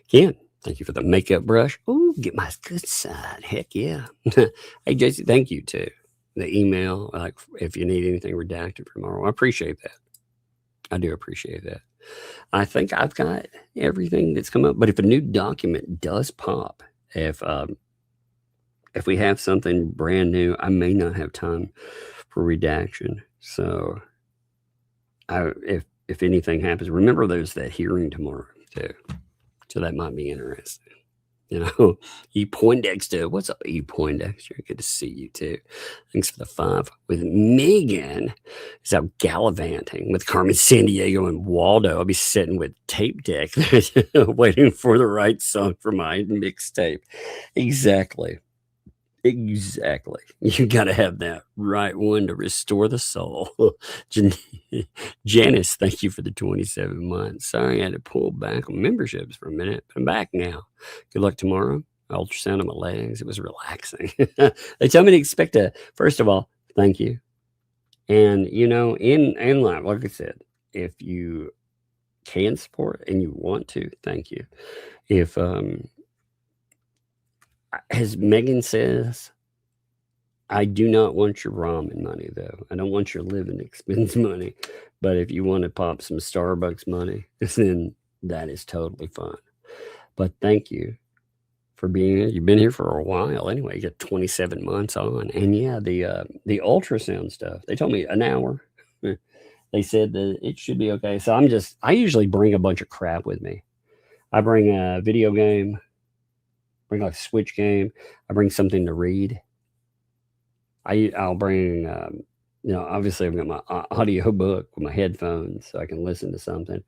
[SPEAKER 13] Ken, thank you for the makeup brush. Ooh, get my good side. Heck yeah. Hey, JC, thank you, too. The email, like if you need anything redacted for tomorrow. I appreciate that. I do appreciate that. I think I've got everything that's come up, but if a new document does pop, if we have something brand new, I may not have time for redaction. So if anything happens, remember there's that hearing tomorrow too. So that might be interesting. E. Poindexter. What's up, E. Poindexter? Good to see you too. Thanks for the 5. With Megan is out gallivanting with Carmen Sandiego and Waldo. I'll be sitting with tape deck waiting for the right song for my mixtape. Exactly. You got to have that right one to restore the soul. Janice, thank you for the 27 months. Sorry I had to pull back on memberships for a minute, but I'm back now. Good luck tomorrow. Ultrasound on my legs. It was relaxing. They tell me to expect first of all, thank you. And, in life, like I said, if you can support and you want to, thank you. If, as Megan says, I do not want your ramen money, though. I don't want your living expense money. But if you want to pop some Starbucks money, then that is totally fine. But thank you for being here. You've been here for a while anyway. You got 27 months on. And yeah, the ultrasound stuff, they told me an hour. They said that it should be okay. So I usually bring a bunch of crap with me. I bring a video game. Bring like a Switch game. I bring something to read. I'll bring, obviously I've got my audio book with my headphones so I can listen to something.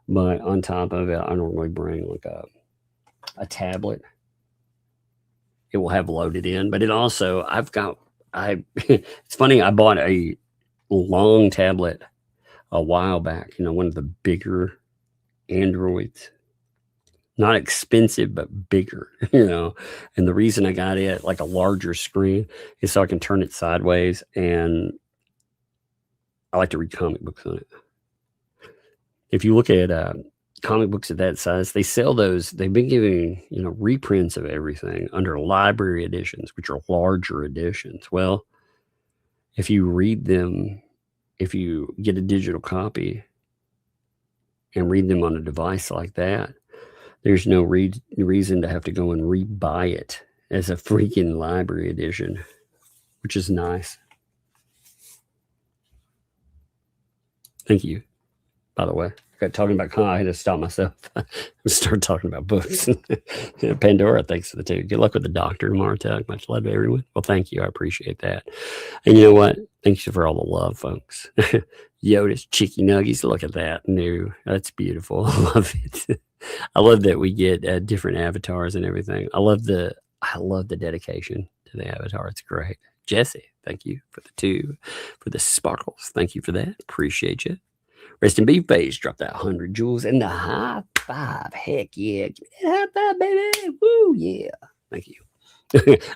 [SPEAKER 13] But on top of it, I normally bring like a tablet. It will have loaded in, but it also, it's funny, I bought a long tablet a while back, one of the bigger Androids. Not expensive, but bigger, And the reason I got it like a larger screen is so I can turn it sideways, and I like to read comic books on it. If you look at comic books at that size, they sell those. They've been giving, reprints of everything under library editions, which are larger editions. Well, if you read them, if you get a digital copy and read them on a device like that, there's no reason to have to go and rebuy it as a freaking library edition, which is nice. Thank you. by the way. Talking about I had to stop myself. Start talking about books. Pandora, thanks for the two. Good luck with the doctor tomorrow, Tug. Much love to everyone. Well, thank you. I appreciate that. And you know what? Thanks for all the love, folks. Yoda's Chicky Nuggies. Look at that. New. That's beautiful. I love it. I love that we get different avatars and everything. I love the dedication to the avatar. It's great. Jesse, thank you for the two. For the sparkles. Thank you for that. Appreciate you. Rest in peace, Face. Drop that 100 jewels and the high five. Heck yeah. Give me that high five, baby. Woo, yeah. Thank you.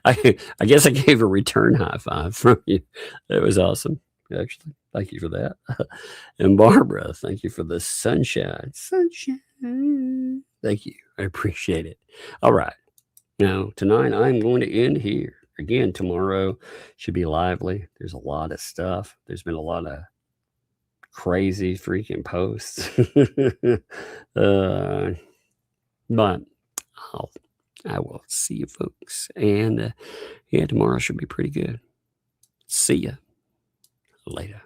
[SPEAKER 13] I guess I gave a return high five from you. That was awesome, actually. Thank you for that. And Barbara, thank you for the sunshine. Sunshine. Thank you. I appreciate it. All right. Now, tonight I'm going to end here. Again, tomorrow should be lively. There's a lot of stuff. There's been a lot of crazy freaking posts. But I will see you folks. And yeah, tomorrow should be pretty good. See ya later.